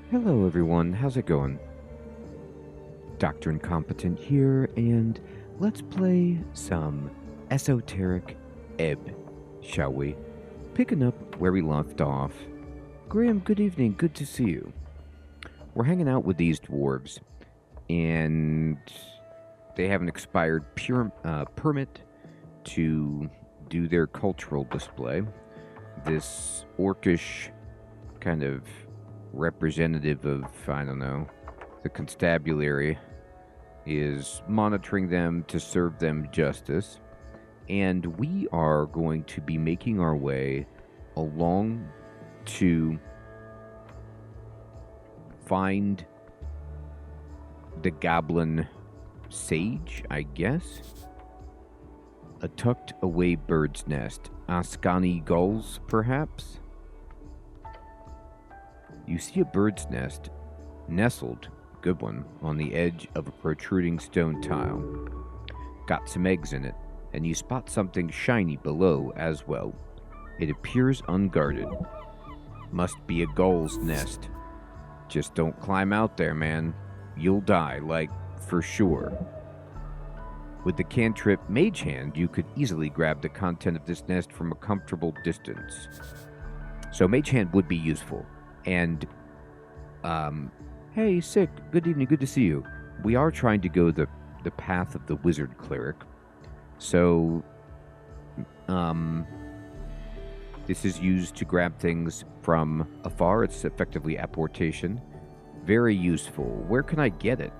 Hello everyone, how's it going? Dr. Incompetent here, and let's play some Esoteric Ebb, shall we? Picking up where we left off. Graham, good evening, good to see you. We're hanging out with these dwarves, and they have an expired permit to do their cultural display. This orcish kind of representative of, I don't know, the constabulary is monitoring them to serve them justice, and we are going to be making our way along to find the goblin sage, I guess. A tucked away bird's nest. Ascani gulls, perhaps? You see a bird's nest nestled, good one, on the edge of a protruding stone tile. Got some eggs in it, and you spot something shiny below as well. It appears unguarded. Must be a gull's nest. Just don't climb out there, man. You'll die, like, for sure. With the cantrip Mage Hand, you could easily grab the content of this nest from a comfortable distance. So Mage Hand would be useful. And, hey, Sick, good evening, good to see you. We are trying to go the path of the wizard cleric. So, this is used to grab things from afar. It's effectively apportation. Very useful. Where can I get it?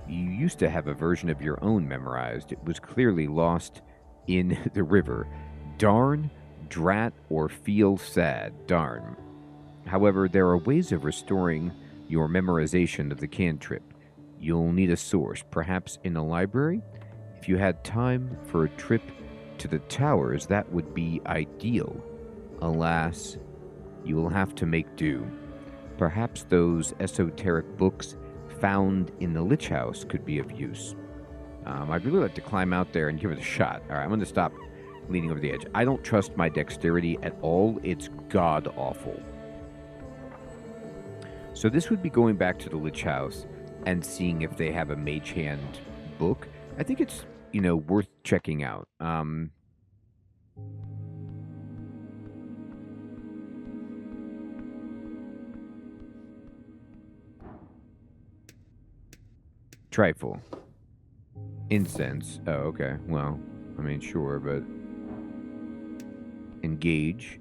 You used to have a version of your own memorized. It was clearly lost in the river. Darn, drat, or feel sad. Darn. However, there are ways of restoring your memorization of the cantrip. You'll need a source, perhaps in a library. If you had time for a trip to the towers, that would be ideal. Alas, you will have to make do. Perhaps those esoteric books found in the Lich House could be of use. I'd really like to climb out there and give it a shot. All right, I'm going to stop leaning over the edge. I don't trust my dexterity at all. It's god-awful. So this would be going back to the Lich House and seeing if they have a Mage Hand book. I think it's, worth checking out. Trifle. Incense. Oh, okay. Well, I mean, sure, but... Engage.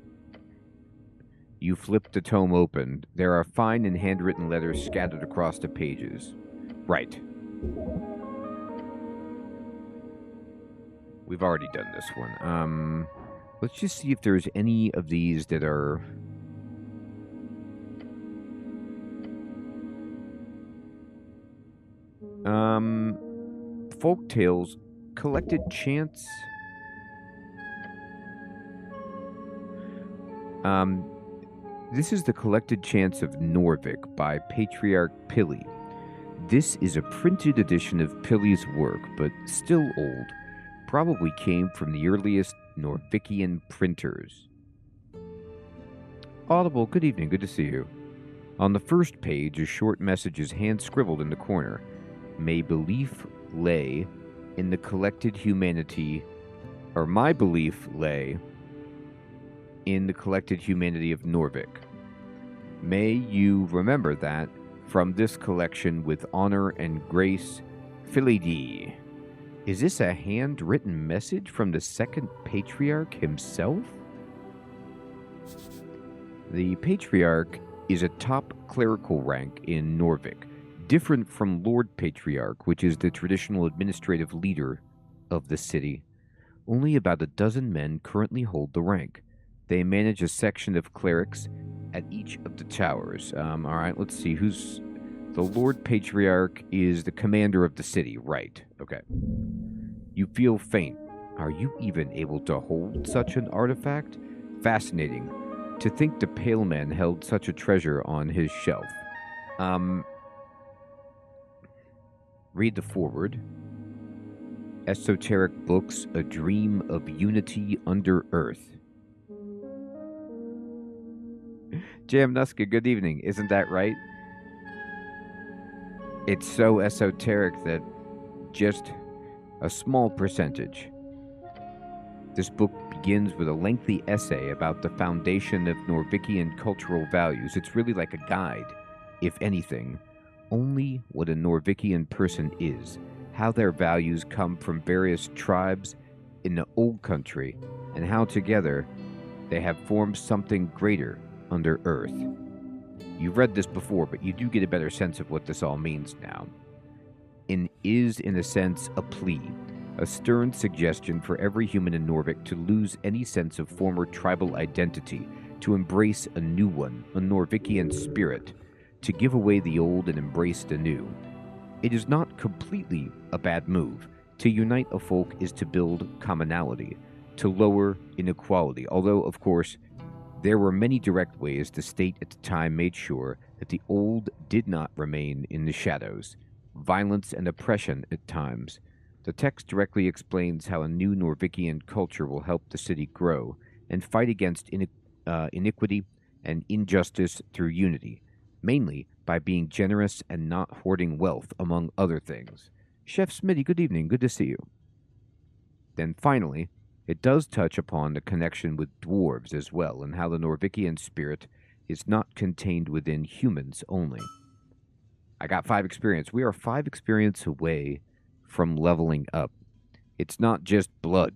You flip the tome open. There are fine and handwritten letters scattered across the pages. Right. We've already done this one. Let's just see if there's any of these that are... Folktales, collected chants. This is the Collected Chants of Norvik by Patriarch Pili. This is a printed edition of Pili's work, but still old. Probably came from the earliest Norvikian printers. Audible, good evening, good to see you. On the first page, a short message is hand-scribbled in the corner. May belief lay in the collected humanity, or my belief lay in the collected humanity of Norvik. May you remember that from this collection with honor and grace, Philidee. Is this a handwritten message from the second patriarch himself? The patriarch is a top clerical rank in Norvik, different from Lord Patriarch, which is the traditional administrative leader of the city. Only about a dozen men currently hold the rank. They manage a section of clerics at each of the towers. All right, let's see. Who's... The Lord Patriarch is the commander of the city. Right. Okay. You feel faint. Are you even able to hold such an artifact? Fascinating. To think the Pale Man held such a treasure on his shelf. Read the foreword. Esoteric books, a dream of unity under earth. Jam Nuska, good evening. Isn't that right? It's so esoteric that just a small percentage. This book begins with a lengthy essay about the foundation of Norvikian cultural values. It's really like a guide, if anything, only what a Norvikian person is, how their values come from various tribes in the old country, and how together they have formed something greater under Earth. You've read this before, but you do get a better sense of what this all means now. Is, in a sense, a plea, a stern suggestion for every human in Norvik to lose any sense of former tribal identity, to embrace a new one, a Norvikian spirit, to give away the old and embrace the new. It is not completely a bad move. To unite a folk is to build commonality, to lower inequality, although, of course, there were many direct ways the state at the time made sure that the old did not remain in the shadows. Violence and oppression at times. The text directly explains how a new Norvikian culture will help the city grow and fight against iniquity and injustice through unity, mainly by being generous and not hoarding wealth, among other things. Chef Smitty, good evening. Good to see you. Then finally, it does touch upon the connection with dwarves as well, and how the Norvikian spirit is not contained within humans only. I got 5 experience. We are 5 experience away from leveling up. It's not just blood.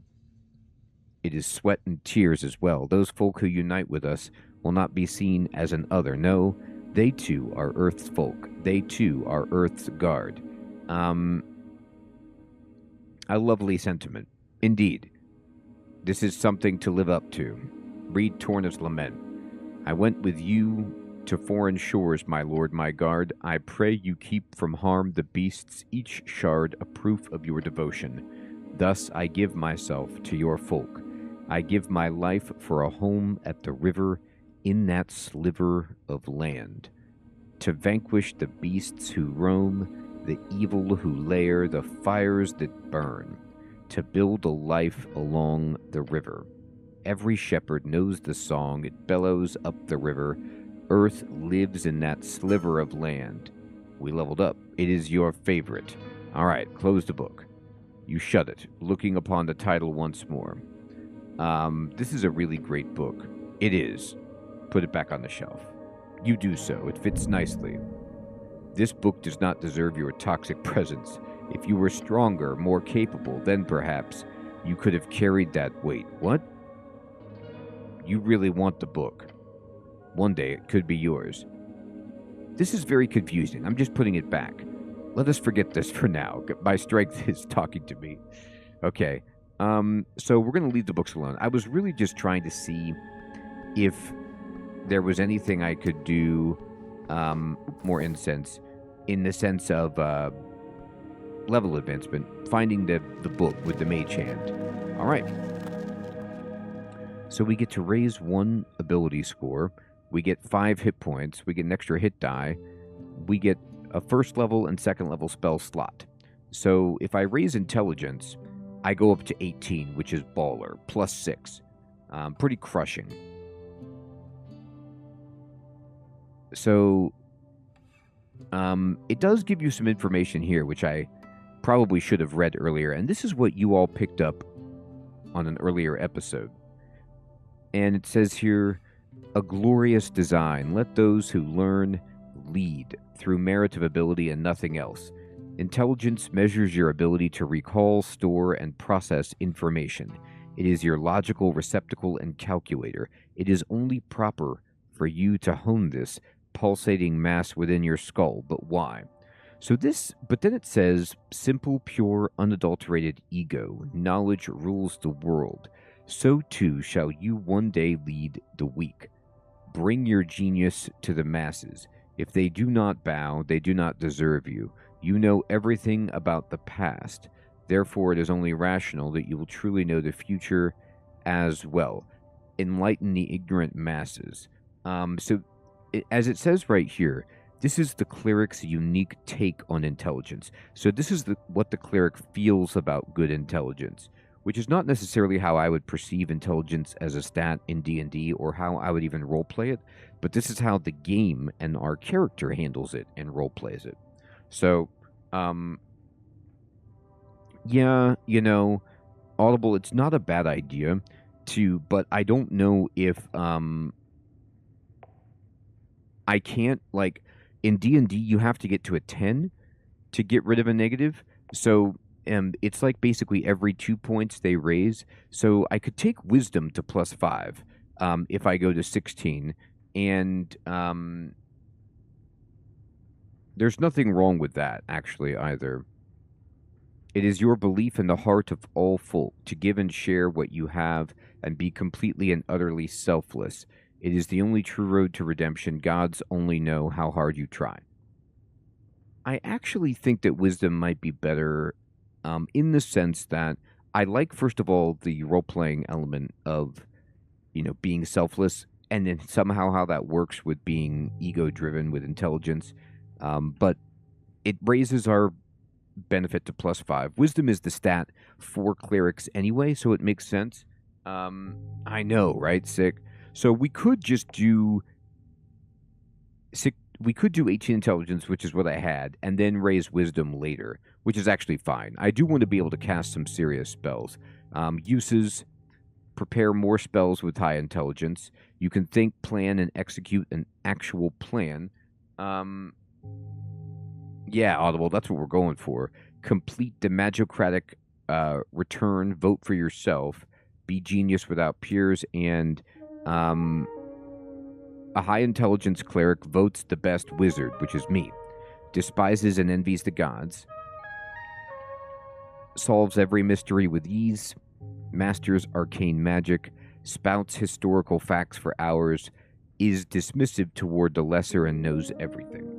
It is sweat and tears as well. Those folk who unite with us will not be seen as an other. No, they too are Earth's folk. They too are Earth's guard. A lovely sentiment. Indeed. This is something to live up to. Read Torna's Lament. I went with you to foreign shores, my lord, my guard. I pray you keep from harm the beasts, each shard a proof of your devotion. Thus I give myself to your folk. I give my life for a home at the river in that sliver of land. To vanquish the beasts who roam, the evil who lair, the fires that burn. To build a life along the river. Every shepherd knows the song, it bellows up the river. Earth lives in that sliver of land. We leveled up. It is your favorite. All right, close the book. You shut it, looking upon the title once more. This is a really great book. It is. Put it back on the shelf. You do so. It fits nicely. This book does not deserve your toxic presence. If you were stronger, more capable, then perhaps you could have carried that weight. What? You really want the book. One day it could be yours. This is very confusing. I'm just putting it back. Let us forget this for now. My strength is talking to me. Okay. So we're going to leave the books alone. I was really just trying to see if there was anything I could do more in the sense of level advancement, finding the book with the mage hand. All right. So we get to raise 1 ability score. We get 5 hit points. We get an extra hit die. We get a first level and second level spell slot. So if I raise intelligence, I go up to 18, which is baller, plus 6. Pretty crushing. So it does give you some information here, which I probably should have read earlier. And this is what you all picked up on an earlier episode. And it says here, a glorious design. Let those who learn lead through merit of ability and nothing else. Intelligence measures your ability to recall, store, and process information. It is your logical receptacle and calculator. It is only proper for you to hone this pulsating mass within your skull. But why? But then it says, simple, pure, unadulterated ego. Knowledge rules the world. So too shall you one day lead the weak. Bring your genius to the masses. If they do not bow, they do not deserve you. You know everything about the past. Therefore, it is only rational that you will truly know the future as well. Enlighten the ignorant masses. As it says right here, this is the cleric's unique take on intelligence. So this is what the cleric feels about good intelligence, which is not necessarily how I would perceive intelligence as a stat in D&D or how I would even roleplay it, but this is how the game and our character handles it and roleplays it. So, yeah, you know, Audible, it's not a bad idea but I don't know if, I can't, like, in D&D, you have to get to a 10 to get rid of a negative. So, it's like basically every 2 points they raise. So I could take wisdom to +5, if I go to 16, and, there's nothing wrong with that, actually, either. It is your belief in the heart of all folk to give and share what you have and be completely and utterly selfless. It is the only true road to redemption. Gods only know how hard you try. I actually think that wisdom might be better, in the sense that I like, first of all, the role playing element of, being selfless, and then somehow how that works with being ego driven with intelligence. But it raises our benefit to +5. Wisdom is the stat for clerics anyway, so it makes sense. I know, right? Sick. So we could just do we could do 18 intelligence, which is what I had, and then raise wisdom later, which is actually fine. I do want to be able to cast some serious spells. Uses: prepare more spells with high intelligence. You can think, plan, and execute an actual plan. Yeah, Audible, that's what we're going for. Complete the magocratic return, vote for yourself, be genius without peers, and a high intelligence cleric votes the best wizard, which is me, despises and envies the gods, solves every mystery with ease, masters arcane magic, spouts historical facts for hours, is dismissive toward the lesser, and knows everything.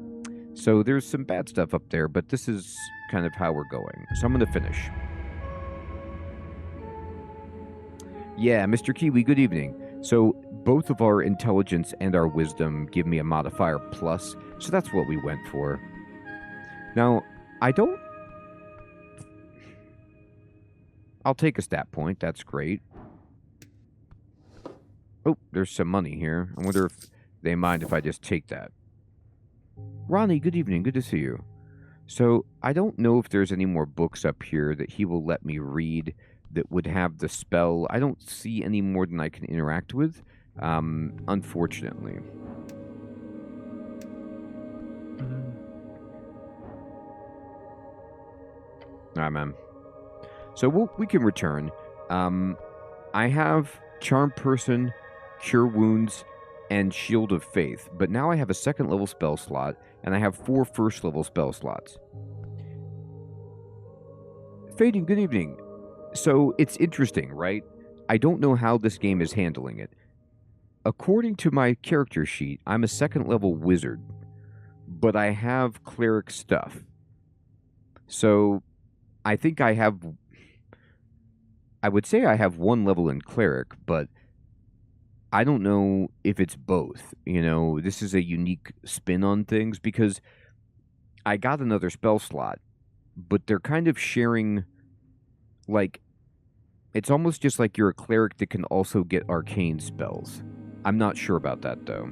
So there's some bad stuff up there, but this is kind of how we're going. So I'm going to finish. Yeah, Mr. Kiwi, good evening. So both of our intelligence and our wisdom give me a modifier plus, so that's what we went for. Now, I'll take a stat point, that's great. Oh, there's some money here. I wonder if they mind if I just take that. Ronnie, good evening, good to see you. So, I don't know if there's any more books up here that he will let me read that would have the spell. I don't see any more than I can interact with, unfortunately. Alright, man. So we can return. I have Charm Person, Cure Wounds, and Shield of Faith, but now I have a second level spell slot, and I have 4 first level spell slots. Fading, good evening. So it's interesting, right? I don't know how this game is handling it. According to my character sheet, I'm a second level wizard, but I have cleric stuff. So I think I would say I have 1 level in cleric, but I don't know if it's both. This is a unique spin on things because I got another spell slot, but they're kind of sharing, like, it's almost just like you're a cleric that can also get arcane spells. I'm not sure about that, though.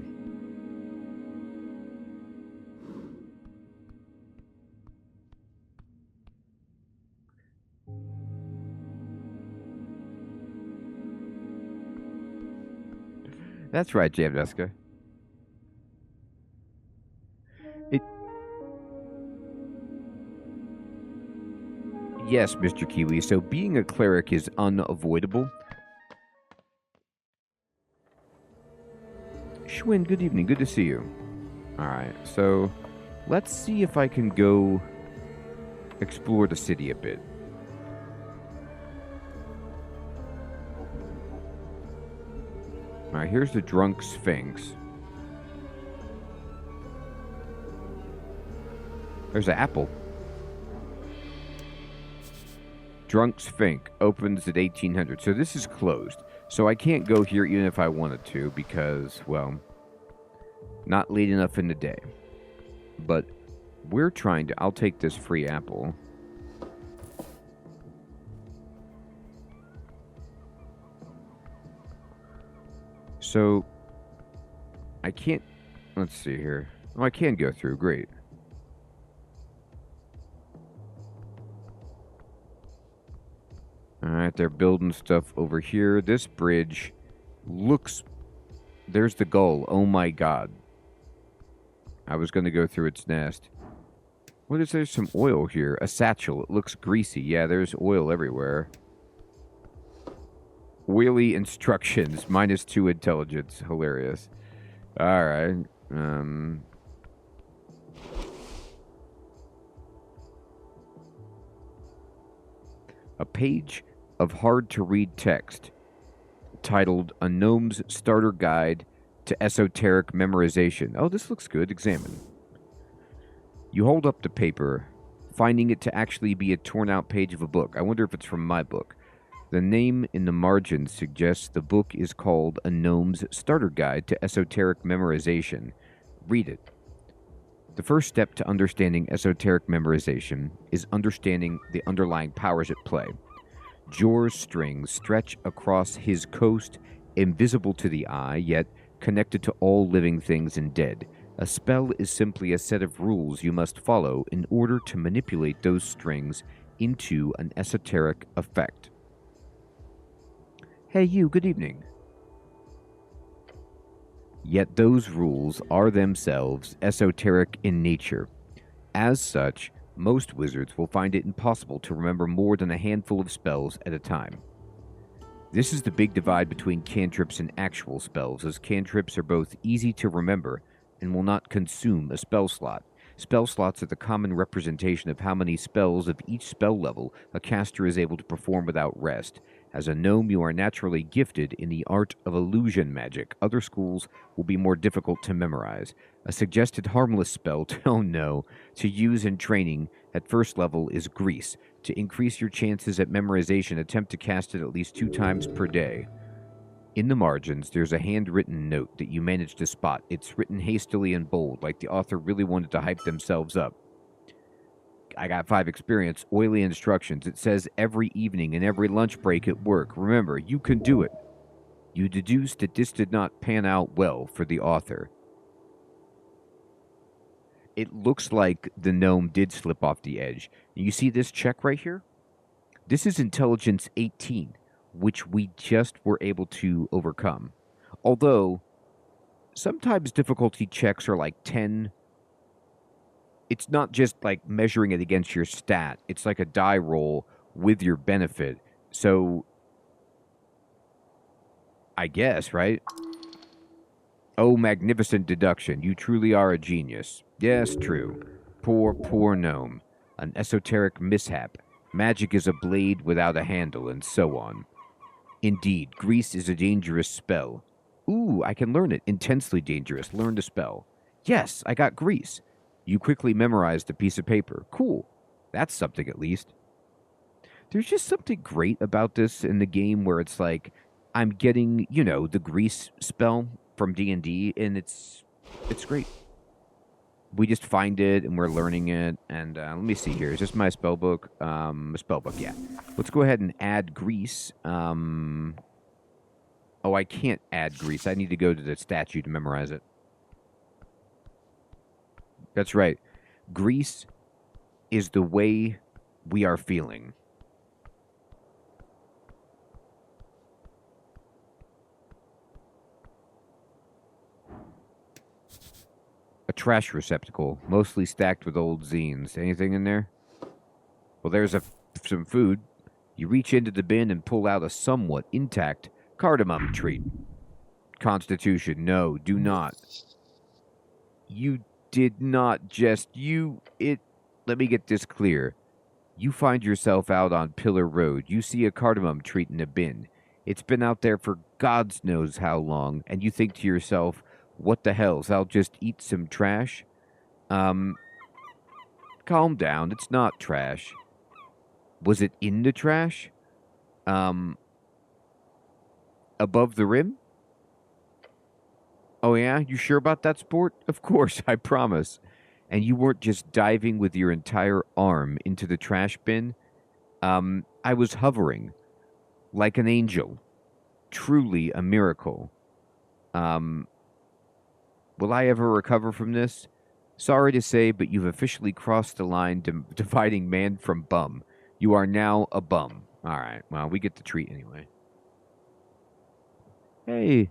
That's right, Jamdeska. Yes, Mr. Kiwi. So being a cleric is unavoidable. Schwinn, good evening. Good to see you. Alright, so let's see if I can go explore the city a bit. Alright, here's the Drunk Sphinx. There's an apple. Drunk Sphinx opens at 1800. So this is closed. So I can't go here even if I wanted to because, well, not late enough in the day. But we're trying to... I'll take this free apple. So I can't... Let's see here. Oh, I can go through. Great. Alright, they're building stuff over here. This bridge looks... There's the gull. Oh my god. I was going to go through its nest. What is there? Some oil here. A satchel. It looks greasy. Yeah, there's oil everywhere. Wheelie instructions. -2 intelligence. Hilarious. Alright. A page of hard-to-read text titled A Gnome's Starter Guide to Esoteric Memorization. Oh, this looks good. Examine. You hold up the paper, finding it to actually be a torn-out page of a book. I wonder if it's from my book. The name in the margin suggests the book is called A Gnome's Starter Guide to Esoteric Memorization. Read it. The first step to understanding esoteric memorization is understanding the underlying powers at play. Jor's strings stretch across his coast, invisible to the eye, yet connected to all living things and dead. A spell is simply a set of rules you must follow in order to manipulate those strings into an esoteric effect. Hey you, good evening. Yet those rules are themselves esoteric in nature. As such, most wizards will find it impossible to remember more than a handful of spells at a time. This is the big divide between cantrips and actual spells, as cantrips are both easy to remember and will not consume a spell slot. Spell slots are the common representation of how many spells of each spell level a caster is able to perform without rest. As a gnome, you are naturally gifted in the art of illusion magic. Other schools will be more difficult to memorize. A suggested harmless spell to use in training at first level is Grease. To increase your chances at memorization, attempt to cast it at least 2 times per day. In the margins, there's a handwritten note that you managed to spot. It's written hastily and bold, like the author really wanted to hype themselves up. I got 5 experience, oily instructions. It says every evening and every lunch break at work. Remember, you can do it. You deduced that this did not pan out well for the author. It looks like the gnome did slip off the edge. You see this check right here? This is intelligence 18, which we just were able to overcome. Although, sometimes difficulty checks are like 10. It's not just like measuring it against your stat. It's like a die roll with your benefit. So, I guess, right? Oh, magnificent deduction. You truly are a genius. Yes, true. Poor, poor gnome. An esoteric mishap. Magic is a blade without a handle, and so on. Indeed, Grease is a dangerous spell. Ooh, I can learn it. Intensely dangerous. Learn the spell. Yes, I got Grease. You quickly memorized a piece of paper. Cool. That's something at least. There's just something great about this in the game where it's like, I'm getting, the Grease spell from D&D, and it's great. We just find it, and we're learning it, and let me see here. Is this my spellbook? Spellbook, yeah. Let's go ahead and add Grease. Oh, I can't add Grease. I need to go to the statue to memorize it. That's right. Grease is the way we are feeling. A trash receptacle, mostly stacked with old zines. Anything in there? Well, there's some food. You reach into the bin and pull out a somewhat intact cardamom treat. Constitution, no, do not. You did not just... Let me get this clear. You find yourself out on Pillar Road. You see a cardamom treat in a bin. It's been out there for God knows how long, and you think to yourself, what the hell, I'll just eat some trash? Calm down, it's not trash. Was it in the trash? Above the rim? Oh yeah? You sure about that, sport? Of course, I promise. And you weren't just diving with your entire arm into the trash bin? I was hovering. Like an angel. Truly a miracle. Will I ever recover from this? Sorry to say, but you've officially crossed the line dividing man from bum. You are now a bum. All right. Well, we get the treat anyway. Hey.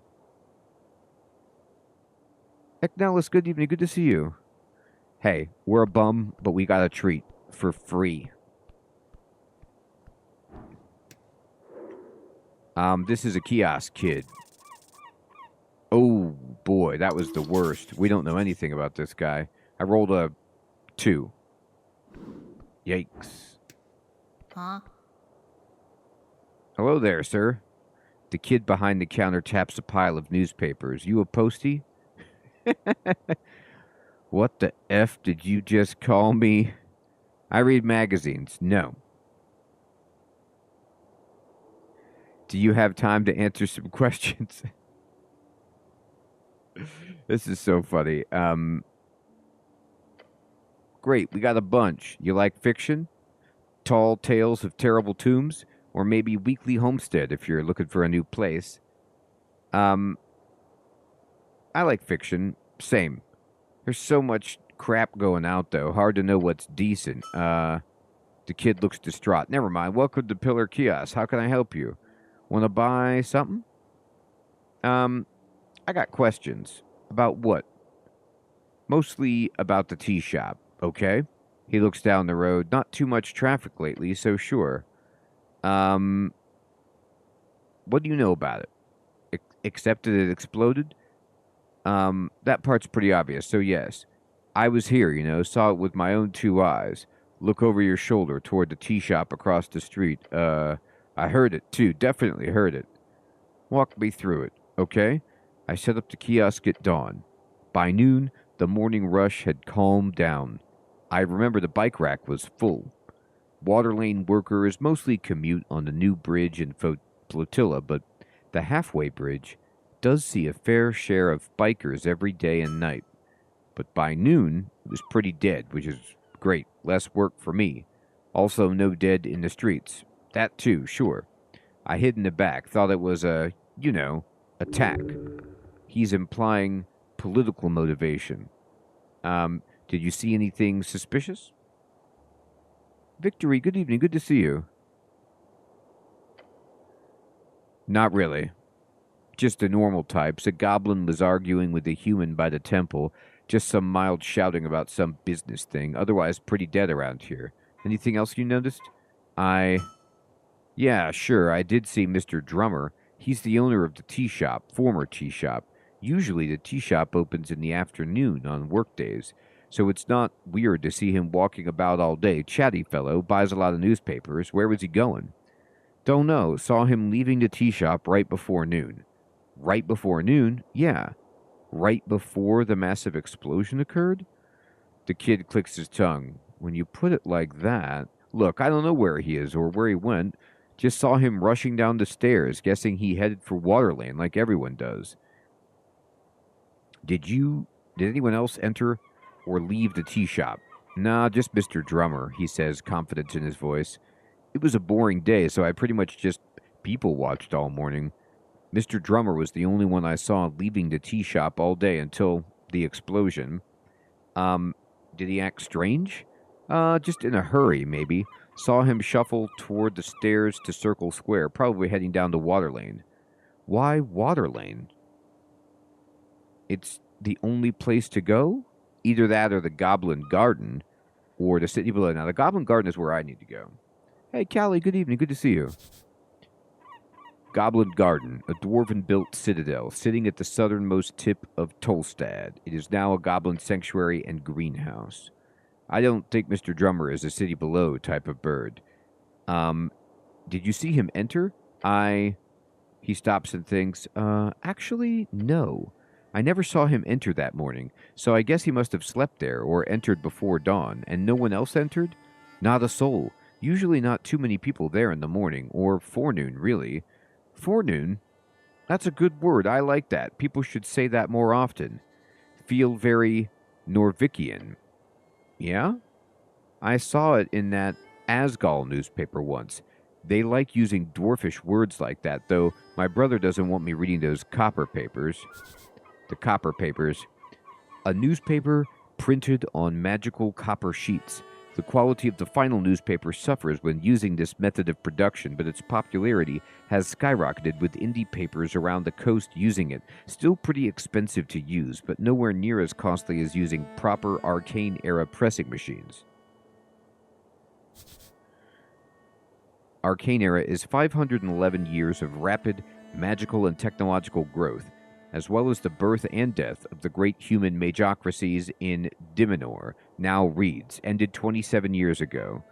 Eknalis, good evening. Good to see you. Hey, we're a bum, but we got a treat for free. This is a kiosk kid. Oh, boy, that was the worst. We don't know anything about this guy. I rolled a 2. Yikes. Huh? Hello there, sir. The kid behind the counter taps a pile of newspapers. You a postie? What the F did you just call me? I read magazines. No. Do you have time to answer some questions? This is so funny. Great, we got a bunch. You like fiction? Tall tales of terrible tombs? Or maybe Weekly Homestead if you're looking for a new place. I like fiction. Same. There's so much crap going out, though. Hard to know what's decent. The kid looks distraught. Never mind. Welcome to Pillar Kiosk. How can I help you? Want to buy something? I got questions. About what? Mostly about the tea shop, okay? He looks down the road. Not too much traffic lately, so sure. What do you know about it? Except that it exploded? That part's pretty obvious, so yes. I was here, saw it with my own 2 eyes. Look over your shoulder toward the tea shop across the street. I heard it, too. Definitely heard it. Walk me through it, okay? I set up the kiosk at dawn. By noon, the morning rush had calmed down. I remember the bike rack was full. Water lane workers mostly commute on the new bridge and flotilla, but the halfway bridge does see a fair share of bikers every day and night. But by noon, it was pretty dead, which is great. Less work for me. Also, no dead in the streets. That too, sure. I hid in the back, thought it was a, attack. He's implying political motivation. Did you see anything suspicious? Victory, good evening, good to see you. Not really. Just the normal types. A goblin was arguing with a human by the temple. Just some mild shouting about some business thing. Otherwise, pretty dead around here. Anything else you noticed? Yeah, sure, I did see Mr. Drummer. He's the owner of the tea shop, former tea shop. Usually the tea shop opens in the afternoon on workdays, so it's not weird to see him walking about all day. Chatty fellow, buys a lot of newspapers. Where was he going? Don't know. Saw him leaving the tea shop right before noon. Right before noon? Yeah. Right before the massive explosion occurred? The kid clicks his tongue. When you put it like that... Look, I don't know where he is or where he went. Just saw him rushing down the stairs, guessing he headed for Waterlane like everyone does. Did anyone else enter or leave the tea shop? Nah, just Mr. Drummer, he says, confidence in his voice. It was a boring day, so I pretty much just people watched all morning. Mr. Drummer was the only one I saw leaving the tea shop all day until the explosion. Did he act strange? Just in a hurry, maybe. Saw him shuffle toward the stairs to Circle Square, probably heading down to Waterlane. Why Waterlane? It's the only place to go? Either that or the Goblin Garden, or the city below. Now, the Goblin Garden is where I need to go. Hey, Callie, good evening. Good to see you. Goblin Garden, a dwarven-built citadel, sitting at the southernmost tip of Tolstad. It is now a goblin sanctuary and greenhouse. I don't think Mr. Drummer is a city below type of bird. Did you see him enter? He stops and thinks, actually, no. I never saw him enter that morning, so I guess he must have slept there or entered before dawn, and no one else entered? Not a soul. Usually not too many people there in the morning, or forenoon, really. Forenoon? That's a good word. I like that. People should say that more often. Feel very Norvikian. Yeah? I saw it in that Asgall newspaper once. They like using dwarfish words like that, though my brother doesn't want me reading those copper papers. The copper papers. A newspaper printed on magical copper sheets. The quality of the final newspaper suffers when using this method of production, but its popularity has skyrocketed with indie papers around the coast using it. Still pretty expensive to use, but nowhere near as costly as using proper Arcane-era pressing machines. Arcane Era is 511 years of rapid, magical, and technological growth, as well as the birth and death of the great human magocracies in Dimenor, now reads, ended 27 years ago.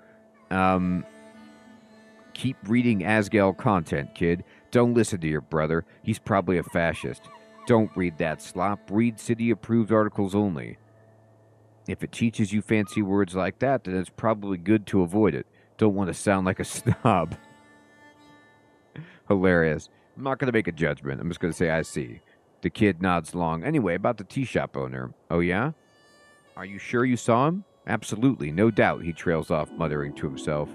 Keep reading Asgal content, kid. Don't listen to your brother. He's probably a fascist. Don't read that slop. Read city-approved articles only. If it teaches you fancy words like that, then it's probably good to avoid it. Don't want to sound like a snob. Hilarious. I'm not going to make a judgment. I'm just going to say I see. The kid nods long. Anyway, about the tea shop owner. Oh, yeah? Are you sure you saw him? Absolutely, no doubt, he trails off, muttering to himself.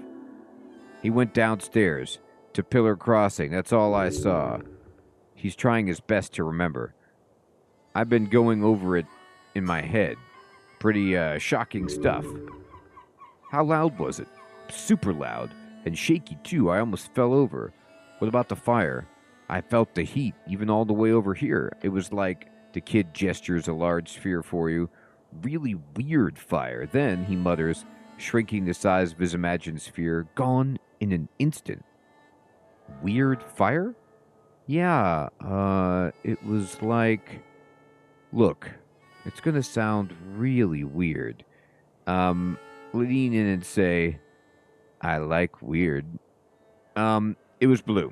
He went downstairs to Pillar Crossing. That's all I saw. He's trying his best to remember. I've been going over it in my head. Pretty, shocking stuff. How loud was it? Super loud. And shaky, too. I almost fell over. What about the fire? I felt the heat, even all the way over here. It was like, the kid gestures a large sphere for you. Really weird fire. Then, he mutters, shrinking the size of his imagined sphere, gone in an instant. Weird fire? Yeah, it was like... Look, it's gonna sound really weird. Lean in and say, I like weird. It was blue.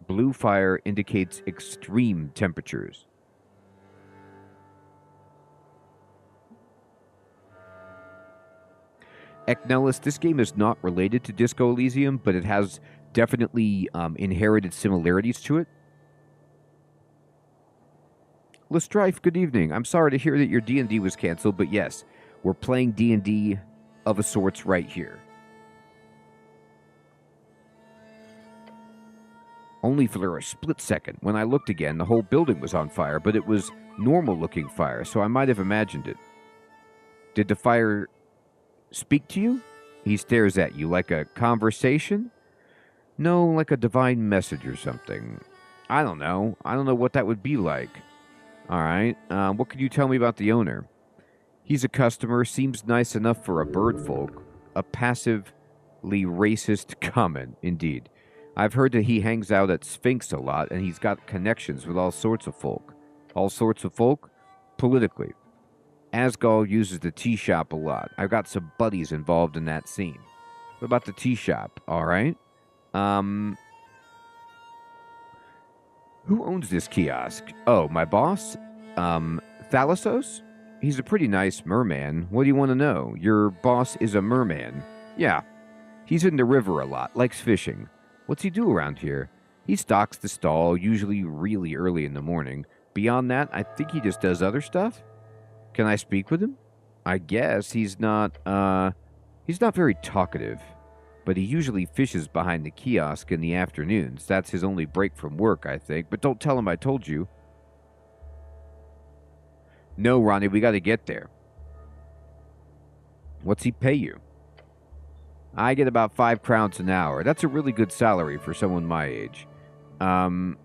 Blue fire indicates extreme temperatures. Eknelis, this game is not related to Disco Elysium, but it has definitely inherited similarities to it. Lestrife, good evening. I'm sorry to hear that your D&D was canceled, but yes, we're playing D&D of a sorts right here. Only for a split second. When I looked again, the whole building was on fire, but it was normal-looking fire, so I might have imagined it. Did the fire speak to you? He stares at you like a conversation? No, like a divine message or something. I don't know. I don't know what that would be like. All right. What can you tell me about the owner? He's a customer. Seems nice enough for a bird folk. A passively racist comment, indeed. I've heard that he hangs out at Sphinx a lot, and he's got connections with all sorts of folk. All sorts of folk? Politically. Asgal uses the tea shop a lot. I've got some buddies involved in that scene. What about the tea shop? All right. Who owns this kiosk? Oh, my boss? Thalasos? He's a pretty nice merman. What do you want to know? Your boss is a merman. Yeah. He's in the river a lot, likes fishing. What's he do around here? He stocks the stall, usually really early in the morning. Beyond that, I think he just does other stuff. Can I speak with him? I guess he's not very talkative. But he usually fishes behind the kiosk in the afternoons. That's his only break from work, I think. But don't tell him I told you. No, Ronnie, we gotta get there. What's he pay you? I get about 5 crowns an hour. That's a really good salary for someone my age. That's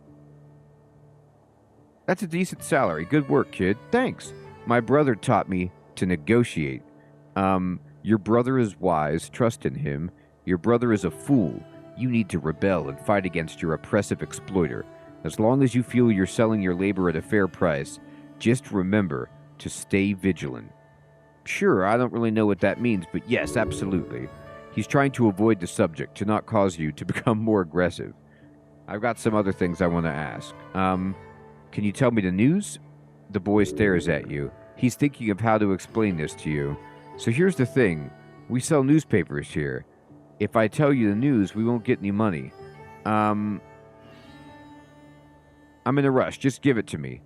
a decent salary. Good work, kid. Thanks. My brother taught me to negotiate. Your brother is wise. Trust in him. Your brother is a fool. You need to rebel and fight against your oppressive exploiter. As long as you feel you're selling your labor at a fair price, just remember to stay vigilant. Sure, I don't really know what that means, but yes, absolutely. He's trying to avoid the subject, to not cause you to become more aggressive. I've got some other things I want to ask. Can you tell me the news? The boy stares at you. He's thinking of how to explain this to you. So here's the thing. We sell newspapers here. If I tell you the news, we won't get any money. I'm in a rush. Just give it to me.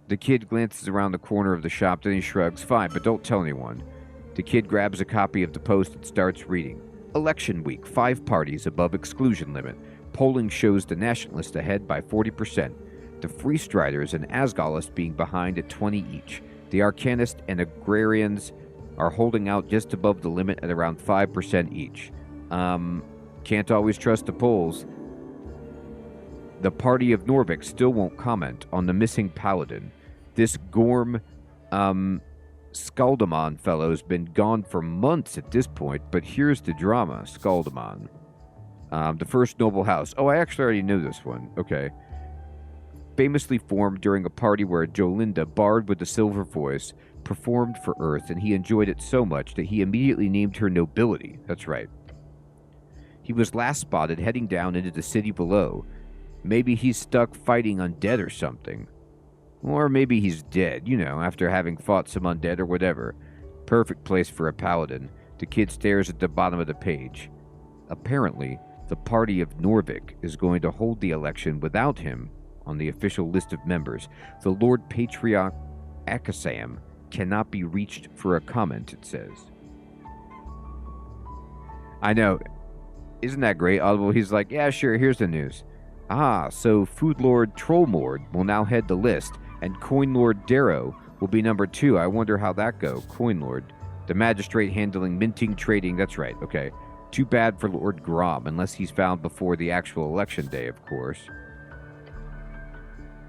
The kid glances around the corner of the shop, then he shrugs. Fine, but don't tell anyone. The kid grabs a copy of the Post and starts reading. Election week, 5 parties above exclusion limit. Polling shows the Nationalists ahead by 40%. The Free Striders and Asgalists being behind at 20 each. The Arcanists and Agrarians are holding out just above the limit at around 5% each. Can't always trust the polls. The party of Norvik still won't comment on the missing paladin. This Gorm, Skaldamon fellow's been gone for months at this point, but here's the drama, Skaldamon. The first noble house. Oh, I actually already knew this one. Okay. Famously formed during a party where Jolinda, bard with the silver voice, performed for Earth, and he enjoyed it so much that he immediately named her nobility. That's right. He was last spotted heading down into the city below. Maybe he's stuck fighting undead or something. Or maybe he's dead, you know, after having fought some undead or whatever. Perfect place for a paladin. The kid stares at the bottom of the page. Apparently, the party of Norvik is going to hold the election without him on the official list of members. The Lord Patriarch Akasam cannot be reached for a comment, it says. I know. Isn't that great? Audible, he's like, yeah, sure, here's the news. Ah, so Food Lord Trollmord will now head the list, and Coin Lord Darrow will be number 2. I wonder how that go. Coin Lord. The magistrate handling minting, trading. That's right. Okay. Too bad for Lord Grom, unless he's found before the actual election day, of course.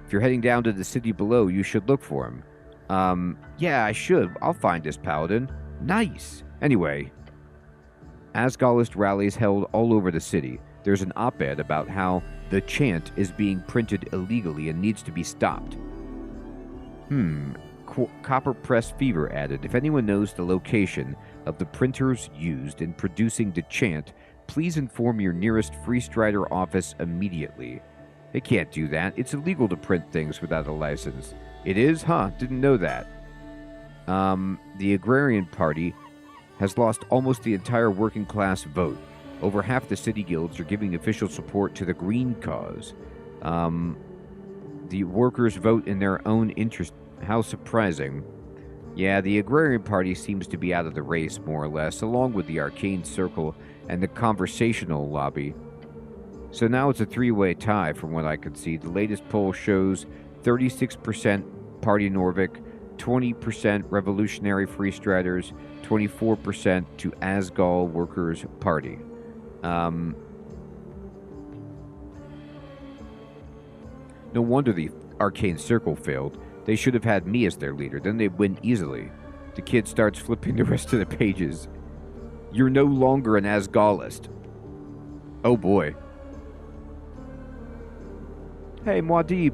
If you're heading down to the city below, you should look for him. Yeah, I should. I'll find this paladin. Nice. Anyway, Asgallist rallies held all over the city. There's an op-ed about how the chant is being printed illegally and needs to be stopped. Copper Press Fever added, if anyone knows the location of the printers used in producing the chant, please inform your nearest Free Strider office immediately. They can't do that. It's illegal to print things without a license. It is? Huh, didn't know that. The Agrarian Party has lost almost the entire working class vote. Over half the city guilds are giving official support to the Green cause. The workers vote in their own interest. How surprising. Yeah, the Agrarian Party seems to be out of the race, more or less, along with the Arcane Circle and the Conversational Lobby. So now it's a three-way tie from what I can see. The latest poll shows 36% Party Norvik, 20% Revolutionary Free Striders, 24% to Asgall Workers' Party. No wonder the Arcane Circle failed. They should have had me as their leader. Then they'd win easily. The kid starts flipping the rest of the pages. You're no longer an Asgallist. Oh boy. Hey, Muad'Dib.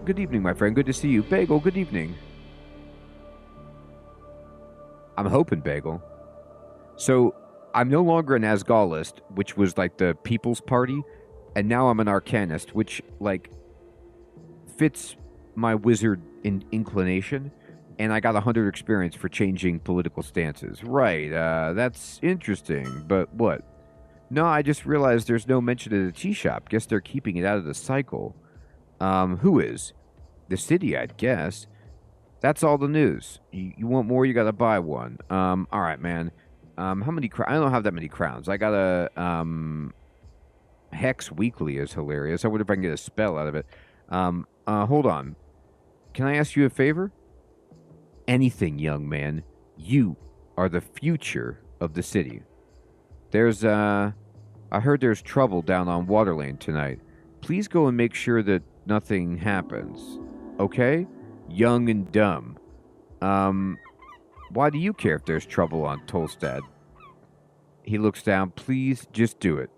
Good evening, my friend. Good to see you. Bagel, good evening. I'm hoping, Bagel. So, I'm no longer an Asgallist, which was like the People's Party, and now I'm an Arcanist, which, like, fits my wizard inclination, and I got 100 experience for changing political stances. Right, that's interesting, but what? No, I just realized there's no mention of the tea shop. Guess they're keeping it out of the cycle. Who is? The city, I'd guess. That's all the news. You want more, you gotta buy one. Alright, man. How many I don't have that many crowns. I got a, Hex Weekly is hilarious. I wonder if I can get a spell out of it. Hold on. Can I ask you a favor? Anything, young man. You are the future of the city. There's, I heard there's trouble down on Waterlane tonight. Please go and make sure that nothing happens. Okay? Young and dumb. Why do you care if there's trouble on Tolstad? He looks down. Please, just do it.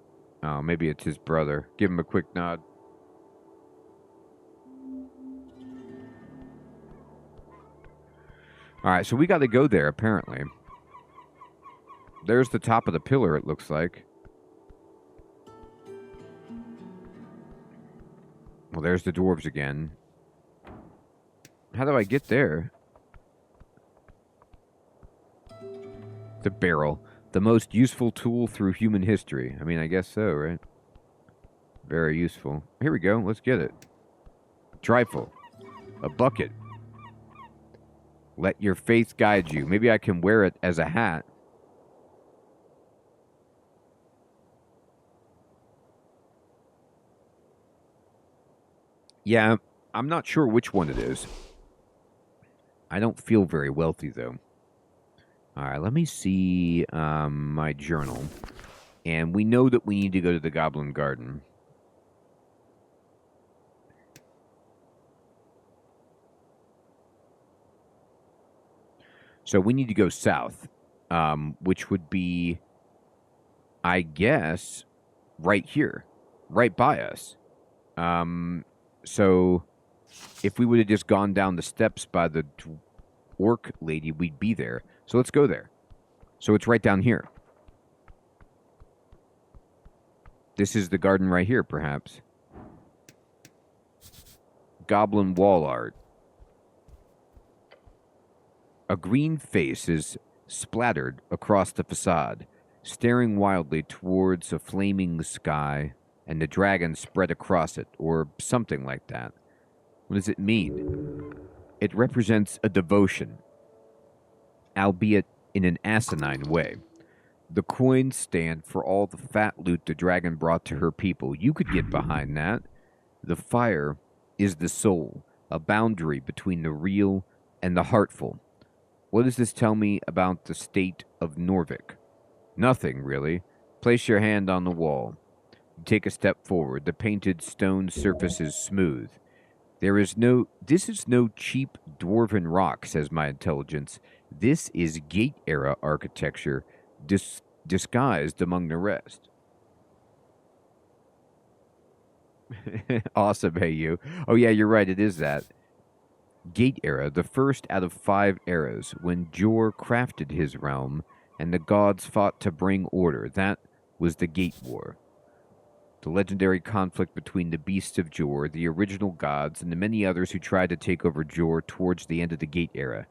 Oh, maybe it's his brother. Give him a quick nod. Alright, so we got to go there, apparently. There's the top of the pillar, it looks like. Well, there's the dwarves again. How do I get there? The barrel. The most useful tool through human history. I mean, I guess so, right? Very useful. Here we go. Let's get it. Trifle. A bucket. Let your faith guide you. Maybe I can wear it as a hat. Yeah, I'm not sure which one it is. I don't feel very wealthy, though. All right, let me see my journal. And we know that we need to go to the Goblin Garden. So we need to go south, which would be, I guess, right here, right by us. So if we would have just gone down the steps by the orc lady, we'd be there. So let's go there. So it's right down here. This is the garden right here, perhaps. Goblin wall art. A green face is splattered across the facade, staring wildly towards a flaming sky, and the dragon spread across it, or something like that. What does it mean? It represents a devotion, albeit in an asinine way. The coins stand for all the fat loot the dragon brought to her people. You could get behind that. The fire is the soul, a boundary between the real and the heartful. What does this tell me about the state of Norvik? Nothing, really. Place your hand on the wall. You take a step forward. The painted stone surface is smooth. This is no cheap dwarven rock, says my intelligence. This is Gate-era architecture, disguised among the rest. Awesome, hey you. Oh yeah, you're right, it is that. Gate era, the first out of 5 eras, when Jor crafted his realm and the gods fought to bring order. That was the Gate War. The legendary conflict between the beasts of Jor, the original gods, and the many others who tried to take over Jor towards the end of the Gate era.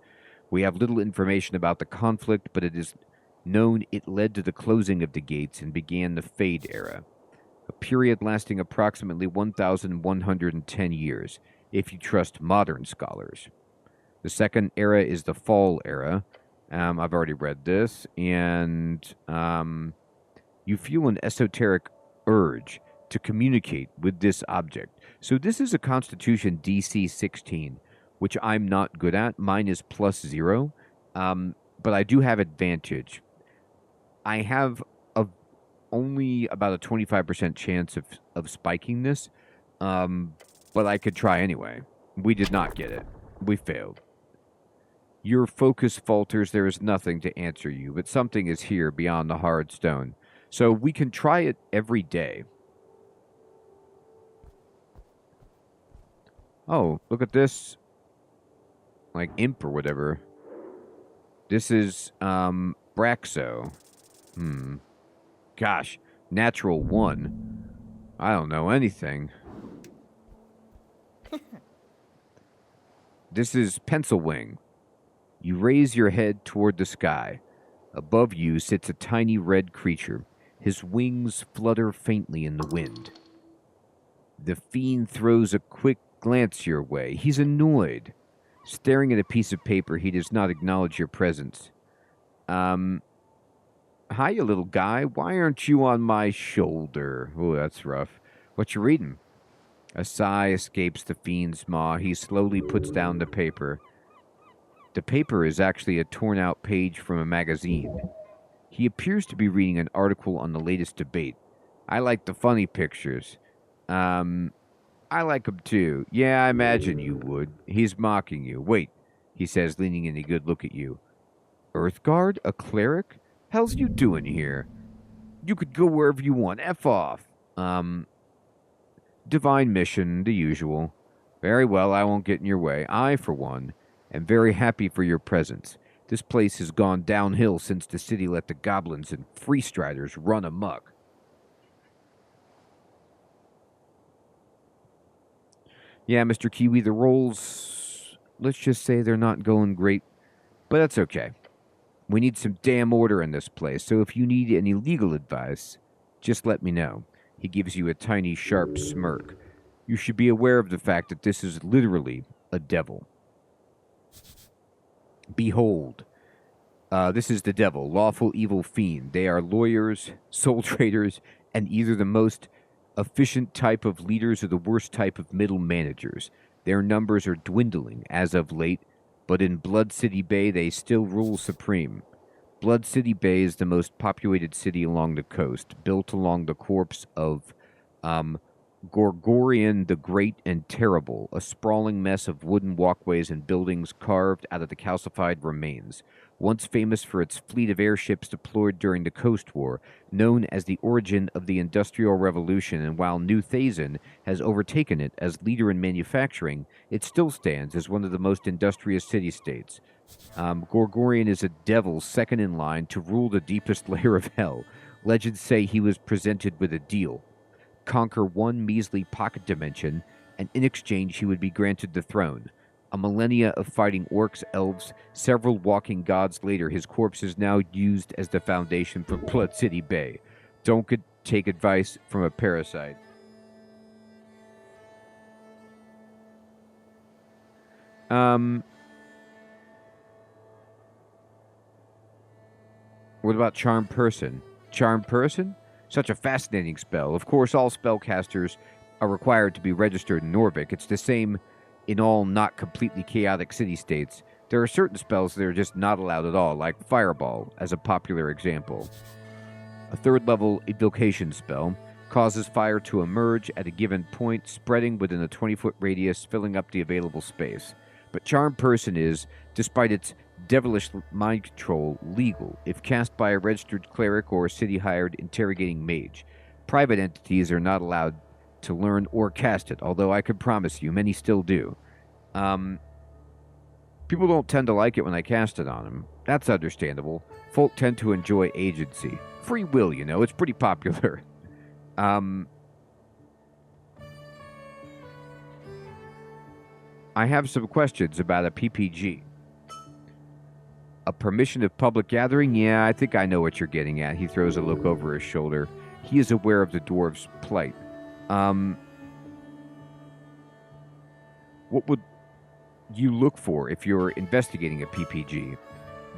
We have little information about the conflict, but it is known it led to the closing of the gates and began the Fade era, a period lasting approximately 1,110 years, if you trust modern scholars. The second era is the Fall era. I've already read this, and you feel an esoteric urge to communicate with this object. So this is a Constitution DC 16, which I'm not good at. Mine is +0, but I do have advantage. I have only about a 25% chance of spiking this, but I could try anyway. We did not get it. We failed. Your focus falters. There is nothing to answer you, but something is here beyond the hard stone. So we can try it every day. Oh, look at this. Like imp or whatever. This is Braxo. Gosh, natural 1. I don't know anything. This is Pencil Wing. You raise your head toward the sky. Above you sits a tiny red creature. His wings flutter faintly in the wind. The fiend throws a quick glance your way. He's annoyed. Staring at a piece of paper, he does not acknowledge your presence. Hi, you little guy. Why aren't you on my shoulder? Oh, that's rough. What you reading? A sigh escapes the fiend's maw. He slowly puts down the paper. The paper is actually a torn-out page from a magazine. He appears to be reading an article on the latest debate. I like the funny pictures. I like them too. Yeah, I imagine you would. He's mocking you. Wait, he says, leaning in a good look at you. Earthguard? A cleric? Hell's you doing here? You could go wherever you want. F off. Divine mission, the usual. Very well, I won't get in your way. I, for one, am very happy for your presence. This place has gone downhill since the city let the goblins and freestriders run amok. Yeah, Mr. Kiwi, the rolls, let's just say they're not going great, but that's okay. We need some damn order in this place, so if you need any legal advice, just let me know. He gives you a tiny, sharp smirk. You should be aware of the fact that this is literally a devil. Behold, this is the devil, lawful evil fiend. They are lawyers, soul traders, and either the most efficient type of leaders or the worst type of middle managers. Their numbers are dwindling as of late, but in Blood City Bay they still rule supreme. Blood City Bay is the most populated city along the coast, built along the corpse of Gorgorian the Great and Terrible, a sprawling mess of wooden walkways and buildings carved out of the calcified remains. Once famous for its fleet of airships deployed during the Coast War, known as the origin of the Industrial Revolution, and while New Thazin has overtaken it as leader in manufacturing, it still stands as one of the most industrious city-states. Gorgorian is a devil second in line to rule the deepest layer of hell. Legends say he was presented with a deal. Conquer one measly pocket dimension, and in exchange he would be granted the throne. A millennia of fighting orcs, elves, several walking gods later, his corpse is now used as the foundation for Blood City Bay. Don't take advice from a parasite. What about Charm Person? Charm Person? Such a fascinating spell. Of course, all spellcasters are required to be registered in Norvik. It's the same in all not completely chaotic city-states. There are certain spells that are just not allowed at all, like Fireball, as a popular example. A third-level evocation spell causes fire to emerge at a given point, spreading within a 20-foot radius, filling up the available space. But Charm Person is, despite its devilish mind control, legal if cast by a registered cleric or a city-hired interrogating mage. Private entities are not allowed to learn or cast it, although I could promise you many still do. People don't tend to like it when I cast it on them. That's understandable. Folk tend to enjoy agency. Free will, you know, it's pretty popular. I have some questions about a PPG. A permission of public gathering? Yeah, I think I know what you're getting at. He throws a look over his shoulder. He is aware of the dwarves' plight. What would you look for if you're investigating a PPG?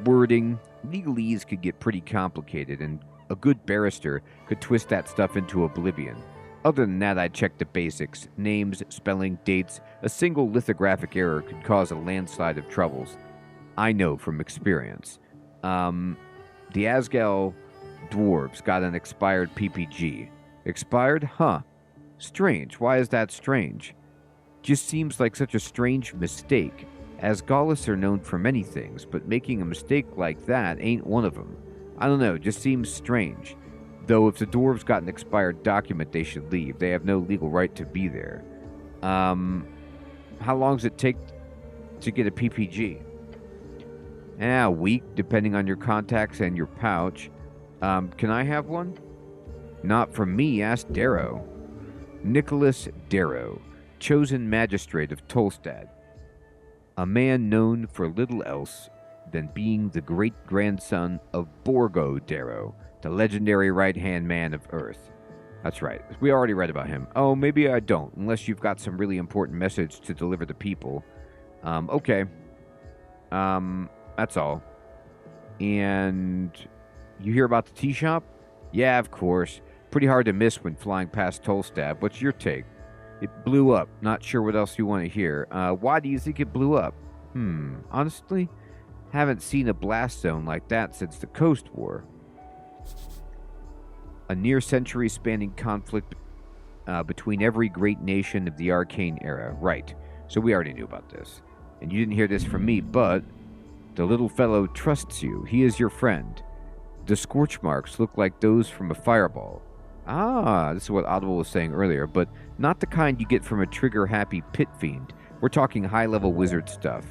Wording. Legalese could get pretty complicated, and a good barrister could twist that stuff into oblivion. Other than that, I'd check the basics. Names, spelling, dates. A single lithographic error could cause a landslide of troubles. I know from experience. The Asgal dwarves got an expired PPG. Expired? Huh. Strange. Why is that strange? Just seems like such a strange mistake. Asgalis are known for many things, but making a mistake like that ain't one of them. I don't know, just seems strange. Though if the dwarves got an expired document, they should leave. They have no legal right to be there. How long does it take to get a PPG? A week, depending on your contacts and your pouch. Can I have one? Not from me, ask Darrow. Nicholas Darrow, chosen magistrate of Tolstad. A man known for little else than being the great-grandson of Borgo Darrow, the legendary right-hand man of Earth. That's right, we already read about him. Oh, maybe I don't, unless you've got some really important message to deliver to people. Okay. That's all. And you hear about the tea shop? Yeah, of course. Pretty hard to miss when flying past Tolstad. What's your take? It blew up. Not sure what else you want to hear. Why do you think it blew up? Honestly, haven't seen a blast zone like that since the Coast War. A near-century spanning conflict between every great nation of the Arcane era. Right. So we already knew about this. And you didn't hear this from me, but the little fellow trusts you. He is your friend. The scorch marks look like those from a fireball. Ah, this is what Audible was saying earlier, but not the kind you get from a trigger-happy pit fiend. We're talking high-level wizard stuff.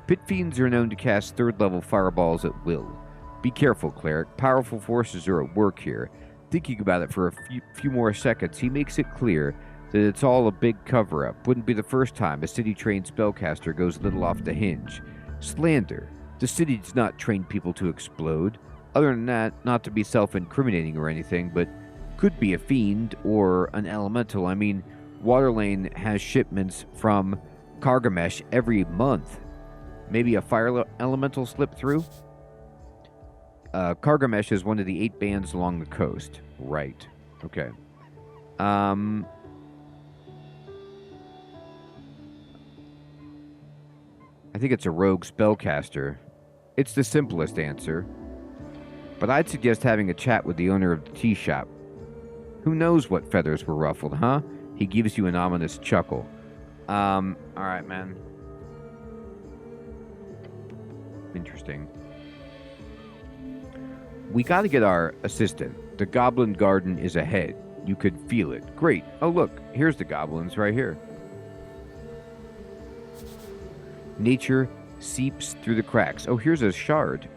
Pit fiends are known to cast third-level fireballs at will. Be careful, cleric. Powerful forces are at work here. Thinking about it for a few more seconds, he makes it clear that it's all a big cover-up. Wouldn't be the first time a city-trained spellcaster goes a little off the hinge. Slander. The city does not train people to explode. Other than that, not to be self-incriminating or anything, but could be a fiend or an elemental. I mean, Waterlane has shipments from Kargamesh every month. Maybe a fire elemental slipped through? Kargamesh is one of the 8 bands along the coast. Right. Okay. I think it's a rogue spellcaster. It's the simplest answer. but I'd suggest having a chat with the owner of the tea shop. Who knows what feathers were ruffled, huh? He gives you an ominous chuckle. Alright, man. Interesting. We gotta get our assistant. The goblin garden is ahead. You could feel it. Great. Oh, look. Here's the goblins right here. Nature seeps through the cracks. Oh, here's a shard.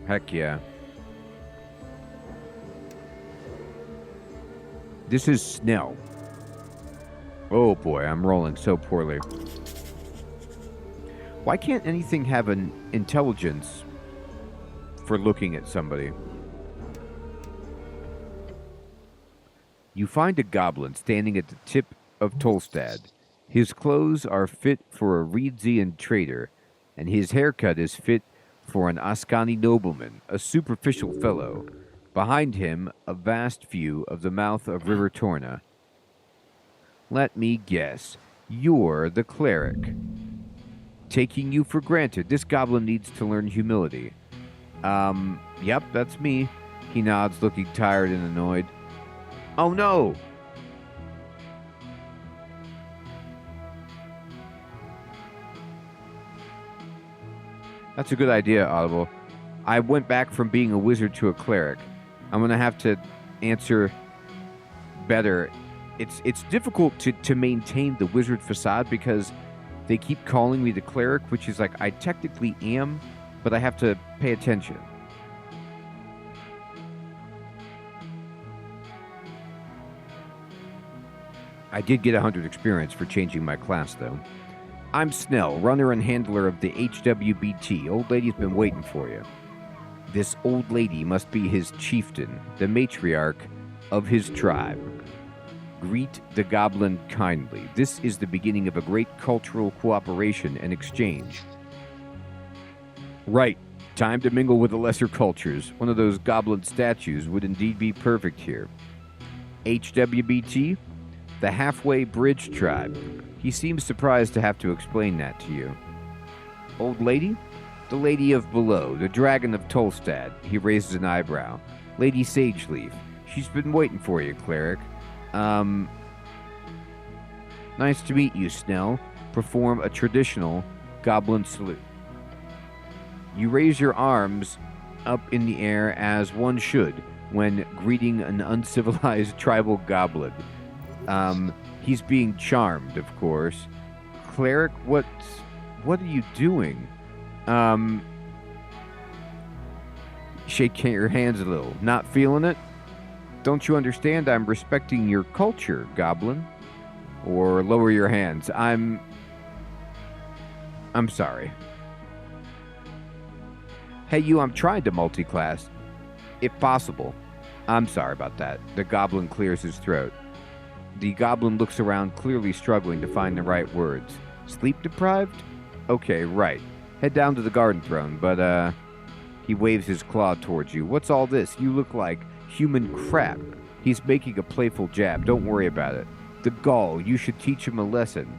Heck yeah. This is Snell. Oh boy, I'm rolling so poorly. Why can't anything have an intelligence for looking at somebody? You find a goblin standing at the tip of Tolstad. His clothes are fit for a Reedsian trader, and his haircut is fit for an Ascani nobleman, a superficial fellow. Behind him, a vast view of the mouth of River Torna. Let me guess. You're the cleric. Taking you for granted, this goblin needs to learn humility. Yep, that's me. He nods, looking tired and annoyed. Oh no! That's a good idea, Audible. I went back from being a wizard to a cleric. I'm going to have to answer better. It's difficult to maintain the wizard facade because they keep calling me the cleric, which is like I technically am, but I have to pay attention. I did get 100 experience for changing my class, though. I'm Snell, runner and handler of the HWBT. Old lady's been waiting for you. This old lady must be his chieftain, the matriarch of his tribe. Greet the goblin kindly. This is the beginning of a great cultural cooperation and exchange. Right. Time to mingle with the lesser cultures. One of those goblin statues would indeed be perfect here. HWBT? The Halfway Bridge Tribe. He seems surprised to have to explain that to you. Old lady? The Lady of Below, the Dragon of Tolstad. He raises an eyebrow. Lady Sageleaf. She's been waiting for you, cleric. Nice to meet you, Snell. Perform a traditional goblin salute. You raise your arms up in the air as one should when greeting an uncivilized tribal goblin. He's being charmed, of course. Cleric, what are you doing? Shake your hands a little. Not feeling it? Don't you understand? I'm respecting your culture, goblin. Or lower your hands. I'm sorry. Hey, you, I'm trying to multi-class. If possible. I'm sorry about that. The goblin clears his throat. The goblin looks around, clearly struggling to find the right words. Sleep deprived? Okay, right. Head down to the garden throne, but, he waves his claw towards you. What's all this? You look like human crap. He's making a playful jab. Don't worry about it. The gull, you should teach him a lesson.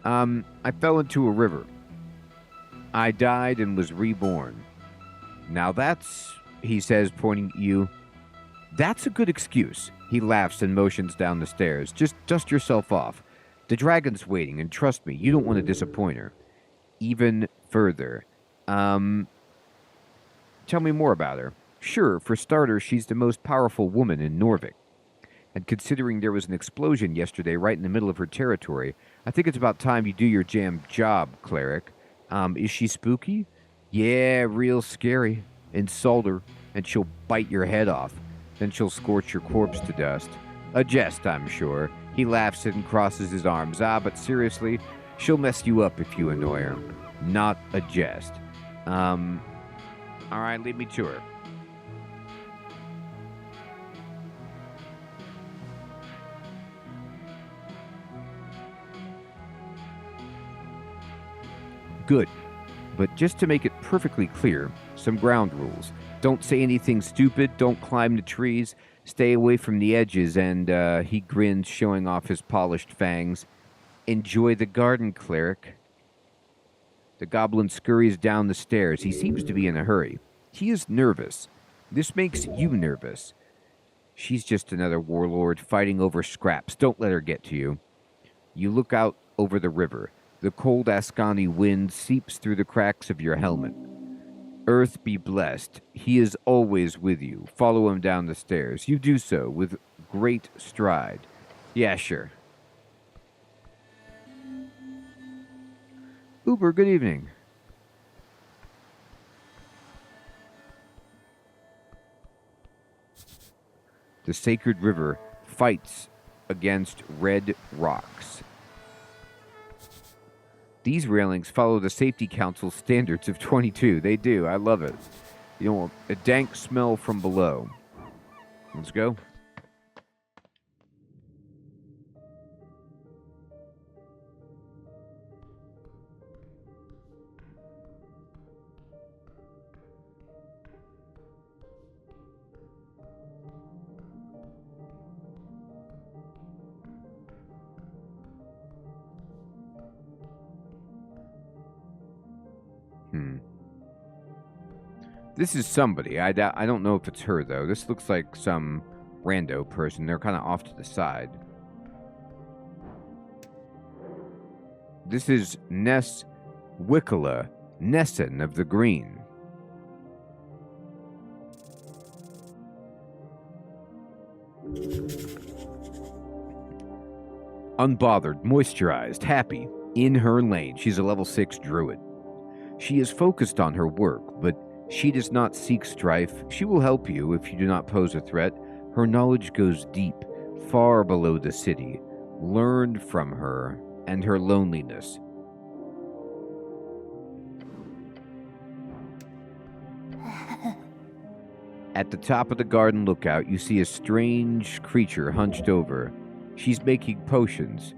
I fell into a river. I died and was reborn. Now that's, he says, pointing at you, that's a good excuse. He laughs and motions down the stairs. Just dust yourself off. The dragon's waiting, and trust me, you don't want to disappoint her. Even further. Tell me more about her. Sure, for starters, she's the most powerful woman in Norvik. And considering there was an explosion yesterday right in the middle of her territory, I think it's about time you do your damn job, cleric. Is she spooky? Yeah, real scary. Insult her, and she'll bite your head off. Then she'll scorch your corpse to dust. A jest, I'm sure. He laughs and crosses his arms. But seriously, she'll mess you up if you annoy her. Not a jest. Alright, lead me to her. Good. But just to make it perfectly clear, some ground rules. Don't say anything stupid, don't climb the trees, stay away from the edges, and, he grins, showing off his polished fangs. Enjoy the garden, cleric. The goblin scurries down the stairs. He seems to be in a hurry. He is nervous. This makes you nervous. She's just another warlord fighting over scraps. Don't let her get to you. You look out over the river. The cold Ascani wind seeps through the cracks of your helmet. Earth be blessed. He is always with you. Follow him down the stairs. You do so with great stride. Yeah, sure. Uber, good evening. The sacred river fights against red rocks. These railings follow the Safety Council standards of 22. They do. I love it. You know, a dank smell from below. Let's go. This is somebody. I don't know if it's her, though. This looks like some rando person. They're kind of off to the side. This is Ness Wickala Nesson of the Green. Unbothered, moisturized, happy, in her lane. She's a level 6 druid. She is focused on her work, but she does not seek strife. She will help you if you do not pose a threat. Her knowledge goes deep, far below the city. Learn from her and her loneliness. At the top of the garden lookout, you see a strange creature hunched over. She's making potions.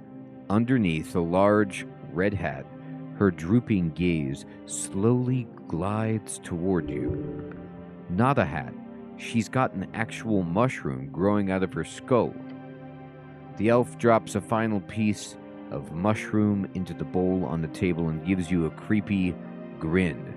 Underneath a large red hat, her drooping gaze slowly glides toward you. Not a hat. She's got an actual mushroom growing out of her skull. The elf drops a final piece of mushroom into the bowl on the table and gives you a creepy grin.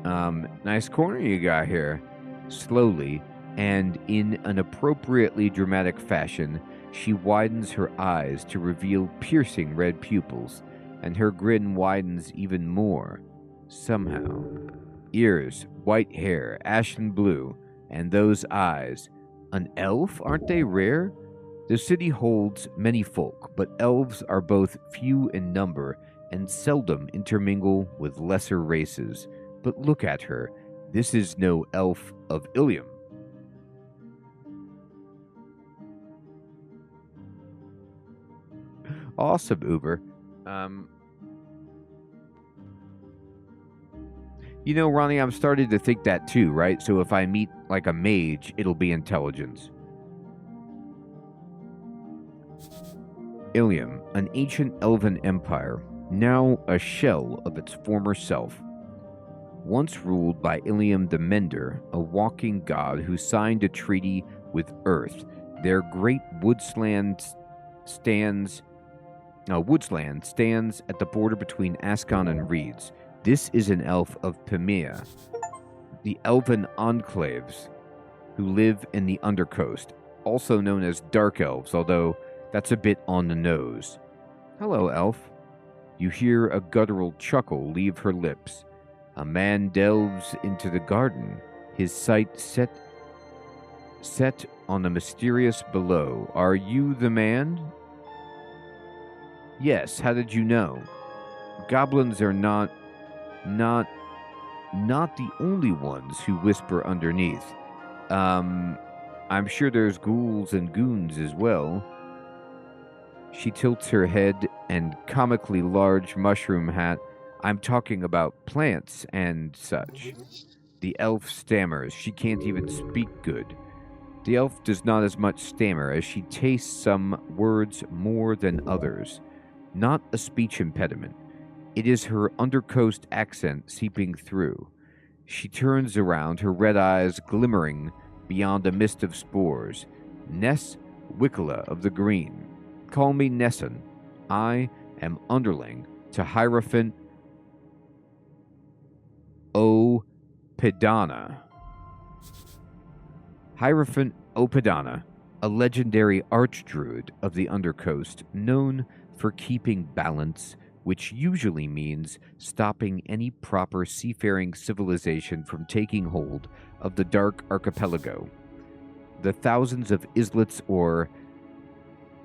Nice corner you got here. Slowly, and in an appropriately dramatic fashion, she widens her eyes to reveal piercing red pupils, and her grin widens even more. Somehow. Ears, white hair, ashen blue, and those eyes. An elf? Aren't they rare? The city holds many folk, but elves are both few in number and seldom intermingle with lesser races. But look at her. This is no elf of Ilium. Awesome, Uber. You know, Ronnie, I'm starting to think that too, right? So if I meet like a mage, it'll be intelligence. Ilium, an ancient elven empire, now a shell of its former self. Once ruled by Ilium the Mender, a walking god who signed a treaty with Earth, their great woodsland stands at the border between Ascon and Reeds. This is an elf of Pemia, the elven enclaves who live in the Undercoast, also known as Dark Elves, although that's a bit on the nose. Hello, elf. You hear a guttural chuckle leave her lips. A man delves into the garden, his sight set on the mysterious below. Are you the man? Yes, how did you know? Goblins are not the only ones who whisper underneath. I'm sure there's ghouls and goons as well. She tilts her head and comically large mushroom hat. I'm talking about plants and such. The elf stammers. She can't even speak good. The elf does not as much stammer as she tastes some words more than others. Not a speech impediment. It is her undercoast accent seeping through. She turns around, her red eyes glimmering beyond a mist of spores. Ness Wickala of the Green. Call me Nesson. I am underling to Hierophant Opidana. Hierophant Opidana, a legendary archdruid of the Undercoast, known for keeping balance, which usually means stopping any proper seafaring civilization from taking hold of the Dark Archipelago. The thousands of islets or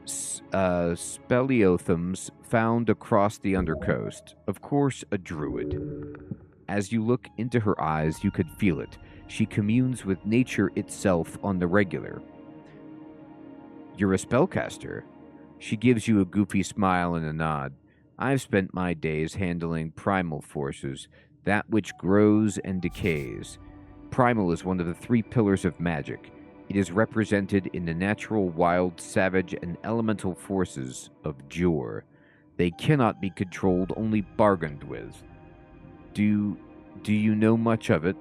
speleothems found across the Undercoast. Of course, a druid. As you look into her eyes, you could feel it. She communes with nature itself on the regular. You're a spellcaster. She gives you a goofy smile and a nod. I've spent my days handling primal forces, that which grows and decays. Primal is one of the 3 pillars of magic. It is represented in the natural, wild, savage, and elemental forces of Jor. They cannot be controlled, only bargained with. Do you know much of it?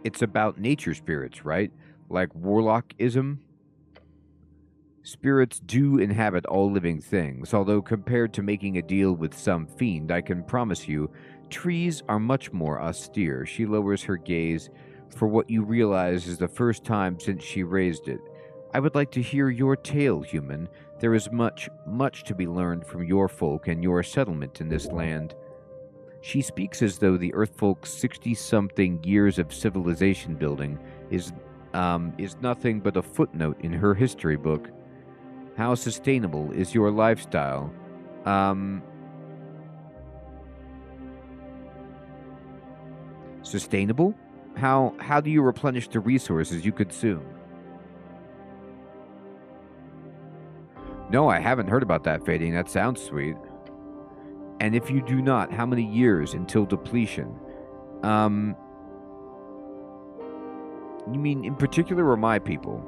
It's about nature spirits, right? Like warlockism? Spirits do inhabit all living things, although compared to making a deal with some fiend, I can promise you, trees are much more austere. She lowers her gaze for what you realize is the first time since she raised it. I would like to hear your tale, human. There is much to be learned from your folk and your settlement in this land. She speaks as though the Earthfolk's 60-something years of civilization building is nothing but a footnote in her history book. How sustainable is your lifestyle? Sustainable? How do you replenish the resources you consume? No, I haven't heard about that fading. That sounds sweet. And if you do not, how many years until depletion? You mean in particular or my people?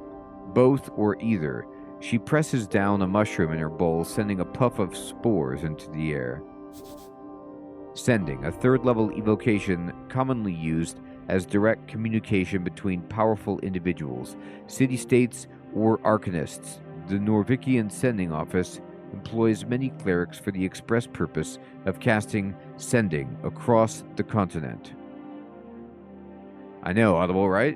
Both or either. She presses down a mushroom in her bowl, sending a puff of spores into the air. Sending, a 3rd-level evocation commonly used as direct communication between powerful individuals, city-states, or arcanists. The Norvikian Sending Office employs many clerics for the express purpose of casting Sending across the continent. I know, audible, right?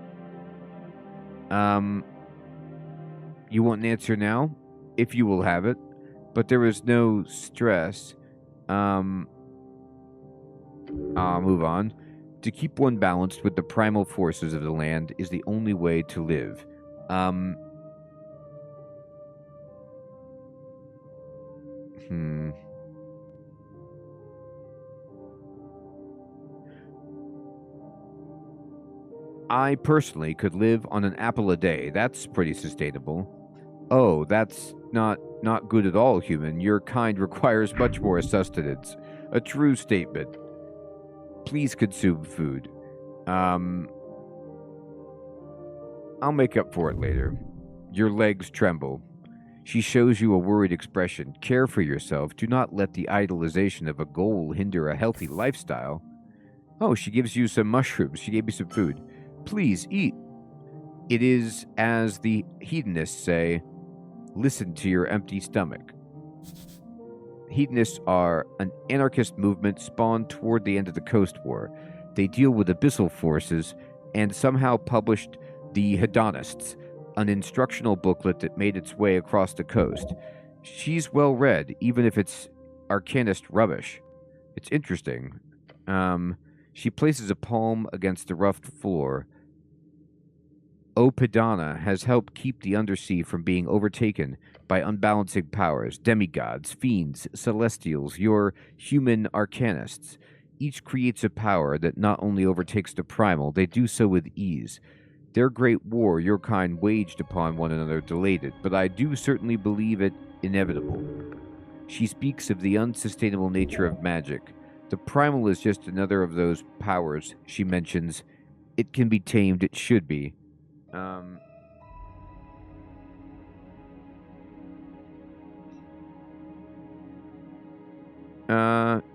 You want an answer now? If you will have it. But there is no stress. I'll move on. To keep one balanced with the primal forces of the land is the only way to live. I personally could live on an apple a day. That's pretty sustainable. Oh, that's not good at all, human. Your kind requires much more sustenance. A true statement. Please consume food. I'll make up for it later. Your legs tremble. She shows you a worried expression. Care for yourself. Do not let the idolization of a goal hinder a healthy lifestyle. Oh, she gives you some mushrooms. She gave me some food. Please eat. It is, as the hedonists say, listen to your empty stomach. Hedonists are an anarchist movement spawned toward the end of the Coast War. They deal with abyssal forces and somehow published The Hedonists, an instructional booklet that made its way across the coast. She's well read, even if it's arcanist rubbish. It's interesting. She places a palm against the rough floor. Opidana has helped keep the undersea from being overtaken by unbalancing powers, demigods, fiends, celestials, your human arcanists. Each creates a power that not only overtakes the primal, they do so with ease. Their great war your kind waged upon one another delayed it, but I do certainly believe it inevitable. She speaks of the unsustainable nature of magic. The primal is just another of those powers she mentions. It can be tamed, it should be.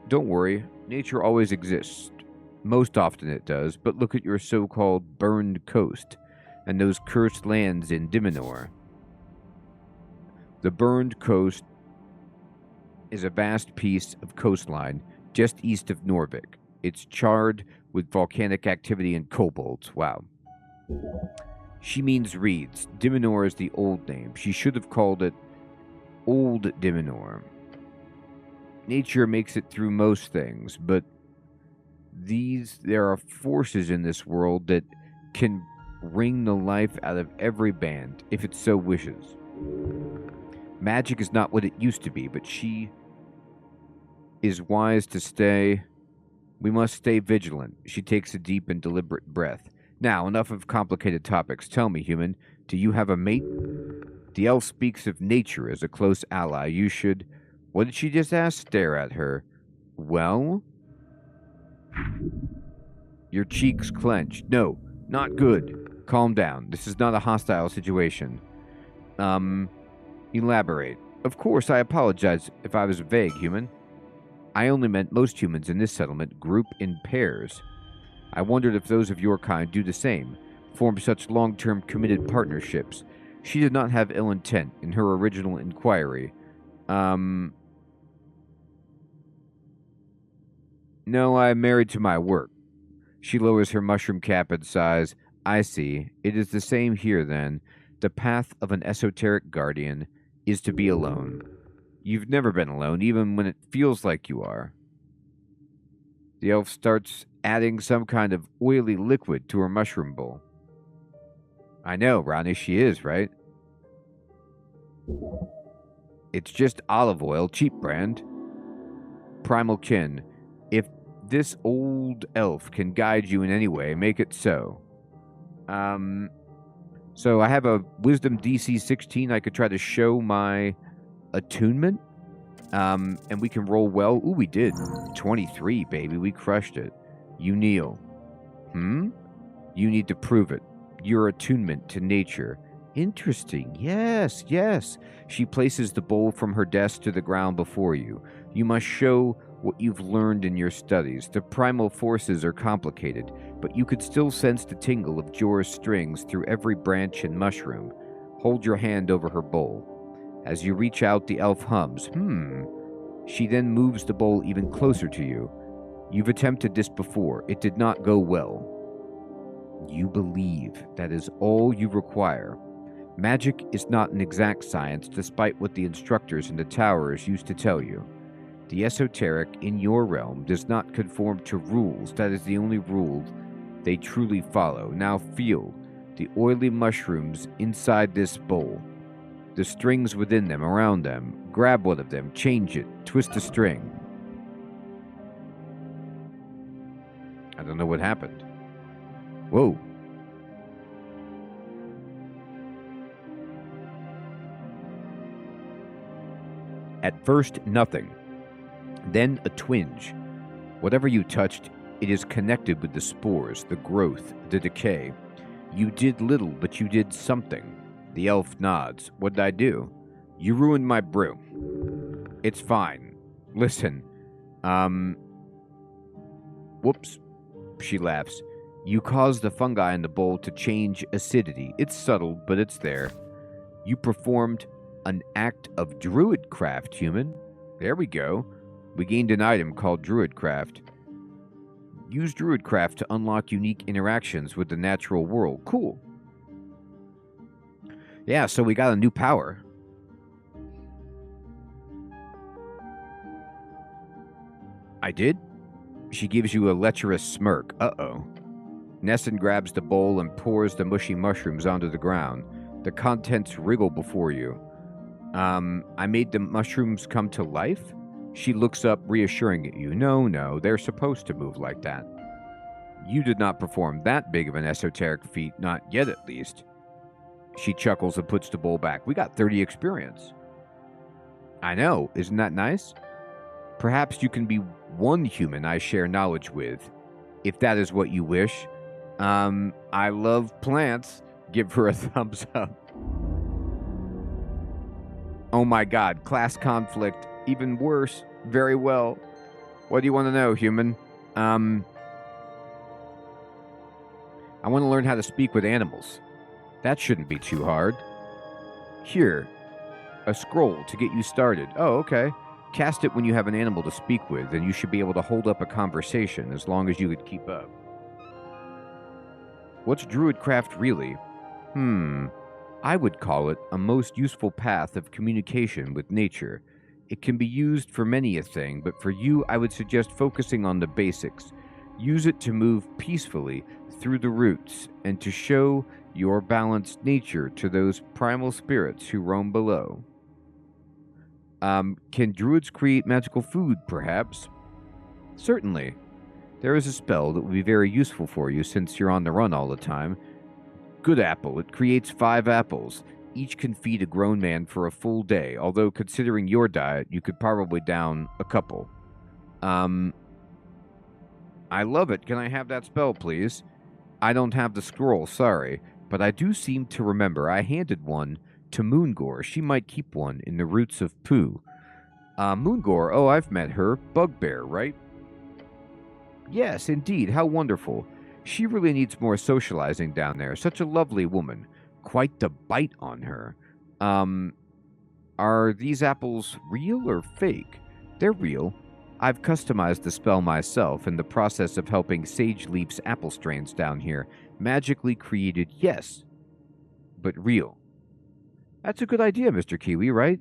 Don't worry. Nature always exists. Most often it does, but look at your so-called burned coast and those cursed lands in Diminor. The burned coast is a vast piece of coastline just east of Norvik. It's charred with volcanic activity and kobolds. Wow. She means reeds. Diminor is the old name. She should have called it Old Diminor. Nature makes it through most things, but there are forces in this world that can wring the life out of every band if it so wishes. Magic is not what it used to be, but she is wise to stay. We must stay vigilant. She takes a deep and deliberate breath. Now, enough of complicated topics. Tell me, human, do you have a mate? The elf speaks of nature as a close ally. You should... What did she just ask? Stare at her. Well? Your cheeks clench. No, not good. Calm down. This is not a hostile situation. Elaborate. Of course, I apologize if I was vague, human. I only meant most humans in this settlement group in pairs. I wondered if those of your kind do the same, form such long-term committed partnerships. She did not have ill intent in her original inquiry. No, I'm married to my work. She lowers her mushroom cap and sighs. I see. It is the same here, then. The path of an esoteric guardian is to be alone. You've never been alone, even when it feels like you are. The elf starts adding some kind of oily liquid to her mushroom bowl. I know, Ronnie, she is, right? It's just olive oil, cheap brand. Primal kin. If this old elf can guide you in any way, make it so. So I have a wisdom DC 16. I could try to show my attunement. And we can roll well. Ooh, we did. 23, baby. We crushed it. You kneel. You need to prove it. Your attunement to nature. Interesting. Yes, yes. She places the bowl from her desk to the ground before you. You must show what you've learned in your studies. The primal forces are complicated, but you could still sense the tingle of Jor's strings through every branch and mushroom. Hold your hand over her bowl. As you reach out, the elf hums. She then moves the bowl even closer to you. You've attempted this before. It did not go well. You believe. That is all you require. Magic is not an exact science, despite what the instructors in the towers used to tell you. The esoteric in your realm does not conform to rules. That is the only rule they truly follow. Now feel the oily mushrooms inside this bowl. The strings within them, around them. Grab one of them, change it, twist a string. I don't know what happened. Whoa. At first, nothing. Then a twinge. Whatever you touched, it is connected with the spores, the growth, the decay. You did little, but you did something. The elf nods. What did I do? You ruined my brew. It's fine. Listen. Whoops. She laughs. You caused the fungi in the bowl to change acidity. It's subtle, but it's there. You performed an act of druidcraft, human. There we go. We gained an item called druidcraft. Use druidcraft to unlock unique interactions with the natural world. Cool. Yeah, so we got a new power. I did? She gives you a lecherous smirk. Uh-oh. Nessun grabs the bowl and pours the mushy mushrooms onto the ground. The contents wriggle before you. I made the mushrooms come to life? She looks up, reassuring at you. No, they're supposed to move like that. You did not perform that big of an esoteric feat, not yet at least. She chuckles and puts the bowl back. We got 30 experience. I know, isn't that nice? Perhaps you can be one human I share knowledge with, if that is what you wish. I love plants. Give her a thumbs up. Oh my god, class conflict. Even worse. Very well. What do you want to know, human? I want to learn how to speak with animals. That shouldn't be too hard. Here, a scroll to get you started. Oh, okay. Cast it when you have an animal to speak with, and you should be able to hold up a conversation as long as you could keep up. What's Druidcraft really? I would call it a most useful path of communication with nature. It can be used for many a thing, but for you, I would suggest focusing on the basics. Use it to move peacefully through the roots and to show your balanced nature to those primal spirits who roam below. Can druids create magical food, perhaps? Certainly. There is a spell that will be very useful for you since you're on the run all the time. Good apple. It creates 5 apples. Each can feed a grown man for a full day, although considering your diet, you could probably down a couple. I love it. Can I have that spell, please? I don't have the scroll, sorry, but I do seem to remember I handed one to Moongore. She might keep one in the roots of Pooh. Moongore, oh, I've met her. Bugbear, right? Yes, indeed. How wonderful. She really needs more socializing down there. Such a lovely woman. Quite the bite on her. Are these apples real or fake? They're real. I've customized the spell myself in the process of helping Sage Leap's apple strains down here. Magically created, yes, but real. That's a good idea, Mr. Kiwi, right?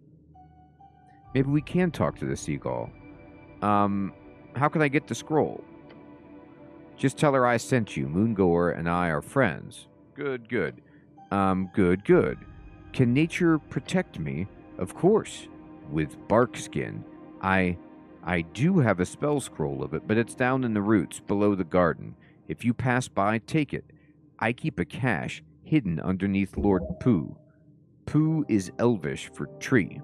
Maybe we can talk to the seagull. How can I get the scroll? Just tell her I sent you. Moongore and I are friends. Good. Good. Can nature protect me? Of course. With bark skin. I do have a spell scroll of it, but it's down in the roots below the garden. If you pass by, take it. I keep a cache hidden underneath Lord Pooh. Pooh is Elvish for tree.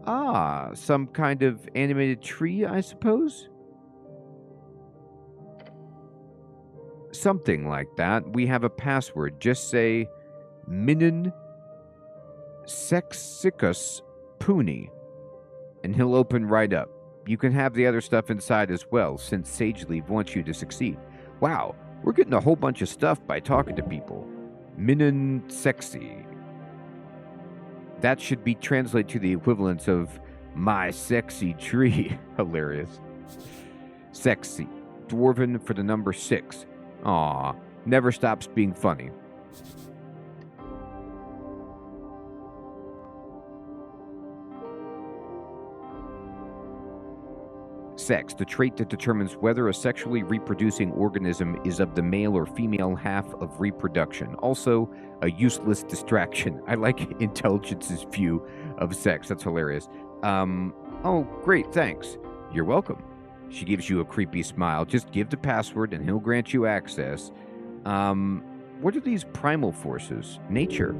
Ah, some kind of animated tree, I suppose? Something like that. We have a password. Just say Minin Sexicus Puni, and he'll open right up. You can have the other stuff inside as well, since Sageleaf wants you to succeed. Wow, we're getting a whole bunch of stuff by talking to people. Minin Sexy. That should be translated to the equivalence of my sexy tree. Hilarious. Sexy. Dwarven for the number 6. Aw, never stops being funny. Sex, the trait that determines whether a sexually reproducing organism is of the male or female half of reproduction. Also, a useless distraction. I like Intelligence's view of sex. That's hilarious. Oh, great, thanks. You're welcome. She gives you a creepy smile. Just give the password and he'll grant you access. What are these primal forces? Nature.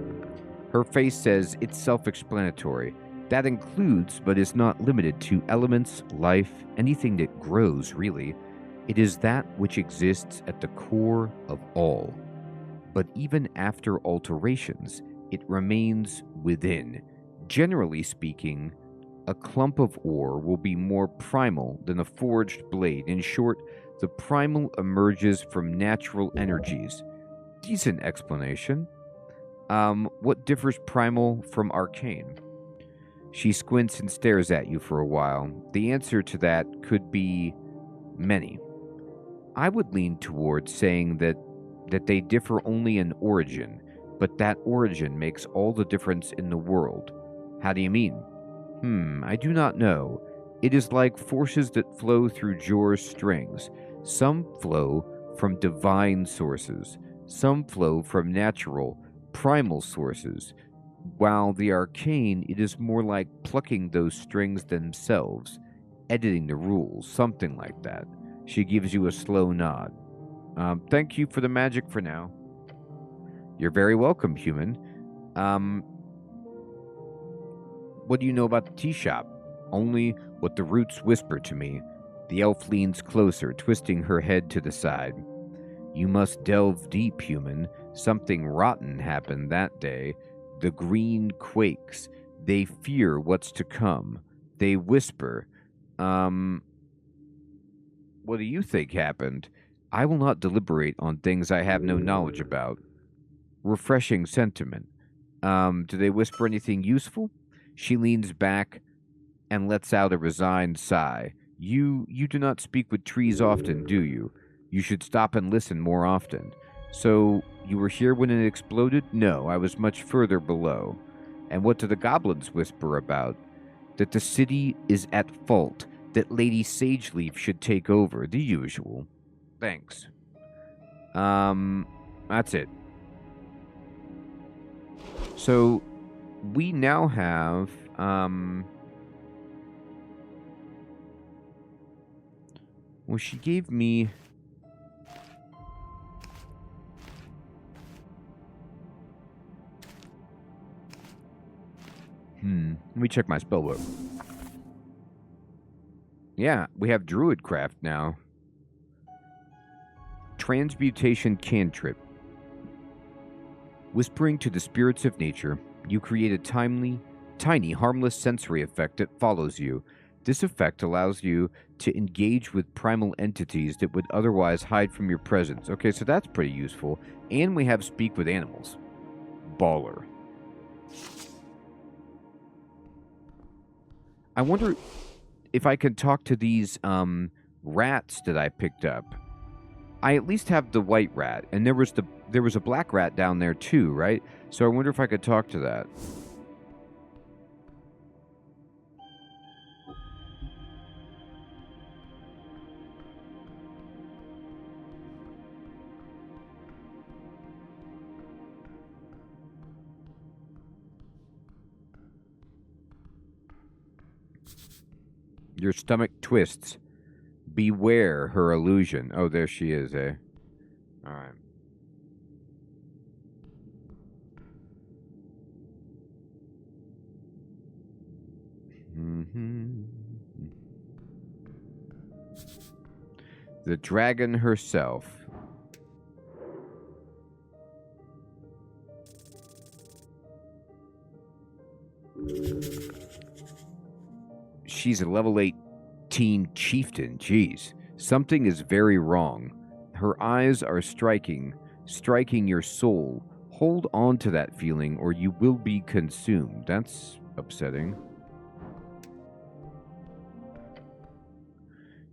Her face says it's self-explanatory. That includes, but is not limited to, elements, life, anything that grows, really. It is that which exists at the core of all. But even after alterations, it remains within. Generally speaking, a clump of ore will be more primal than a forged blade. In short, the primal emerges from natural energies. Decent explanation. What differs primal from arcane? She squints and stares at you for a while. The answer to that could be many. I would lean towards saying that they differ only in origin, but that origin makes all the difference in the world. How do you mean? I do not know. It is like forces that flow through Jor's strings. Some flow from divine sources. Some flow from natural, primal sources. While the arcane, it is more like plucking those strings themselves, editing the rules, something like that. She gives you a slow nod. Thank you for the magic for now. You're very welcome, human. What do you know about the tea shop? Only what the roots whisper to me. The elf leans closer, twisting her head to the side. You must delve deep, human. Something rotten happened that day. The green quakes. They fear what's to come. They whisper. What do you think happened? I will not deliberate on things I have no knowledge about. Refreshing sentiment. Do they whisper anything useful? She leans back, and lets out a resigned sigh. You do not speak with trees often, do you? You should stop and listen more often. So, you were here when it exploded? No, I was much further below. And what do the goblins whisper about? That the city is at fault, that Lady Sageleaf should take over, the usual. Thanks. That's it. So, we now have, well, she gave me... Let me check my spellbook. Yeah, we have Druidcraft now. Transmutation Cantrip. Whispering to the spirits of nature, you create a tiny, harmless sensory effect that follows you. This effect allows you to engage with primal entities that would otherwise hide from your presence. Okay, so that's pretty useful. And we have Speak with Animals. Baller. I wonder if I can talk to these rats that I picked up. I at least have the white rat, and there was a black rat down there too, right? So I wonder if I could talk to that. Your stomach twists. Beware her illusion. Oh, there she is, eh? Alright. The dragon herself. She's a level 18 chieftain. Jeez. Something is very wrong. Her eyes are striking your soul. Hold on to that feeling or you will be consumed. That's upsetting.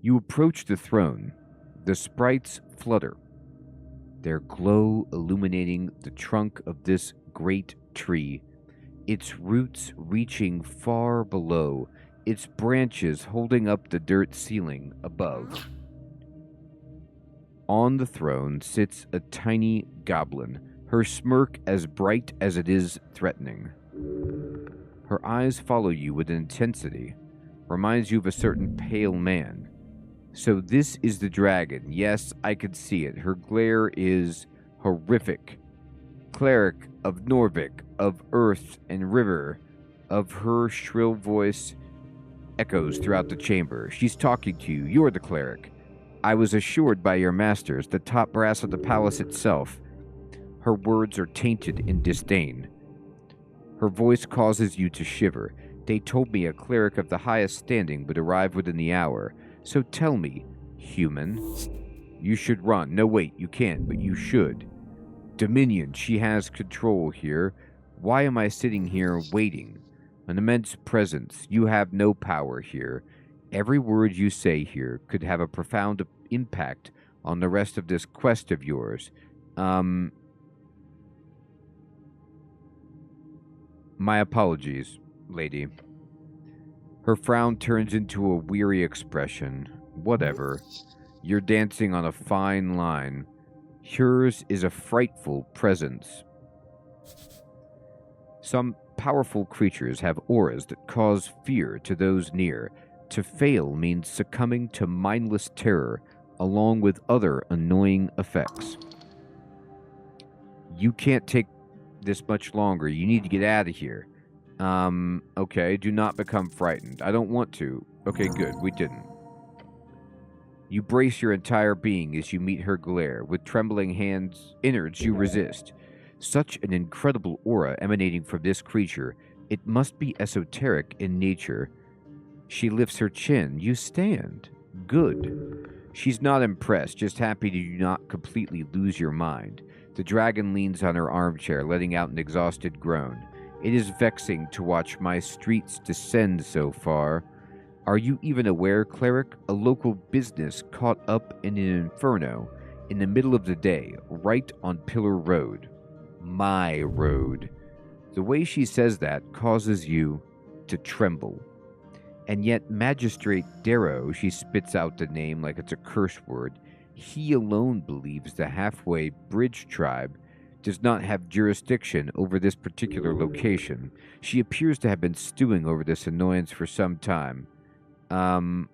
You approach the throne. The sprites flutter, their glow illuminating the trunk of this great tree, its roots reaching far below, its branches holding up the dirt ceiling above. On the throne sits a tiny goblin, her smirk as bright as it is threatening. Her eyes follow you with intensity, reminds you of a certain pale man. So this is the dragon. Yes, I could see it. Her glare is horrific. Cleric of Norvik, of earth and river, of her shrill voice echoes throughout the chamber. She's talking to you. You're the cleric. I was assured by your masters, the top brass of the palace itself. Her words are tainted in disdain. Her voice causes you to shiver. They told me a cleric of the highest standing would arrive within the hour. So tell me, human, you should run. No, wait, you can't, but you should. Dominion, she has control here. Why am I sitting here waiting? An immense presence. You have no power here. Every word you say here could have a profound impact on the rest of this quest of yours. My apologies, lady. Her frown turns into a weary expression. Whatever. You're dancing on a fine line. Yours is a frightful presence. Some powerful creatures have auras that cause fear to those near. To fail means succumbing to mindless terror, along with other annoying effects. You can't take this much longer. You need to get out of here. Okay, do not become frightened. I don't want to. Okay, good, we didn't. You brace your entire being as you meet her glare. With trembling innards, you resist. Such an incredible aura emanating from this creature. It must be esoteric in nature. She lifts her chin. You stand. Good. She's not impressed, just happy to not completely lose your mind. The dragon leans on her armchair, letting out an exhausted groan. It is vexing to watch my streets descend so far. Are you even aware, cleric? A local business caught up in an inferno in the middle of the day, right on Pillar Road. My road. The way she says that causes you to tremble. And yet Magistrate Darrow, she spits out the name like it's a curse word, he alone believes the Halfway Bridge tribe does not have jurisdiction over this particular location. She appears to have been stewing over this annoyance for some time. Why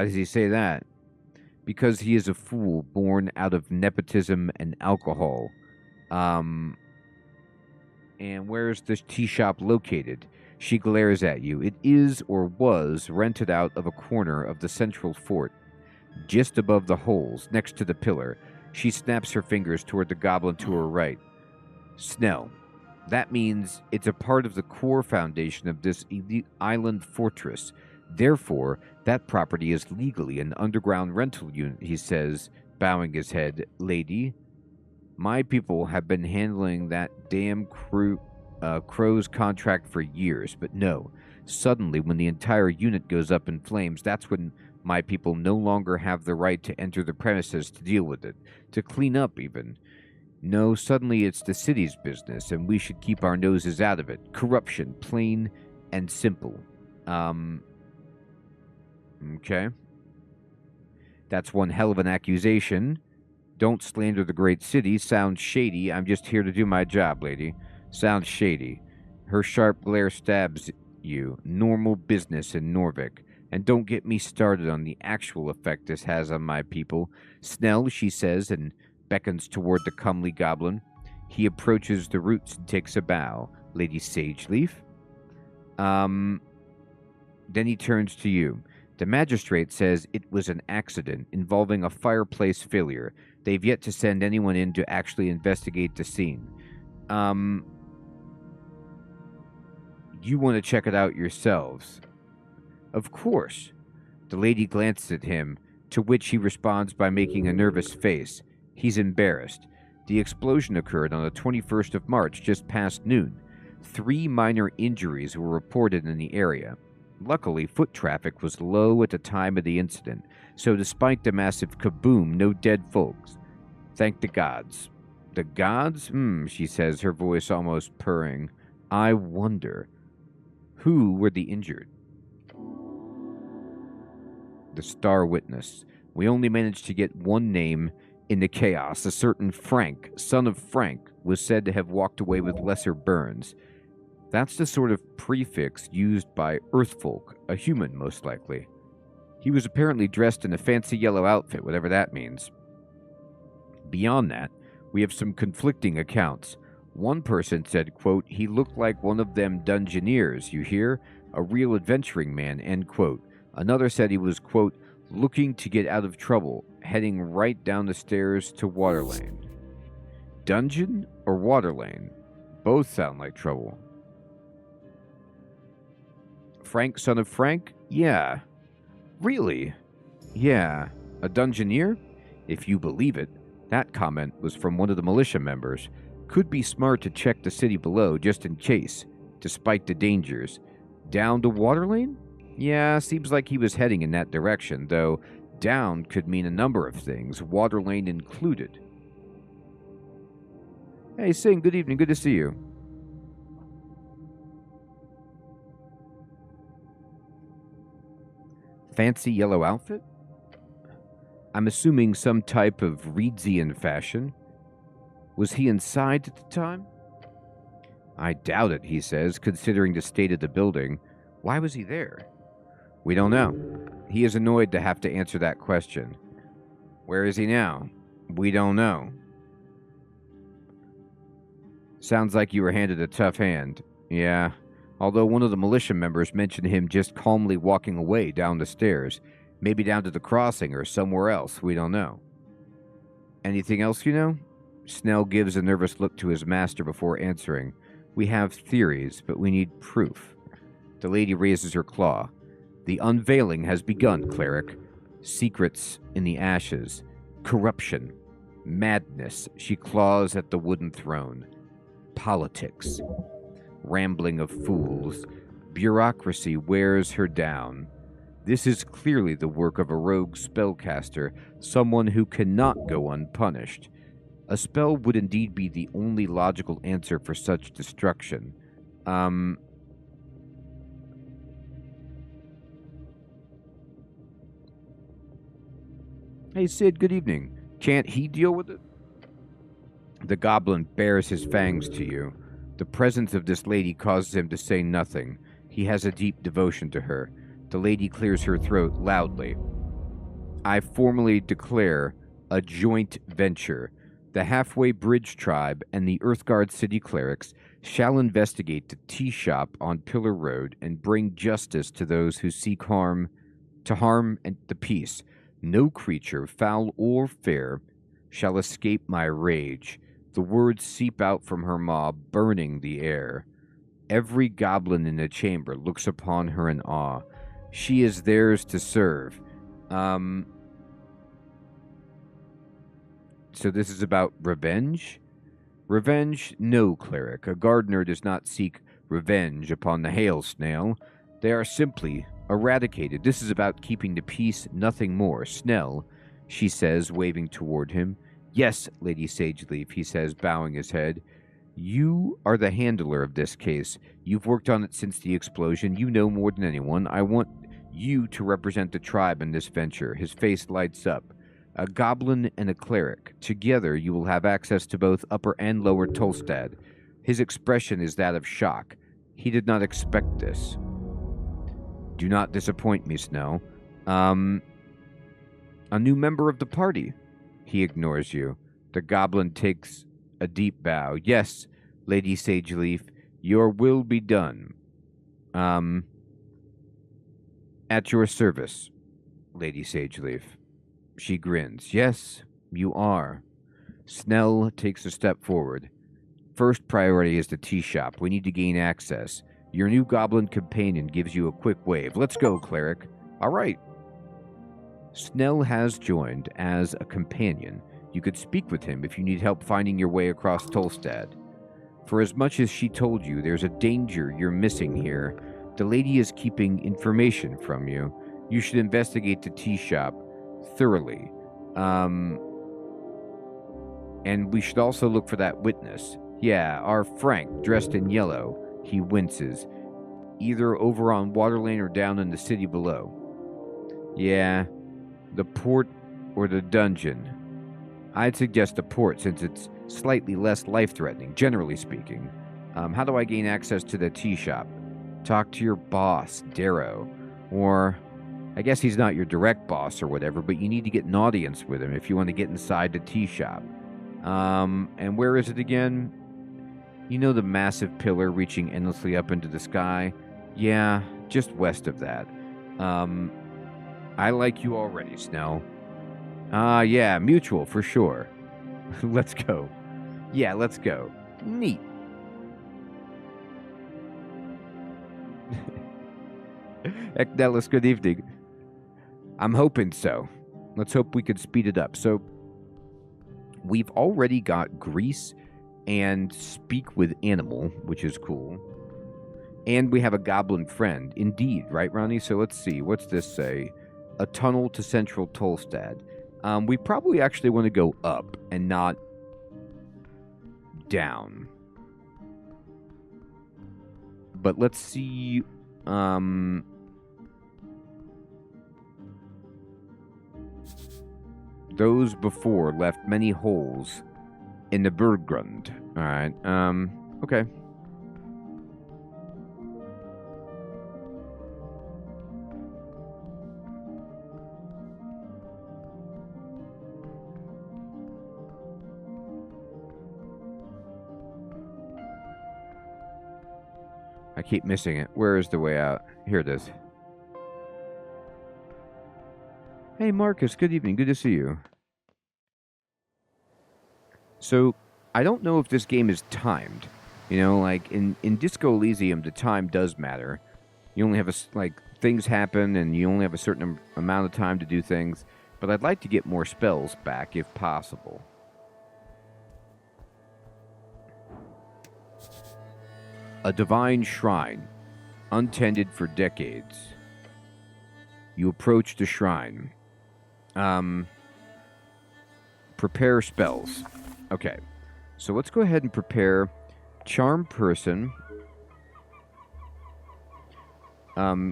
does he say that? Because he is a fool born out of nepotism and alcohol. And where's the tea shop located? She glares at you. It is or was rented out of a corner of the central fort, just above the holes, next to the pillar. She snaps her fingers toward the goblin to her right. Snell. That means it's a part of the core foundation of this elite island fortress. Therefore, that property is legally an underground rental unit, he says, bowing his head. Lady, my people have been handling that damn crow's contract for years, but no. Suddenly, when the entire unit goes up in flames, that's when my people no longer have the right to enter the premises to deal with it, to clean up even. No, suddenly it's the city's business, and we should keep our noses out of it. Corruption, plain and simple. Okay. That's one hell of an accusation. Don't slander the great city. Sounds shady. I'm just here to do my job, lady. Sounds shady. Her sharp glare stabs you. Normal business in Norvik. And don't get me started on the actual effect this has on my people. Snell, she says, and beckons toward the comely goblin. He approaches the roots and takes a bow. Lady Sageleaf? Then he turns to you. The magistrate says it was an accident involving a fireplace failure. They've yet to send anyone in to actually investigate the scene. You want to check it out yourselves? Of course. The lady glances at him, to which he responds by making a nervous face. He's embarrassed. The explosion occurred on the 21st of March, just past noon. 3 minor injuries were reported in the area. Luckily, foot traffic was low at the time of the incident, so despite the massive kaboom, no dead folks. Thank the gods. The gods? She says, her voice almost purring. I wonder. Who were the injured? The star witness. We only managed to get one name in the chaos. A certain Frank, son of Frank, was said to have walked away with lesser burns. That's the sort of prefix used by Earthfolk, a human most likely. He was apparently dressed in a fancy yellow outfit, whatever that means. Beyond that, we have some conflicting accounts. One person said, quote, he looked like one of them dungeoneers, you hear? A real adventuring man, end quote. Another said he was, quote, looking to get out of trouble, heading right down the stairs to Waterlane. Dungeon or Waterlane? Both sound like trouble. Frank, son of Frank? Yeah. Really? Yeah. A dungeoneer? If you believe it. That comment was from one of the militia members. Could be smart to check the city below just in case, despite the dangers. Down to Waterlane? Yeah, seems like he was heading in that direction, though down could mean a number of things, Waterlane included. Hey, Sing, good evening, good to see you. Fancy yellow outfit? I'm assuming some type of Reedsian fashion. Was he inside at the time? I doubt it, he says, considering the state of the building. Why was he there? We don't know. He is annoyed to have to answer that question. Where is he now? We don't know. Sounds like you were handed a tough hand. Yeah, although one of the militia members mentioned him just calmly walking away down the stairs. Maybe down to the crossing or somewhere else, we don't know. Anything else you know? Snell gives a nervous look to his master before answering. We have theories, but we need proof. The lady raises her claw. The unveiling has begun, cleric. Secrets in the ashes. Corruption. Madness. She claws at the wooden throne. Politics. Rambling of fools. Bureaucracy wears her down. This is clearly the work of a rogue spellcaster, someone who cannot go unpunished. A spell would indeed be the only logical answer for such destruction. Hey, Sid, good evening. Can't he deal with it? The goblin bares his fangs to you. The presence of this lady causes him to say nothing. He has a deep devotion to her. The lady clears her throat loudly. I formally declare a joint venture. The Halfway Bridge Tribe and the Earthguard City Clerics shall investigate the tea shop on Pillar Road and bring justice to those who seek harm and the peace. No creature, foul or fair, shall escape my rage. The words seep out from her maw, burning the air. Every goblin in the chamber looks upon her in awe. She is theirs to serve. So this is about revenge? Revenge? No, cleric. A gardener does not seek revenge upon the hail snail. They are simply eradicated. This is about keeping the peace, nothing more. Snell, she says, waving toward him. Yes, Lady Sageleaf, he says, bowing his head. You are the handler of this case. You've worked on it since the explosion. You know more than anyone. I want you to represent the tribe in this venture. His face lights up. A goblin and a cleric. Together you will have access to both Upper and Lower Tolstad. His expression is that of shock. He did not expect this. Do not disappoint me, Snell. A new member of the party. He ignores you. The goblin takes a deep bow. Yes, Lady Sageleaf, your will be done. At your service, Lady Sageleaf. She grins. Yes, you are. Snell takes a step forward. First priority is the tea shop. We need to gain access. Your new goblin companion gives you a quick wave. Let's go, cleric. All right. Snell has joined as a companion. You could speak with him if you need help finding your way across Tolstad. For as much as she told you there's a danger you're missing here, the lady is keeping information from you. You should investigate the tea shop thoroughly. And we should also look for that witness. Yeah, our Frank, dressed in yellow. He winces. Either over on Waterlane or down in the city below. Yeah, the port or the dungeon. I'd suggest the port since it's slightly less life-threatening, generally speaking. How do I gain access to the tea shop? Talk to your boss, Darrow. Or, I guess he's not your direct boss or whatever, but you need to get an audience with him if you want to get inside the tea shop. And where is it again? You know the massive pillar reaching endlessly up into the sky? Yeah, just west of that. I like you already, Snell. Yeah, mutual, for sure. Let's go. Yeah, let's go. Neat. Eknelis, good evening. I'm hoping so. Let's hope we could speed it up. So, we've already got Grease and Speak with Animal, which is cool. And we have a goblin friend. Indeed, right, Ronnie? So let's see. What's this say? A tunnel to Central Tolstad. We probably actually want to go up and not down. But let's see. Those before left many holes in the Berggrund. Alright, okay. I keep missing it. Where is the way out? Here it is. Hey, Marcus, good evening. Good to see you. So, I don't know if this game is timed. You know, like, in Disco Elysium, the time does matter. You only have things happen, and you only have a certain amount of time to do things. But I'd like to get more spells back, if possible. A divine shrine, untended for decades. You approach the shrine. Prepare spells. Okay, so let's go ahead and prepare Charm Person,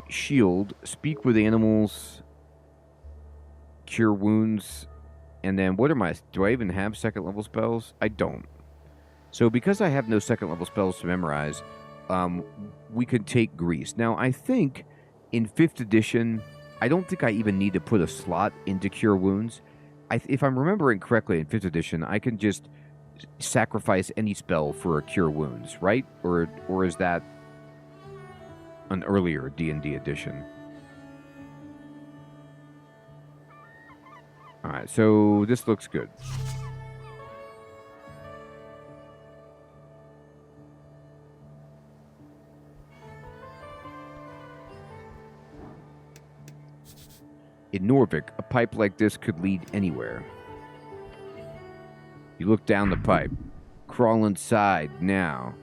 Shield, Speak with Animals, Cure Wounds, and then what are my... Do I even have second level spells? I don't. So because I have no second level spells to memorize, we could take Grease. Now, I think in 5th edition, I don't think I even need to put a slot into Cure Wounds. If I'm remembering correctly, in 5th edition, I can just sacrifice any spell for a Cure Wounds, right? Or is that an earlier D&D edition? All right, so this looks good. In Norvik, a pipe like this could lead anywhere. You look down the pipe. Crawl inside now.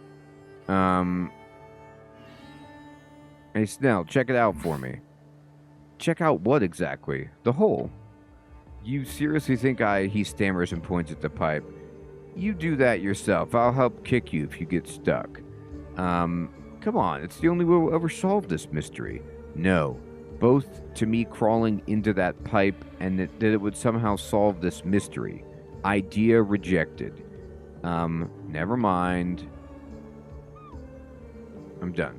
Hey, Snell, check it out for me. Check out what exactly? The hole. You seriously think he stammers and points at the pipe. You do that yourself. I'll help kick you if you get stuck. Come on, it's the only way we'll ever solve this mystery. No. Both to me crawling into that pipe and that it would somehow solve this mystery. Idea rejected. Never mind. I'm done.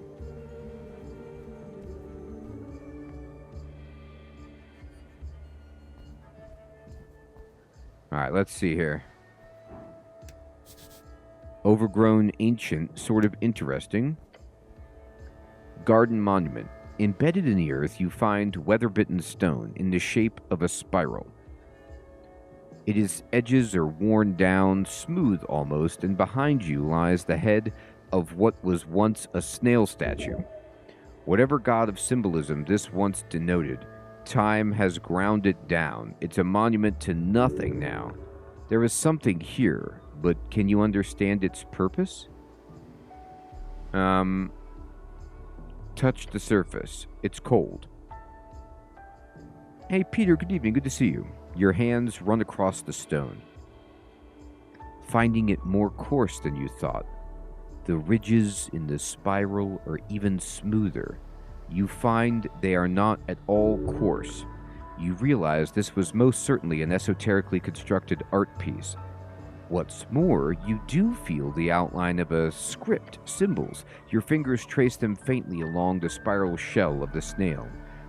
Alright, let's see here. Overgrown, ancient, sort of interesting. Garden monument. Embedded in the earth, you find weather-bitten stone in the shape of a spiral. Its edges are worn down, smooth almost, and behind you lies the head of what was once a snail statue. Whatever god of symbolism this once denoted, time has ground it down. It's a monument to nothing now. There is something here, but can you understand its purpose? Touch the surface. It's cold. Hey, Peter, good evening. Good to see you. Your hands run across the stone, finding it more coarse than you thought. The ridges in the spiral are even smoother. You find they are not at all coarse. You realize this was most certainly an esoterically constructed art piece. What's more, you do feel the outline of a script, symbols. Your fingers trace them faintly along the spiral shell of the snail.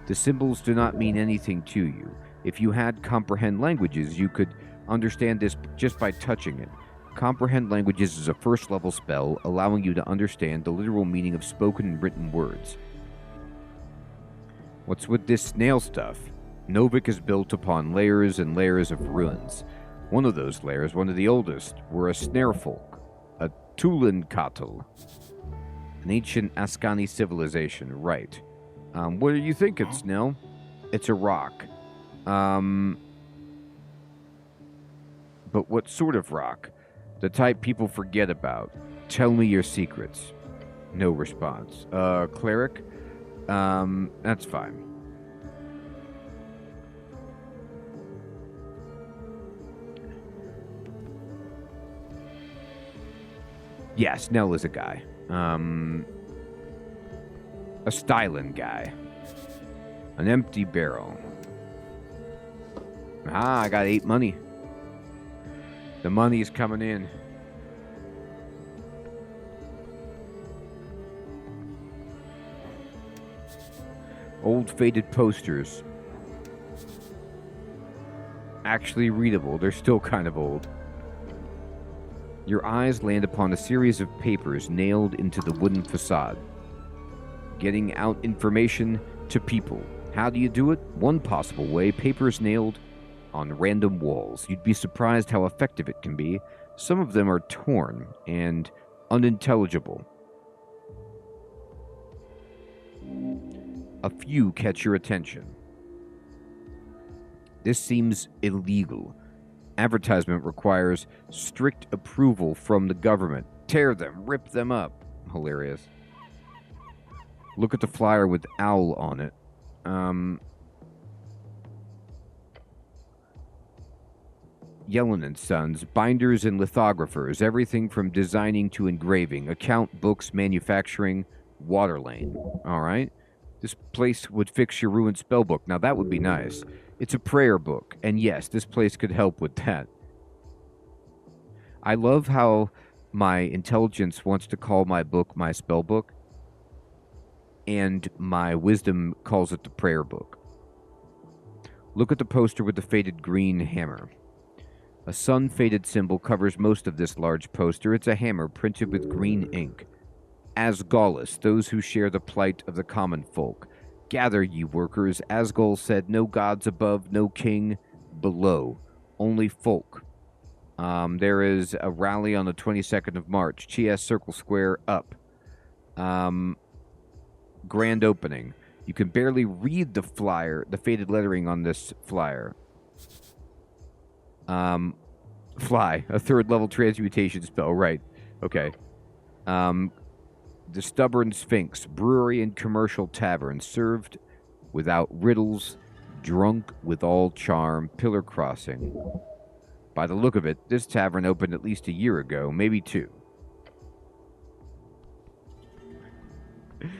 The symbols do not mean anything to you. If you had comprehend languages, you could understand this just by touching it. Comprehend languages is a first-level spell, allowing you to understand the literal meaning of spoken and written words. What's with this snail stuff? Novik is built upon layers and layers of ruins. One of those layers, one of the oldest, were a snarefolk, a Tulinkatl, an ancient Askani civilization, right. What are you thinking, Snell? It's a rock. But what sort of rock? The type people forget about. Tell me your secrets. No response. Cleric? That's fine. Yeah, Snell is a guy. A styling guy. An empty barrel. Ah, I got 8 money. The money's coming in. Old faded posters. Actually readable. They're still kind of old. Your eyes land upon a series of papers nailed into the wooden facade. Getting out information to people. How do you do it? One possible way, papers nailed on random walls. You'd be surprised how effective it can be. Some of them are torn and unintelligible. A few catch your attention. This seems illegal. Advertisement requires strict approval from the government. Tear them, rip them up. Hilarious. Look at the flyer with owl on it. Yellen and Sons, binders and lithographers, everything from designing to engraving, account, books, manufacturing, water lane. All right. This place would fix your ruined spellbook. Now that would be nice. It's a prayer book, and yes, this place could help with that. I love how my intelligence wants to call my book my spellbook, and my wisdom calls it the prayer book. Look at the poster with the faded green hammer. A sun-faded symbol covers most of this large poster. It's a hammer printed with green ink. Asgaulis, those who share the plight of the common folk. Gather, ye workers. Asgul said, no gods above, no king below, only folk. There is a rally on the 22nd of March. Chias Circle Square up. Grand opening. You can barely read the flyer, the faded lettering on this flyer. Fly, a third-level transmutation spell, right. Okay. The Stubborn Sphinx, brewery and commercial tavern, served without riddles, drunk with all charm, pillar crossing. By the look of it, this tavern opened at least a year ago, maybe 2.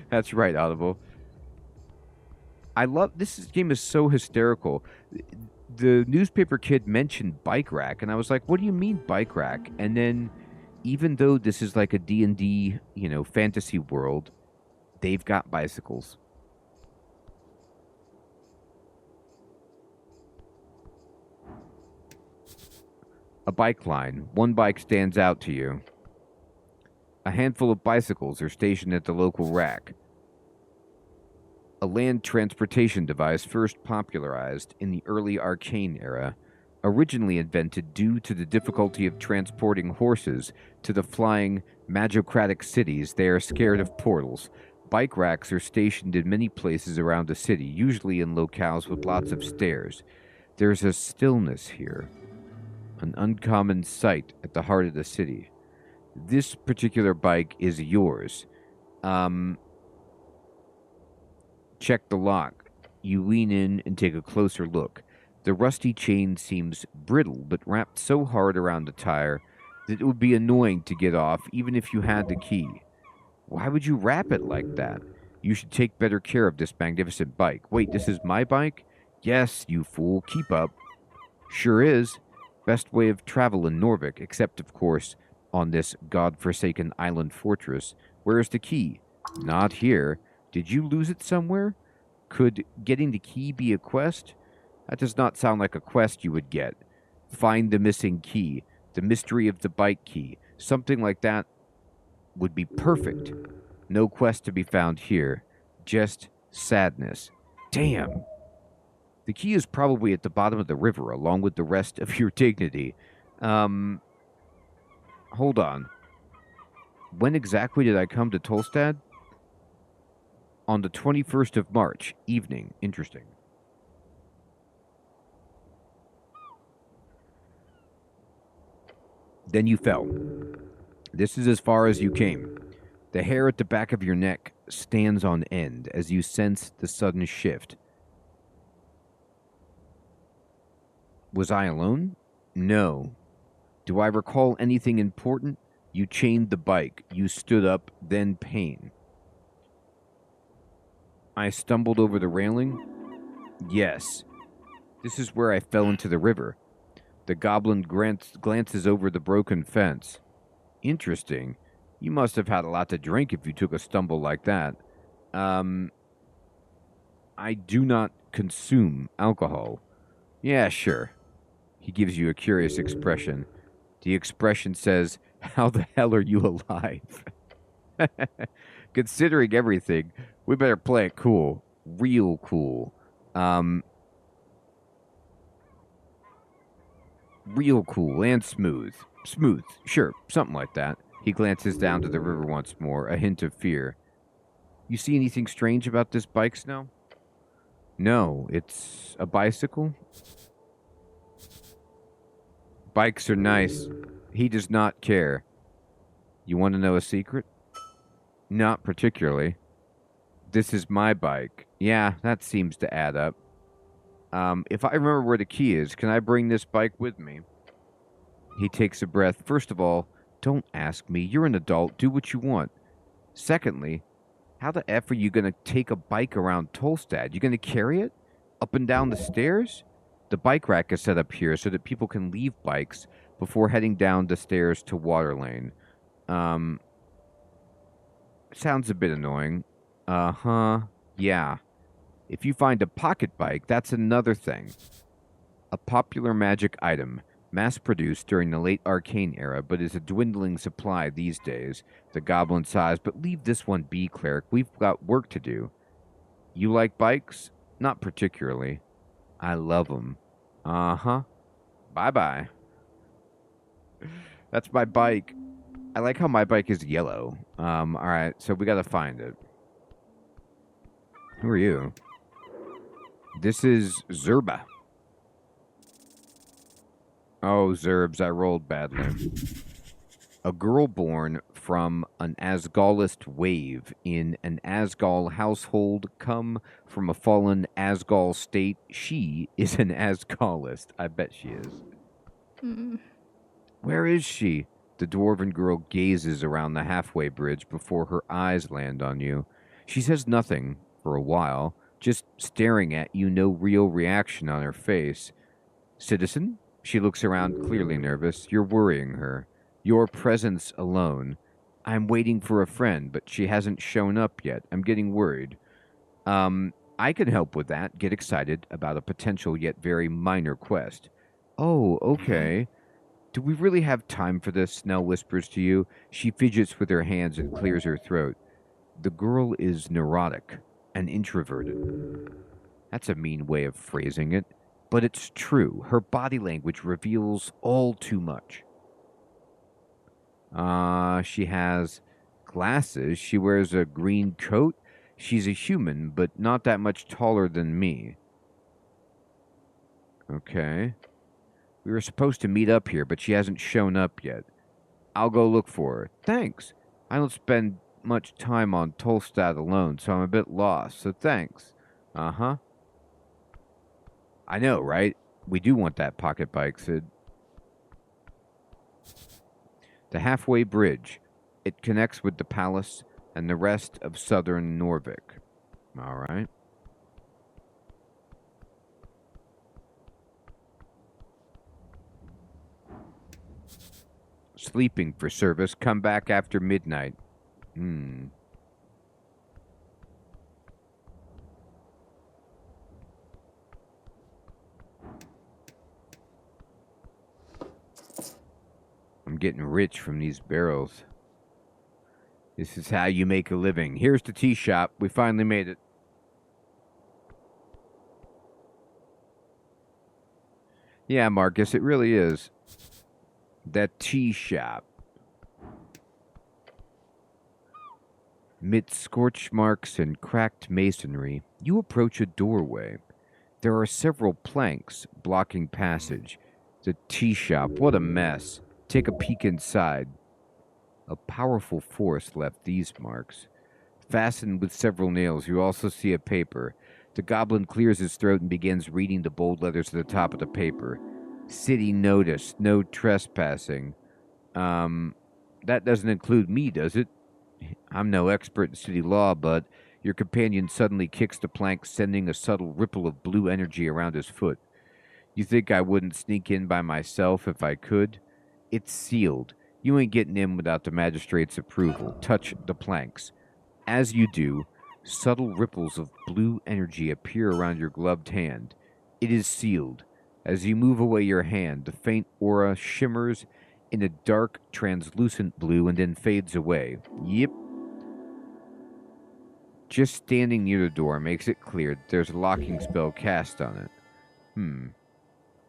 That's right, Audible. I love, this game is so hysterical. The newspaper kid mentioned bike rack, and I was like, what do you mean bike rack? And then, even though this is like a D&D, fantasy world, they've got bicycles. A bike line. One bike stands out to you. A handful of bicycles are stationed at the local rack. A land transportation device first popularized in the early Arcane era, originally invented due to the difficulty of transporting horses to the flying magocratic cities. They are scared of portals. Bike racks are stationed in many places around the city, usually in locales with lots of stairs. There's a stillness here, an uncommon sight at the heart of the city. This particular bike is yours. Check the lock. You lean in and take a closer look. The rusty chain seems brittle, but wrapped so hard around the tire that it would be annoying to get off, even if you had the key. Why would you wrap it like that? You should take better care of this magnificent bike. Wait, this is my bike? Yes, you fool. Keep up. Sure is. Best way of travel in Norvik, except, of course, on this god-forsaken island fortress. Where's the key? Not here. Did you lose it somewhere? Could getting the key be a quest? That does not sound like a quest you would get. Find the missing key. The mystery of the bike key. Something like that would be perfect. No quest to be found here. Just sadness. Damn. The key is probably at the bottom of the river, along with the rest of your dignity. Hold on. When exactly did I come to Tolstad? On the 21st of March, evening. Interesting. Then you fell. This is as far as you came. The hair at the back of your neck stands on end as you sense the sudden shift. Was I alone? No. Do I recall anything important? You chained the bike. You stood up, then pain. I stumbled over the railing? Yes. This is where I fell into the river. The goblin glances over the broken fence. Interesting. You must have had a lot to drink if you took a stumble like that. I do not consume alcohol. Yeah, sure. He gives you a curious expression. The expression says, how the hell are you alive? Considering everything, we better play it cool. Real cool. Real cool and smooth. Smooth, sure, something like that. He glances down to the river once more, a hint of fear. You see anything strange about this bike, Snow? No, it's a bicycle. Bikes are nice. He does not care. You want to know a secret? Not particularly. This is my bike. Yeah, that seems to add up. If I remember where the key is, can I bring this bike with me? He takes a breath. First of all, don't ask me. You're an adult. Do what you want. Secondly, how the F are you going to take a bike around Tolstad? You going to carry it up and down the stairs? The bike rack is set up here so that people can leave bikes before heading down the stairs to water lane. Sounds a bit annoying. Uh-huh. Yeah. If you find a pocket bike, that's another thing. A popular magic item, mass-produced during the late Arcane era, but is a dwindling supply these days, the goblin size. But leave this one be, cleric. We've got work to do. You like bikes? Not particularly. I love them. Uh-huh. Bye-bye. That's my bike. I like how my bike is yellow. Alright, so we gotta find it. Who are you? This is Zerba. Oh, Zerbs, I rolled badly. A girl born from an Asgallist wave in an Asgall household, come from a fallen Asgall state. She is an Asgallist. I bet she is. Where is she? The dwarven girl gazes around the halfway bridge before her eyes land on you. She says nothing for a while, just staring at you, no real reaction on her face. Citizen? She looks around, clearly nervous. You're worrying her. Your presence alone. I'm waiting for a friend, but she hasn't shown up yet. I'm getting worried. I can help with that. Get excited about a potential yet very minor quest. Oh, okay. Do we really have time for this? Snell whispers to you. She fidgets with her hands and clears her throat. The girl is neurotic and introverted. That's a mean way of phrasing it, but it's true. Her body language reveals all too much. She has glasses. She wears a green coat. She's a human, but not that much taller than me. Okay. We were supposed to meet up here, but she hasn't shown up yet. I'll go look for her. Thanks. I don't spend much time on Tolstad alone, so I'm a bit lost, so thanks. Uh-huh. I know, right? We do want that pocket bike, Sid. The halfway bridge. It connects with the palace and the rest of southern Norvik. All right. Sleeping for service. Come back after midnight. I'm getting rich from these barrels. This is how you make a living. Here's the tea shop. We finally made it. Yeah, Marcus, it really is. That tea shop. Amid scorch marks and cracked masonry, you approach a doorway. There are several planks blocking passage. The tea shop, what a mess. Take a peek inside. A powerful force left these marks. Fastened with several nails, you also see a paper. The goblin clears his throat and begins reading the bold letters at the top of the paper. City notice, no trespassing. That doesn't include me, does it? I'm no expert in city law, but your companion suddenly kicks the plank, sending a subtle ripple of blue energy around his foot. You think I wouldn't sneak in by myself if I could? It's sealed. You ain't getting in without the magistrate's approval. Touch the planks. As you do, subtle ripples of blue energy appear around your gloved hand. It is sealed. As you move away your hand, the faint aura shimmers in a dark, translucent blue and then fades away. Yep. Just standing near the door makes it clear that there's a locking spell cast on it.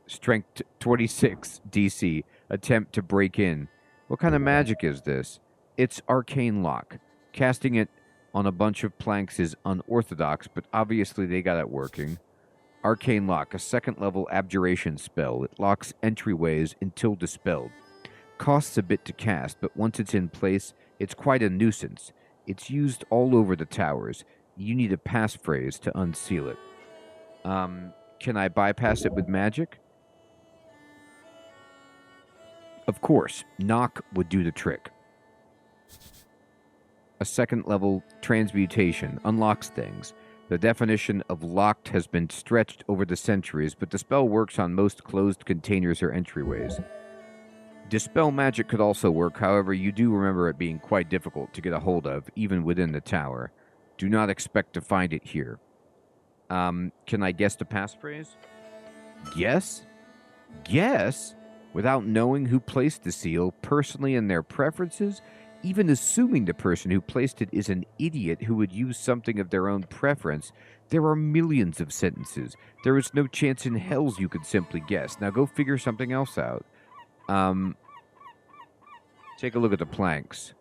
Strength 26, DC. Attempt to break in. What kind of magic is this? It's arcane lock. Casting it on a bunch of planks is unorthodox, but obviously they got it working. Arcane lock, a second-level abjuration spell. It locks entryways until dispelled. Costs a bit to cast, but once it's in place, it's quite a nuisance. It's used all over the towers. You need a passphrase to unseal it. Can I bypass it with magic? Of course, knock would do the trick. A second level transmutation unlocks things. The definition of locked has been stretched over the centuries, but the spell works on most closed containers or entryways. Dispel magic could also work, however, you do remember it being quite difficult to get a hold of, even within the tower. Do not expect to find it here. Can I guess the passphrase? Guess? Guess? Without knowing who placed the seal, personally and their preferences? Even assuming the person who placed it is an idiot who would use something of their own preference, there are millions of sentences. There is no chance in hells you could simply guess. Now go figure something else out. Take a look at the planks.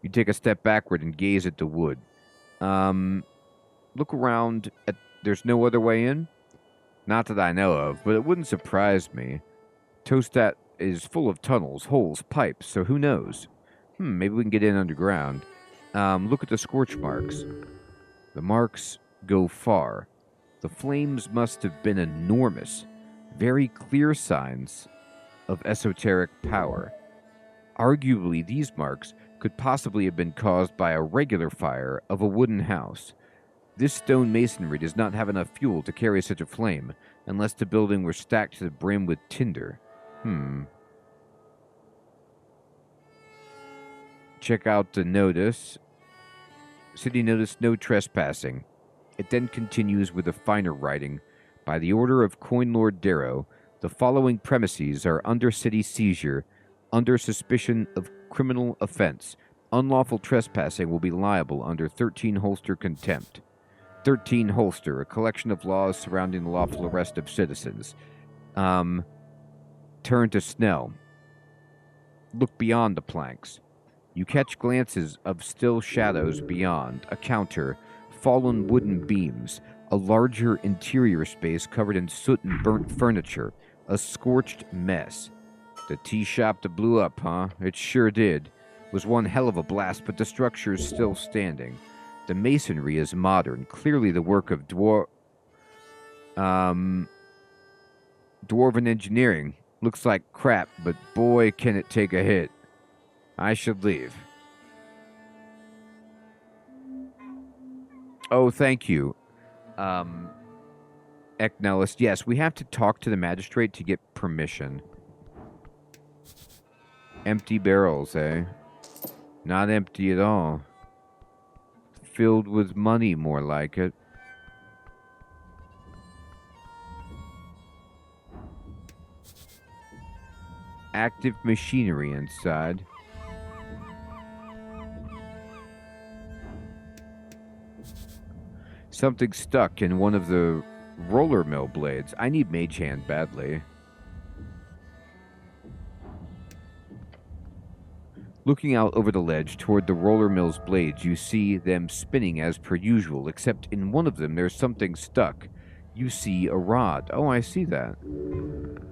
You take a step backward and gaze at the wood. Look around at... There's no other way in? Not that I know of, but it wouldn't surprise me. Tostat is full of tunnels, holes, pipes, so who knows? Maybe we can get in underground. Look at the scorch marks. The marks go far. The flames must have been enormous. Very clear signs of esoteric power. Arguably, these marks could possibly have been caused by a regular fire of a wooden house. This stone masonry does not have enough fuel to carry such a flame, unless the building were stacked to the brim with tinder. Check out the notice. City notice, no trespassing. It then continues with a finer writing. By the order of Coin Lord Darrow, the following premises are under city seizure, under suspicion of criminal offense. Unlawful trespassing will be liable under 13 Holster contempt. 13 Holster, a collection of laws surrounding the lawful arrest of citizens. Turn to Snell. Look beyond the planks. You catch glances of still shadows beyond, a counter, fallen wooden beams, a larger interior space covered in soot and burnt furniture, a scorched mess. The tea shop that blew up, huh? It sure did. Was one hell of a blast, but the structure is still standing. The masonry is modern, clearly the work of dwarven engineering. Looks like crap, but boy, can it take a hit. I should leave. Oh, thank you. Eknelis, yes, we have to talk to the magistrate to get permission. Empty barrels, eh? Not empty at all. Filled with money, more like it. Active machinery inside. Something stuck in one of the roller mill blades. I need mage hand badly. Looking out over the ledge toward the roller mill's blades, you see them spinning as per usual, except in one of them there's something stuck. You see a rod. Oh, I see that.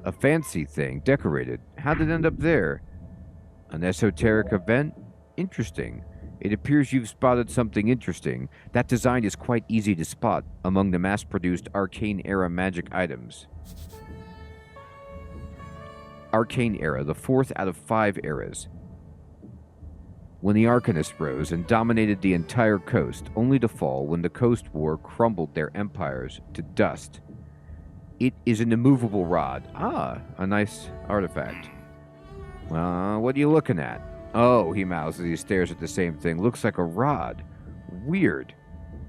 A fancy thing, decorated. How did it end up there? An esoteric event? Interesting. It appears you've spotted something interesting. That design is quite easy to spot among the mass-produced Arcane-era magic items. Arcane era, the fourth out of 5 eras. When the Arcanists rose and dominated the entire coast, only to fall when the Coast War crumbled their empires to dust. It is an immovable rod. Ah, a nice artifact. What are you looking at? Oh, he mouths as he stares at the same thing. Looks like a rod. Weird.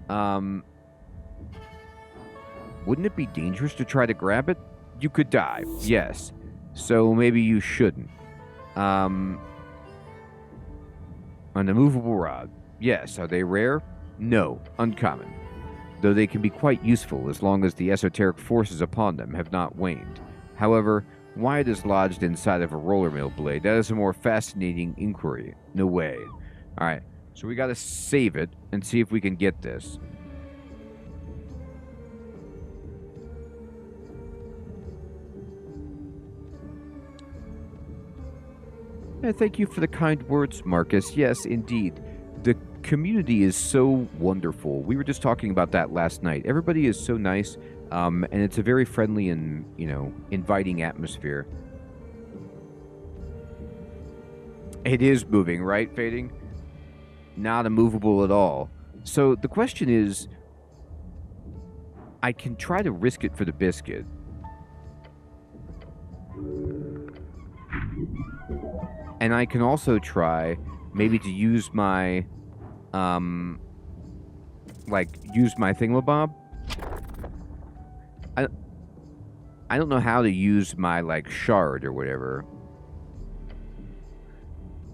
Wouldn't it be dangerous to try to grab it? You could die, yes. So maybe you shouldn't. An immovable rod. Yes. Are they rare? No. Uncommon. Though they can be quite useful as long as the esoteric forces upon them have not waned. However, why it is lodged inside of a roller mill blade, that is a more fascinating inquiry. No way. Alright, so we gotta save it and see if we can get this. Thank you for the kind words, Marcus. Yes, indeed. The community is so wonderful. We were just talking about that last night. Everybody is so nice, and it's a very friendly and, inviting atmosphere. It is moving, right, Fading? Not immovable at all. So the question is, I can try to risk it for the biscuit. And I can also try maybe to use my, use my thingamabob. I don't know how to use my, shard or whatever.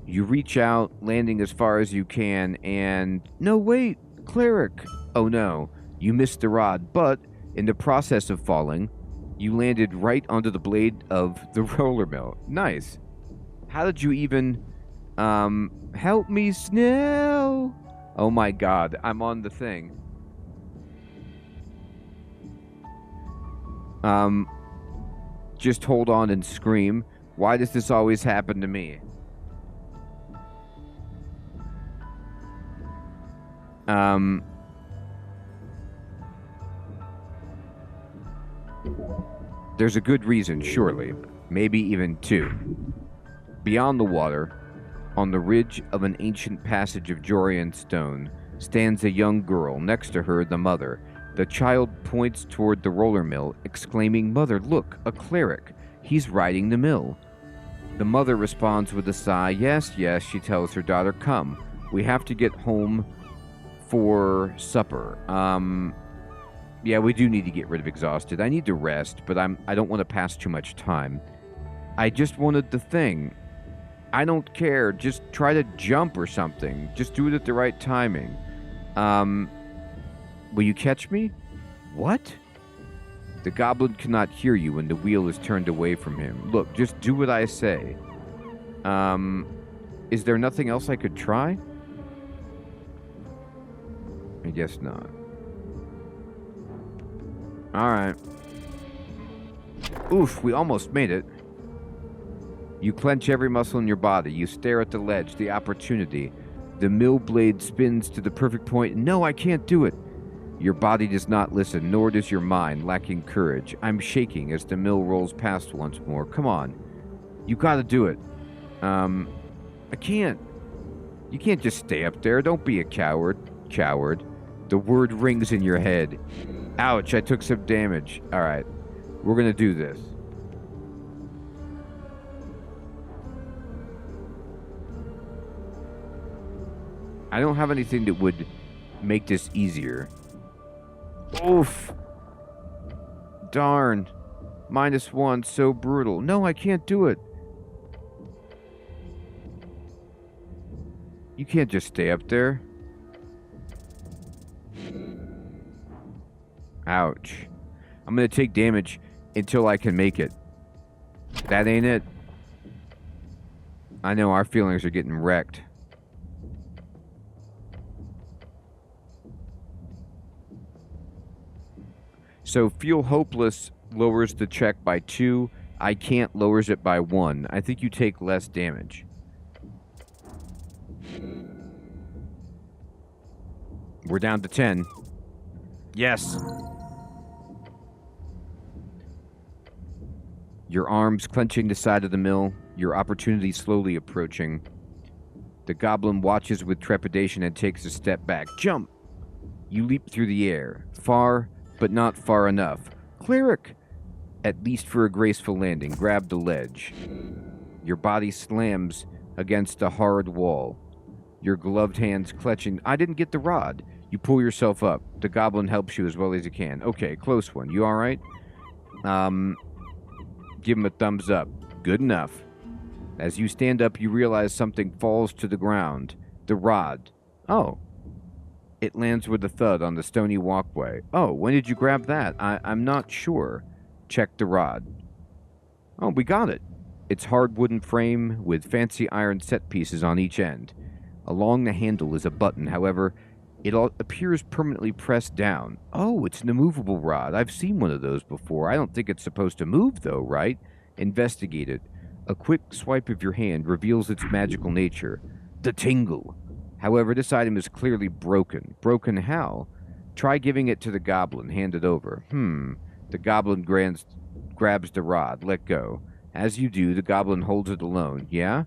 You reach out, landing as far as you can, and... No, wait! Cleric! Oh no, you missed the rod, but in the process of falling, you landed right onto the blade of the roller mill. Nice. How did you even... help me, Snow! Oh my god, I'm on the thing. Just hold on and scream. Why does this always happen to me? There's a good reason, surely. Maybe even two. Beyond the water, on the ridge of an ancient passage of Jorian stone, stands a young girl, next to her the mother. The child points toward the roller mill, exclaiming, "Mother, look, a cleric. He's riding the mill." The mother responds with a sigh. Yes, she tells her daughter, "Come, we have to get home for supper." Yeah, we do need to get rid of exhausted. I need to rest, but I don't want to pass too much time. I just wanted the thing. I don't care. Just try to jump or something. Just do it at the right timing. Will you catch me? What? The goblin cannot hear you when the wheel is turned away from him. Look, just do what I say. Is there nothing else I could try? I guess not. Alright. Oof, we almost made it. You clench every muscle in your body. You stare at the ledge, the opportunity. The mill blade spins to the perfect point. No, I can't do it. Your body does not listen, nor does your mind, lacking courage. I'm shaking as the mill rolls past once more. Come on. You gotta do it. I can't. You can't just stay up there. Don't be a coward. Coward. The word rings in your head. Ouch, I took some damage. Alright. We're gonna do this. I don't have anything that would make this easier. Oof. Darn. -1, so brutal. No, I can't do it. You can't just stay up there. Ouch. I'm gonna take damage until I can make it. That ain't it. I know our feelings are getting wrecked. So feel hopeless lowers the check by 2. I can't lowers it by 1. I think you take less damage. We're down to 10. Yes. Your arms clenching the side of the mill, your opportunity slowly approaching. The goblin watches with trepidation and takes a step back. Jump! You leap through the air, far, but not far enough. Cleric! At least for a graceful landing. Grab the ledge. Your body slams against a hard wall. Your gloved hands clutching. I didn't get the rod. You pull yourself up. The goblin helps you as well as he can. Okay, close one. You alright? Give him a thumbs up. Good enough. As you stand up, you realize something falls to the ground. The rod. Oh. It lands with a thud on the stony walkway. Oh, when did you grab that? I'm not sure. Check the rod. Oh, we got it. It's hard wooden frame with fancy iron set pieces on each end. Along the handle is a button, however, it appears permanently pressed down. Oh, it's an immovable rod. I've seen one of those before. I don't think it's supposed to move, though, right? Investigate it. A quick swipe of your hand reveals its magical nature. The tingle. However, this item is clearly broken. Broken how? Try giving it to the goblin. Hand it over. The goblin grabs the rod. Let go. As you do, the goblin holds it alone. Yeah?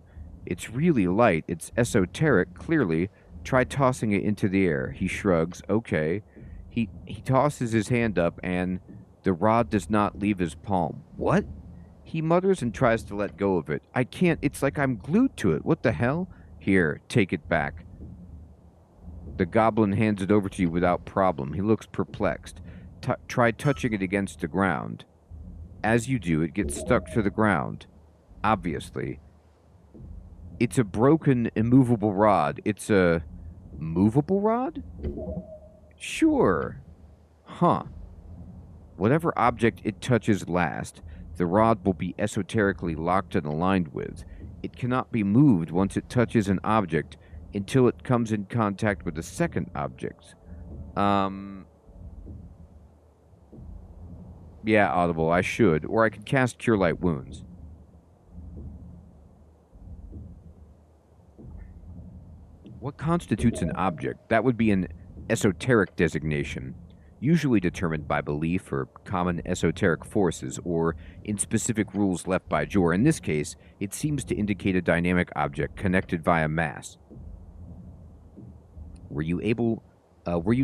It's really light. It's esoteric, clearly. Try tossing it into the air. He shrugs. Okay. He tosses his hand up, and the rod does not leave his palm. What? He mutters and tries to let go of it. I can't. It's like I'm glued to it. What the hell? Here, take it back. The goblin hands it over to you without problem. He looks perplexed. Try touching it against the ground. As you do, it gets stuck to the ground. Obviously. It's a broken, immovable rod. It's a movable rod? Sure. Huh. Whatever object it touches last, the rod will be esoterically locked and aligned with. It cannot be moved once it touches an object until it comes in contact with a second object. Yeah, Audible, I should. Or I could cast Cure Light Wounds. What constitutes an object? That would be an esoteric designation, usually determined by belief or common esoteric forces, or in specific rules left by Jor. In this case, it seems to indicate a dynamic object connected via mass. Were you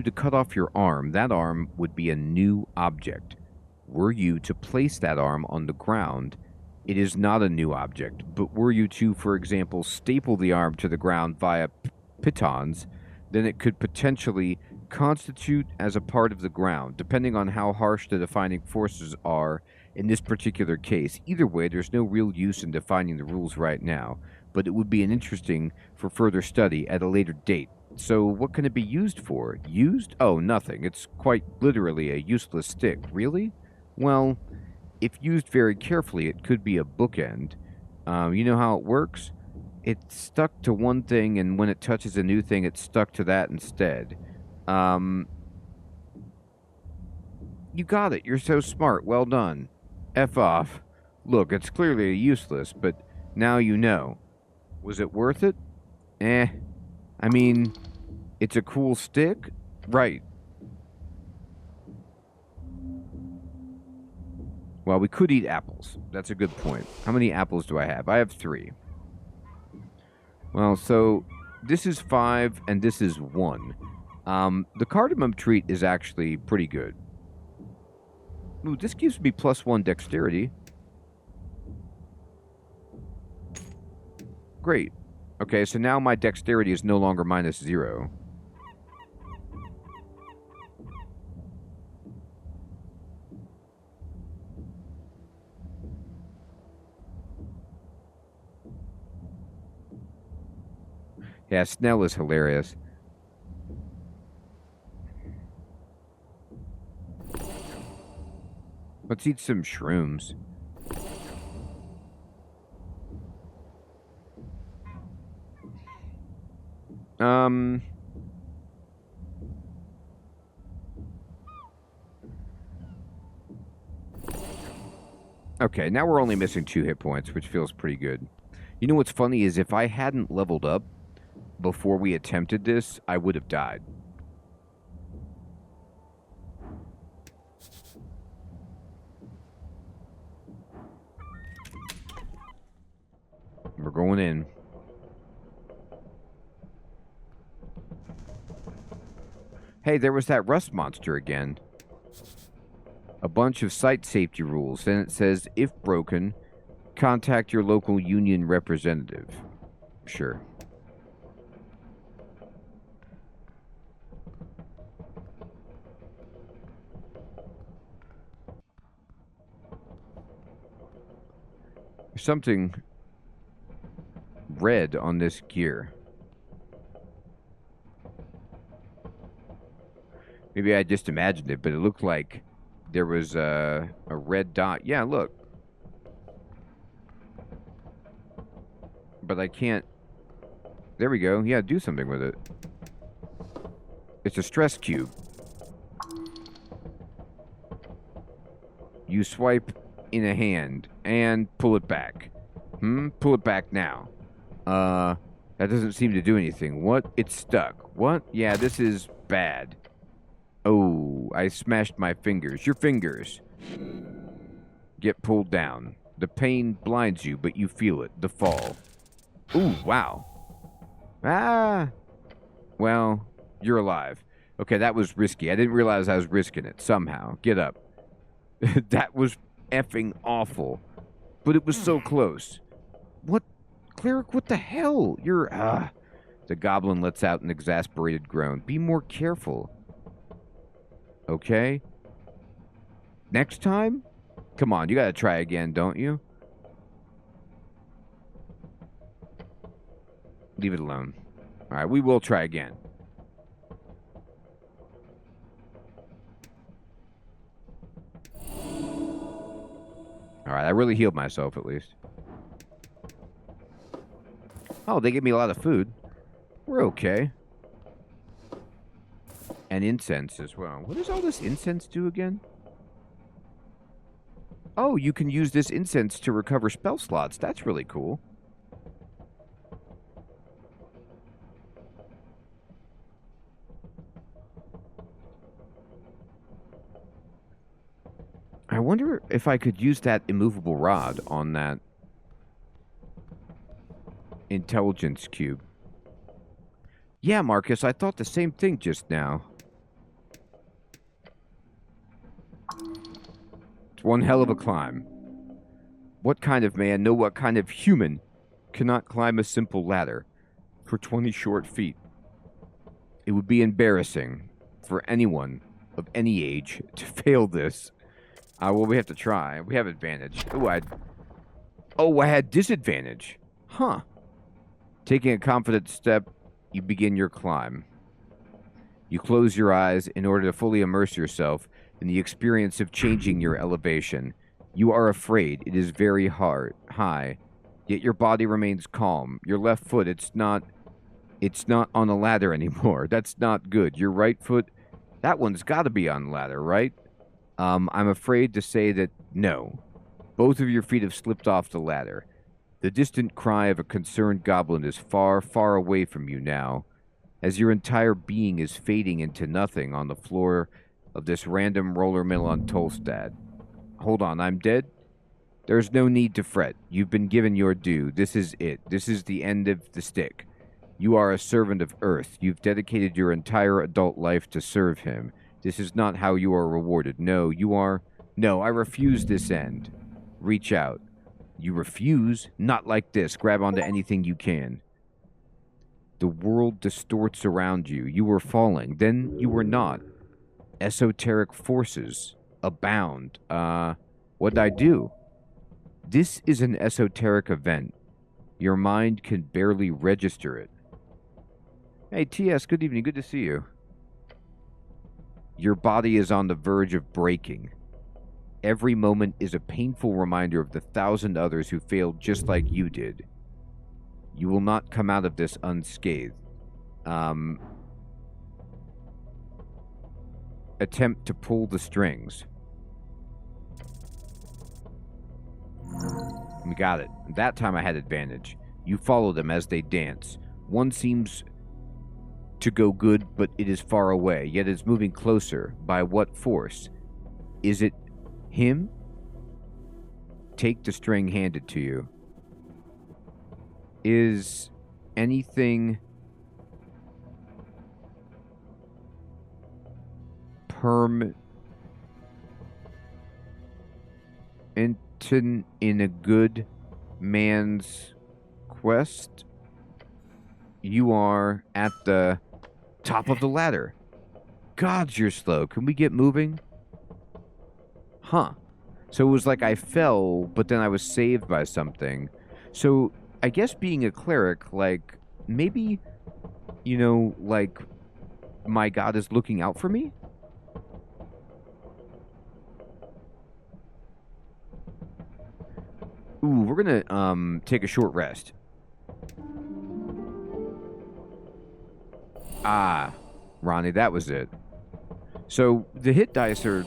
to cut off your arm, that arm would be a new object. Were you to place that arm on the ground, it is not a new object. But were you to, for example, staple the arm to the ground via pitons, then it could potentially constitute as a part of the ground, depending on how harsh the defining forces are in this particular case. Either way, there's no real use in defining the rules right now, but it would be interesting for further study at a later date. So what can it be used for? Used? Oh, nothing. It's quite literally a useless stick. Really? Well, if used very carefully, it could be a bookend. You know how it works? It's stuck to one thing, and when it touches a new thing, it's stuck to that instead. You got it. You're so smart. Well done. F off. Look, it's clearly useless, but now you know. Was it worth it? I mean, it's a cool stick? Right. Well, we could eat apples. That's a good point. How many apples do I have? I have 3. Well, so this is 5 and this is 1. The cardamom treat is actually pretty good. Ooh, this gives me +1 dexterity. Great. Okay, so now my dexterity is no longer -0. Yeah, Snell is hilarious. Let's eat some shrooms. Okay, now we're only missing 2 hit points, which feels pretty good. You know what's funny is if I hadn't leveled up before we attempted this, I would have died. We're going in. Hey, there was that rust monster again. A bunch of site safety rules, and it says, if broken, contact your local union representative. Sure. There's something red on this gear. Maybe I just imagined it, but it looked like there was a red dot. Yeah, look. But I can't... There we go. Yeah, do something with it. It's a stress cube. You swipe in a hand and pull it back. Pull it back now. That doesn't seem to do anything. What? It's stuck. What? Yeah, this is bad. Oh, I smashed my fingers. Your fingers. Get pulled down. The pain blinds you, but you feel it. The fall. Ooh, wow. Ah. Well, you're alive. Okay, that was risky. I didn't realize I was risking it. Somehow. Get up. That was effing awful. But it was so close. What? Cleric, what the hell? You're, The goblin lets out an exasperated groan. Be more careful. Okay? Next time? Come on, you gotta try again, don't you? Leave it alone. Alright, we will try again. Alright, I really healed myself at least. Oh, they gave me a lot of food. We're okay. And incense as well. What does all this incense do again? Oh, you can use this incense to recover spell slots. That's really cool. I wonder if I could use that immovable rod on that intelligence cube. Yeah, Marcus, I thought the same thing just now. It's one hell of a climb. What kind of man, no, what kind of human cannot climb a simple ladder for 20 short feet? It would be embarrassing for anyone of any age to fail this. Well, we have to try. We have advantage. Oh, I had disadvantage. Huh. Taking a confident step, you begin your climb. You close your eyes in order to fully immerse yourself in the experience of changing your elevation. You are afraid. It is very high, yet your body remains calm. Your left foot, it's not on the ladder anymore. That's not good. Your right foot, that one's got to be on the ladder, right? I'm afraid to say that no. Both of your feet have slipped off the ladder. The distant cry of a concerned goblin is far, far away from you now, as your entire being is fading into nothing on the floor of this random roller mill on Tolstad. Hold on, I'm dead? There's no need to fret. You've been given your due. This is it. This is the end of the stick. You are a servant of Earth. You've dedicated your entire adult life to serve him. This is not how you are rewarded. No, you are... No, I refuse this end. Reach out. You refuse? Not like this. Grab onto anything you can. The world distorts around you. You were falling. Then you were not. Esoteric forces abound. What'd I do? This is an esoteric event. Your mind can barely register it. Hey, TS, good evening. Good to see you. Your body is on the verge of breaking. Every moment is a painful reminder of the 1,000 others who failed just like you did. You will not come out of this unscathed. Attempt to pull the strings. We got it. That time I had advantage. You follow them as they dance. One seems to go good, but it is far away, yet it's moving closer. By what force? Is it him? Take the string handed to you. Is anything in a good man's quest? You are at the top of the ladder. Gods, you're slow. Can we get moving? Huh. So it was like I fell, but then I was saved by something. So I guess being a cleric, like, maybe, you know, like, my god is looking out for me? Ooh, we're gonna, take a short rest. Ah, Ronnie, that was it. So the hit dice are...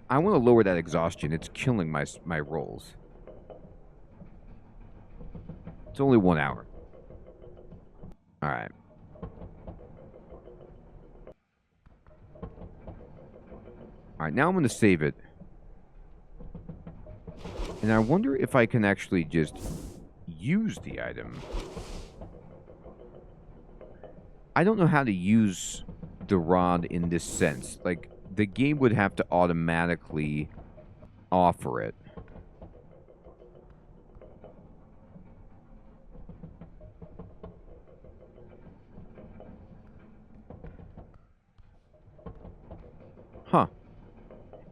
I want to lower that exhaustion. It's killing my rolls. It's only 1 hour. Alright. Alright, now I'm going to save it. And I wonder if I can actually just use the item. I don't know how to use the rod in this sense. Like, the game would have to automatically offer it. Huh.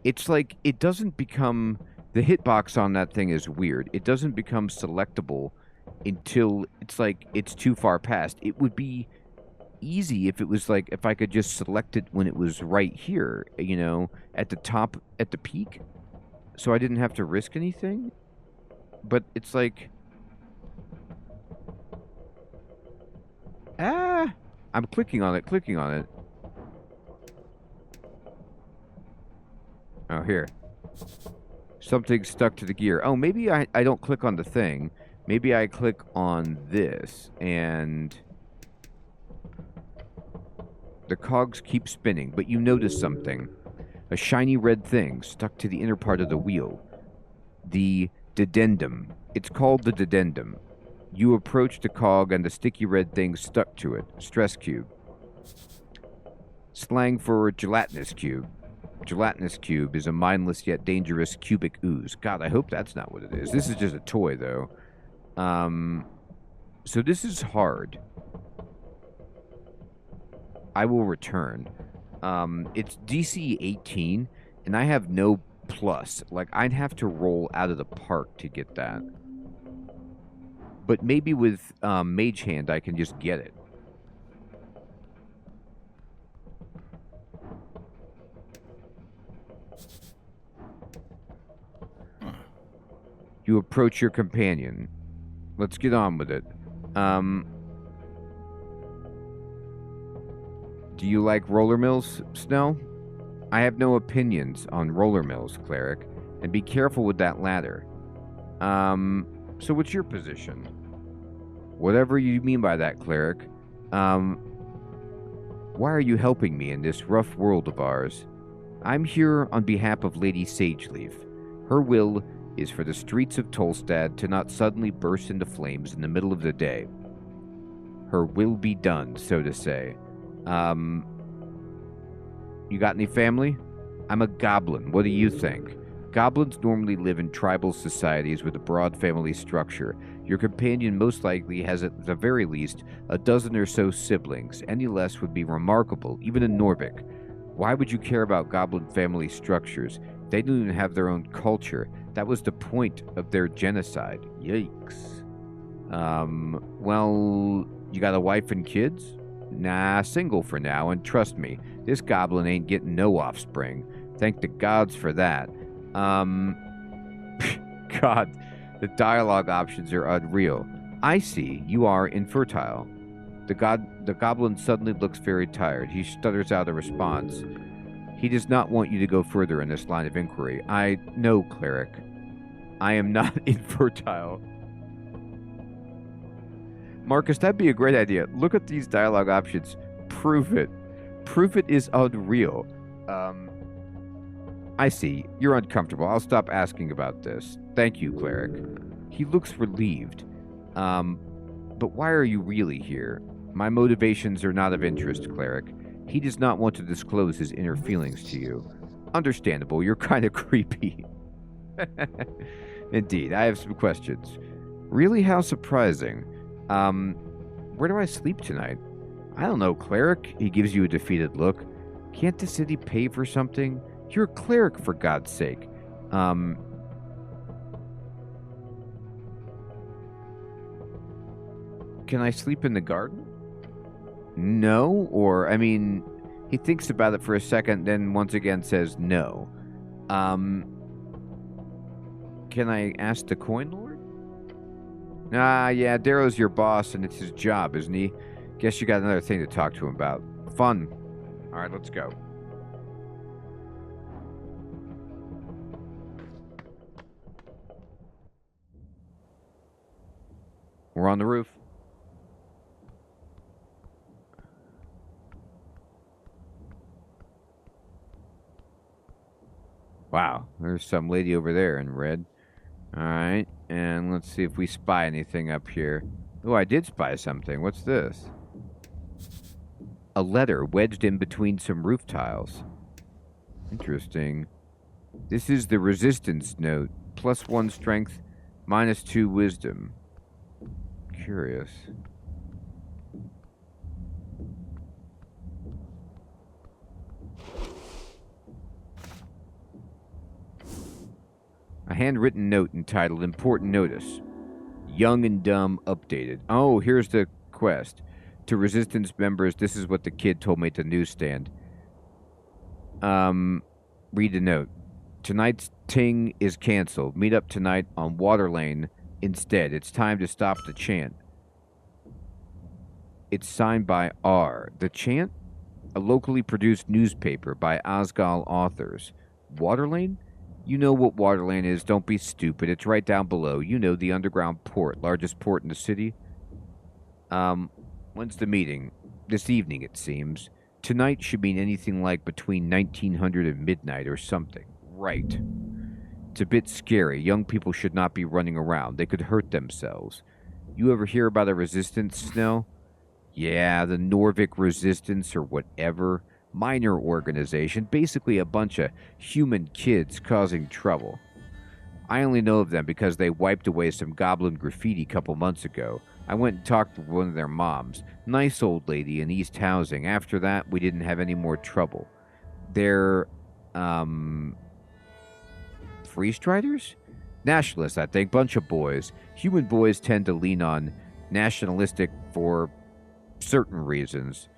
It's like, it doesn't become... The hitbox on that thing is weird. It doesn't become selectable until it's like, it's too far past. It would be easy if it was like, if I could just select it when it was right here, you know, at the top, at the peak. So I didn't have to risk anything. But it's like... I'm clicking on it. Oh, here. Something stuck to the gear. Oh, maybe I don't click on the thing. Maybe I click on this, and the cogs keep spinning, but you notice something. A shiny red thing stuck to the inner part of the wheel. The dedendum. It's called the dedendum. You approach the cog, and the sticky red thing stuck to it. Stress cube. Slang for gelatinous cube. Gelatinous cube is a mindless yet dangerous cubic ooze. God, I hope that's not what it is. This is just a toy, though. So this is hard. I will return. It's DC 18, and I have no plus. Like, I'd have to roll out of the park to get that. But maybe with Mage Hand, I can just get it. You approach your companion. Let's get on with it. Do you like roller mills, Snow? I have no opinions on roller mills, cleric. And be careful with that ladder. So what's your position? Whatever you mean by that, cleric. Why are you helping me in this rough world of ours? I'm here on behalf of Lady Sageleaf. Her will is for the streets of Tolstad to not suddenly burst into flames in the middle of the day. Her will be done, so to say. You got any family? I'm a goblin. What do you think? Goblins normally live in tribal societies with a broad family structure. Your companion most likely has, at the very least, a dozen or so siblings. Any less would be remarkable, even in Norvik. Why would you care about goblin family structures? They don't even have their own culture. That was the point of their genocide. Yikes. Well, you got a wife and kids? Nah, single for now, and trust me, this goblin ain't getting no offspring. Thank the gods for that. God, the dialogue options are unreal. I see, you are infertile. The goblin suddenly looks very tired. He stutters out a response. He does not want you to go further in this line of inquiry. I know, cleric. I am not infertile. Marcus, that'd be a great idea. Look at these dialogue options. Prove it. Prove it is unreal. I see. You're uncomfortable. I'll stop asking about this. Thank you, cleric. He looks relieved. But why are you really here? My motivations are not of interest, cleric. He does not want to disclose his inner feelings to you. Understandable. You're kind of creepy. Indeed. I have some questions. Really? How surprising. Where do I sleep tonight? I don't know, cleric. He gives you a defeated look. Can't the city pay for something? You're a cleric, for God's sake. Can I sleep in the garden? No, or, I mean, he thinks about it for a second, then once again says no. Can I ask the coin lord? Nah, yeah, Darrow's your boss, and it's his job, isn't he? Guess you got another thing to talk to him about. Fun. Alright, let's go. We're on the roof. Wow, there's some lady over there in red. All right, and let's see if we spy anything up here. Oh, I did spy something. What's this? A letter wedged in between some roof tiles. Interesting. This is the resistance note. +1 strength, -2 wisdom. Curious. A handwritten note entitled Important Notice. Young and Dumb updated. Oh, here's the quest. To Resistance members, this is what the kid told me at the newsstand. Read the note. Tonight's ting is canceled. Meet up tonight on Water Lane instead. It's time to stop the chant. It's signed by R. The chant? A locally produced newspaper by Osgal authors. Water Lane? You know what Water Lane is. Don't be stupid. It's right down below. You know, the underground port. Largest port in the city. When's the meeting? This evening, it seems. Tonight should mean anything like between 1900 and midnight or something. Right. It's a bit scary. Young people should not be running around. They could hurt themselves. You ever hear about a resistance, Snell? Yeah, the Norvik Resistance or whatever. Minor organization. Basically a bunch of human kids causing trouble. I only know of them because they wiped away some goblin graffiti a couple months ago. I went and talked to one of their moms. Nice old lady in East Housing. After that, we didn't have any more trouble. They're, Free Striders? Nationalists, I think. Bunch of boys. Human boys tend to lean on nationalistic for certain reasons.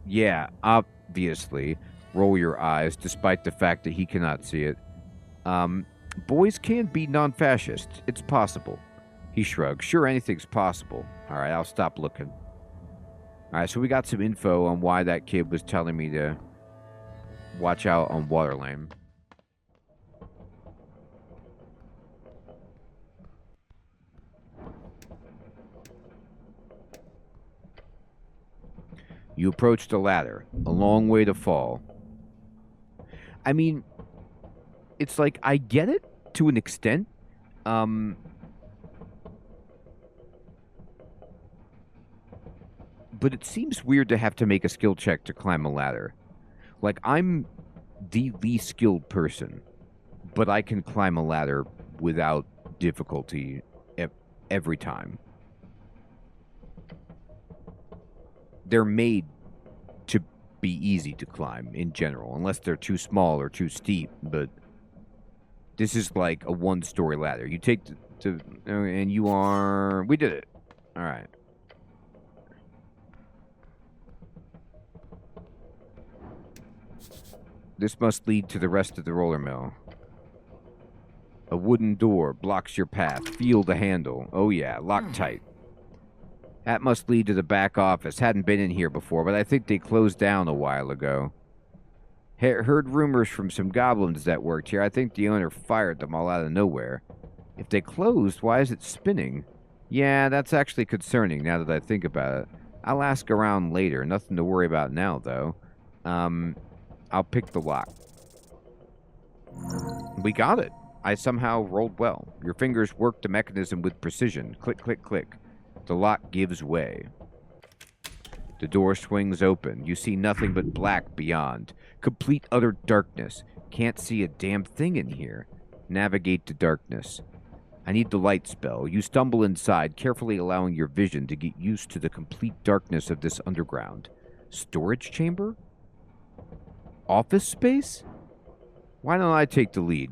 Yeah, obviously. Roll your eyes, despite the fact that he cannot see it. Boys can be non-fascist. It's possible. He shrugs. Sure, anything's possible. All right, I'll stop looking. All right, so we got some info on why that kid was telling me to watch out on Water Lane. You approach the ladder. A long way to fall. I mean, it's like, I get it to an extent. But it seems weird to have to make a skill check to climb a ladder. Like, I'm the least skilled person, but I can climb a ladder without difficulty every time. They're made to be easy to climb in general, unless they're too small or too steep, but this is like a one-story ladder. You take and you are... We did it. All right. This must lead to the rest of the roller mill. A wooden door blocks your path. Feel the handle. Oh yeah, locked tight. That must lead to the back office. Hadn't been in here before, but I think they closed down a while ago. Heard rumors from some goblins that worked here. I think the owner fired them all out of nowhere. If they closed, why is it spinning? Yeah, that's actually concerning now that I think about it. I'll ask around later. Nothing to worry about now, though. I'll pick the lock. We got it. I somehow rolled well. Your fingers worked the mechanism with precision. Click, click, click. The lock gives way. The door swings open. You see nothing but black beyond. Complete utter darkness. Can't see a damn thing in here. Navigate to darkness. I need the light spell. You stumble inside, carefully allowing your vision to get used to the complete darkness of this underground. Storage chamber? Office space? Why don't I take the lead?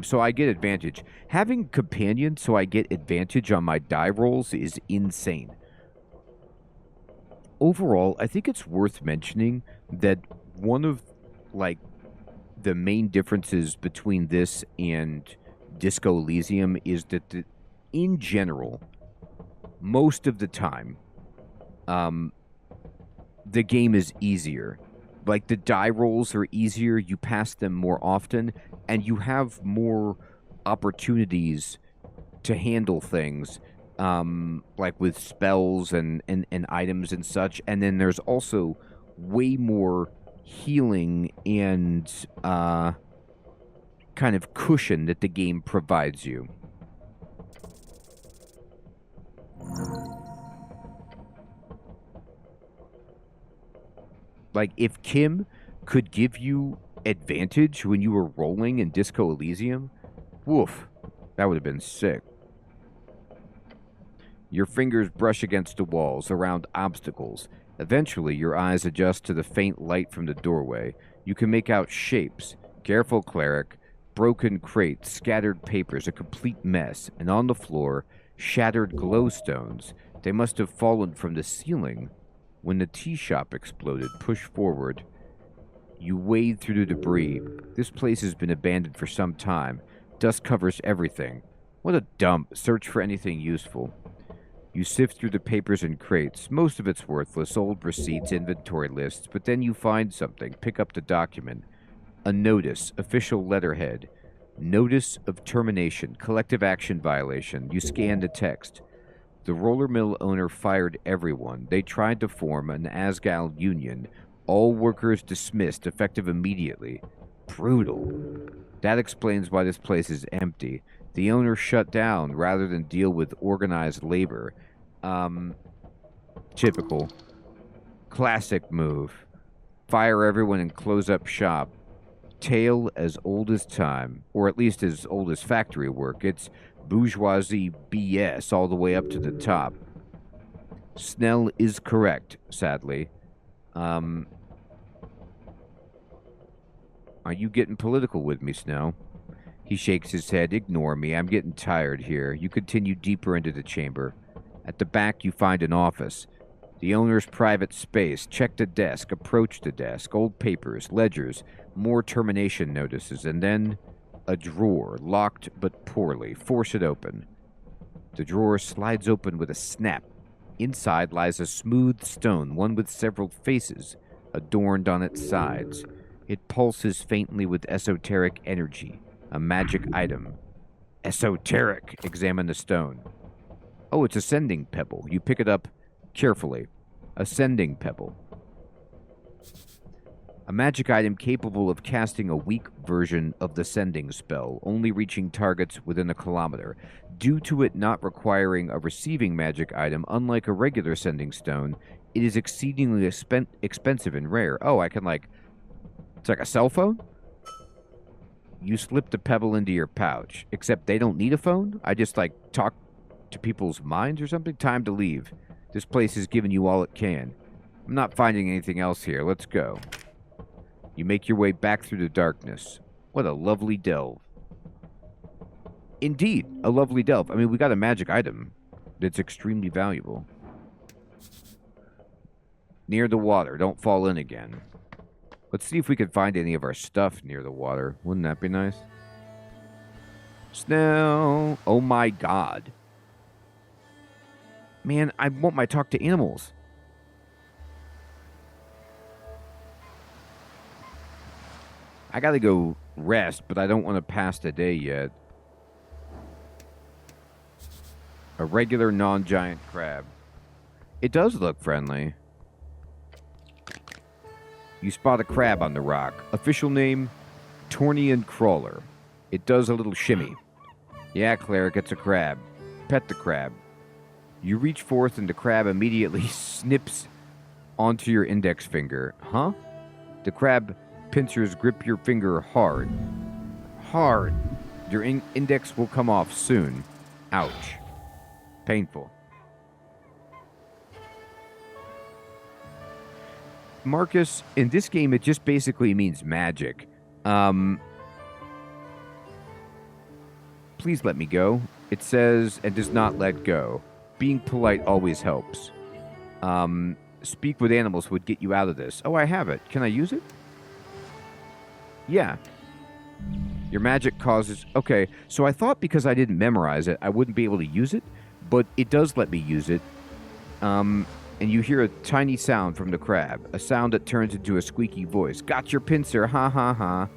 So I get advantage. Having companions so I get advantage on my die rolls is insane. Overall, I think it's worth mentioning that one of, like, the main differences between this and Disco Elysium is that, in general, most of the time, the game is easier. Like, the die rolls are easier, you pass them more often, and you have more opportunities to handle things, like with spells and items and such. And then there's also way more healing and kind of cushion that the game provides you. Like, if Kim could give you advantage when you were rolling in Disco Elysium, woof, that would have been sick. Your fingers brush against the walls, around obstacles. Eventually, your eyes adjust to the faint light from the doorway. You can make out shapes. Careful, cleric. Broken crates, scattered papers, a complete mess. And on the floor, shattered glowstones. They must have fallen from the ceiling when the tea shop exploded. Push forward. You wade through the debris. This place has been abandoned for some time. Dust covers everything. What a dump. Search for anything useful. You sift through the papers and crates. Most of it's worthless, old receipts, inventory lists, but then you find something. Pick up the document. A notice, official letterhead. Notice of termination, collective action violation. You scan the text. The roller mill owner fired everyone. They tried to form an Asgal union. All workers dismissed, effective immediately. Brutal. That explains why this place is empty. The owner shut down rather than deal with organized labor. Typical. Classic move. Fire everyone and close up shop. Tale as old as time, or at least as old as factory work. It's bourgeoisie BS all the way up to the top. Snell is correct, sadly. Are you getting political with me, Snell? He shakes his head. Ignore me. I'm getting tired here. You continue deeper into the chamber. At the back, you find an office. The owner's private space. Check the desk. Approach the desk. Old papers, ledgers, more termination notices, and then a drawer, locked but poorly. Force it open. The drawer slides open with a snap. Inside lies a smooth stone, one with several faces, adorned on its sides. It pulses faintly with esoteric energy. A magic item. Esoteric. Examine the stone. Oh, it's a sending pebble. You pick it up carefully. A sending pebble. A magic item capable of casting a weak version of the sending spell, only reaching targets within a kilometer. Due to it not requiring a receiving magic item, unlike a regular sending stone, it is exceedingly expensive and rare. Oh, I can it's like a cell phone? You slip the pebble into your pouch. Except they don't need a phone? I just, talk to people's minds or something? Time to leave. This place has given you all it can. I'm not finding anything else here. Let's go. You make your way back through the darkness. What a lovely delve. Indeed, a lovely delve. I mean, we got a magic item that's extremely valuable. Near the water. Don't fall in again. Let's see if we can find any of our stuff near the water. Wouldn't that be nice? Snell. Oh my god. Man, I want my talk to animals. I gotta go rest, but I don't want to pass the day yet. A regular non-giant crab. It does look friendly. You spot a crab on the rock. Official name, Tornian Crawler. It does a little shimmy. Yeah, cleric, it's a crab. Pet the crab. You reach forth and the crab immediately snips onto your index finger. Huh? The crab pincers grip your finger hard. Hard. Your index will come off soon. Ouch. Painful. Marcus, in this game, it just basically means magic. Please let me go. It says, and does not let go. Being polite always helps. Speak with animals would get you out of this. Oh, I have it. Can I use it? Yeah. Your magic causes... Okay, so I thought because I didn't memorize it, I wouldn't be able to use it, but it does let me use it. And you hear a tiny sound from the crab, a sound that turns into a squeaky voice. Got your pincer, ha ha ha.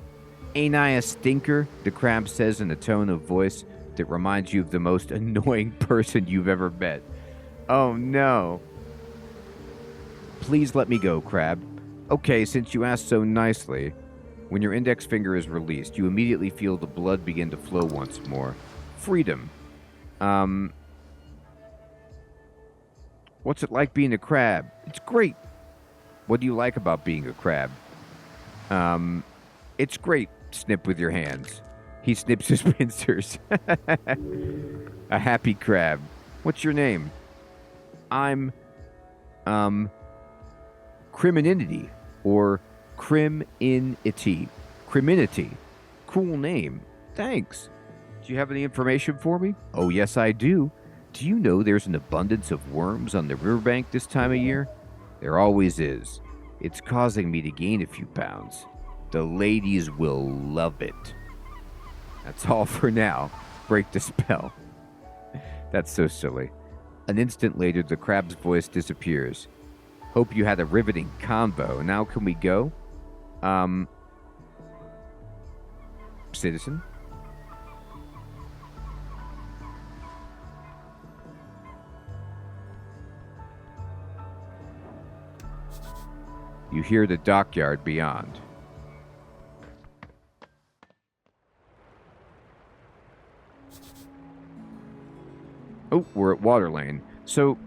Ain't I a stinker? The crab says in a tone of voice that reminds you of the most annoying person you've ever met. Oh no. Please let me go, crab. Okay, since you asked so nicely, when your index finger is released, you immediately feel the blood begin to flow once more. Freedom. What's it like being a crab? It's great. What do you like about being a crab? It's great. Snip with your hands. He snips his pincers. A happy crab. What's your name? I'm, Criminity. Or Criminity. Criminity. Cool name. Thanks. Do you have any information for me? Oh, yes, I do. Do you know there's an abundance of worms on the riverbank this time of year? There always is. It's causing me to gain a few pounds. The ladies will love it. That's all for now. Break the spell. That's so silly. An instant later, the crab's voice disappears. Hope you had a riveting convo. Now can we go? Citizen? You hear the dockyard beyond. Oh, we're at Waterlane. So,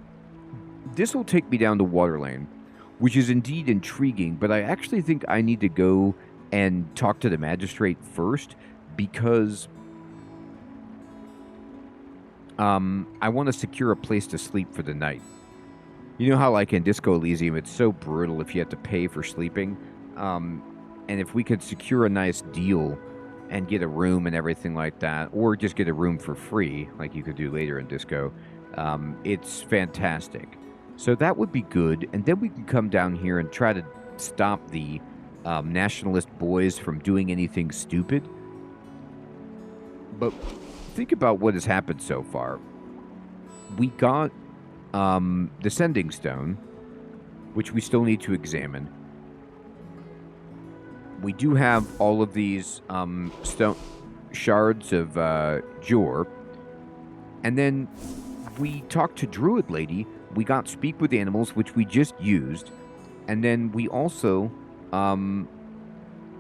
this will take me down to Waterlane, which is indeed intriguing, but I actually think I need to go and talk to the magistrate first, because I want to secure a place to sleep for the night. You know how, like, in Disco Elysium, it's so brutal if you have to pay for sleeping? And if we could secure a nice deal and get a room and everything like that, or just get a room for free, like you could do later in Disco, it's fantastic. So that would be good, and then we can come down here and try to stop the nationalist boys from doing anything stupid. But think about what has happened so far. We got the Sending Stone, which we still need to examine. We do have all of these stone shards of Jor. And then we talked to Druid Lady. We got Speak with Animals, which we just used. And then we also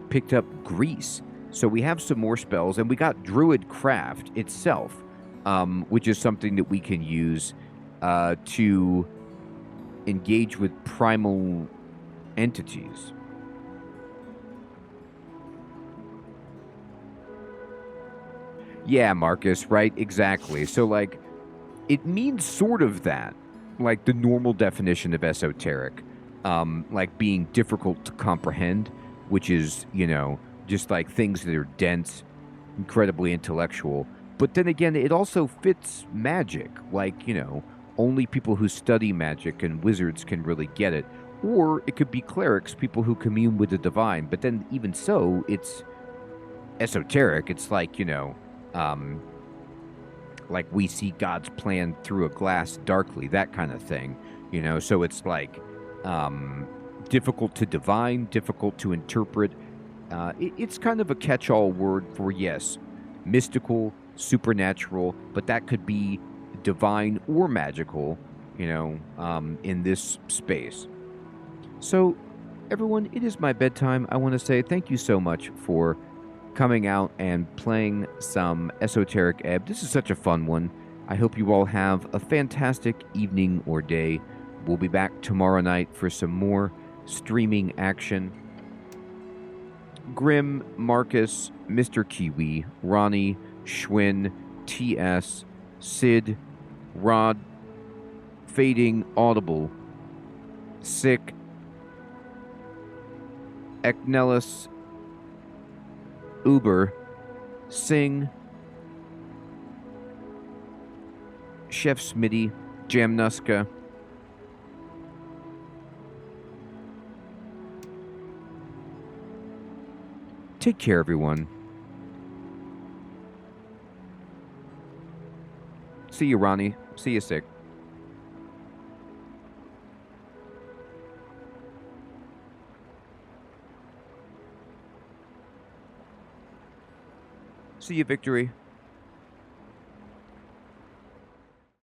picked up Grease. So we have some more spells. And we got Druid Craft itself, which is something that we can use to engage with primal entities. Yeah, Marcus, right? Exactly. So, like, it means sort of that, like the normal definition of esoteric, like being difficult to comprehend, which is, you know, just like things that are dense, incredibly intellectual. But then again, it also fits magic, like, you know, only people who study magic and wizards can really get it. Or it could be clerics, people who commune with the divine. But then even so, it's esoteric. It's like, you know, like we see God's plan through a glass darkly, that kind of thing, you know. So it's like difficult to divine, difficult to interpret. It's kind of a catch-all word for, yes, mystical, supernatural, but that could be divine or magical, you know, in this space. So, everyone, it is my bedtime. I want to say thank you so much for coming out and playing some Esoteric Ebb. This is such a fun one. I hope you all have a fantastic evening or day. We'll be back tomorrow night for some more streaming action. Grim, Marcus, Mr. Kiwi, Ronnie, Schwinn, TS, Sid, Rod, Fading, Audible, Sick, Eknelis, Uber, Sing, Chef Smitty, Jamnuska, take care, everyone. See you, Ronnie. See you, Sick. See you, Victory.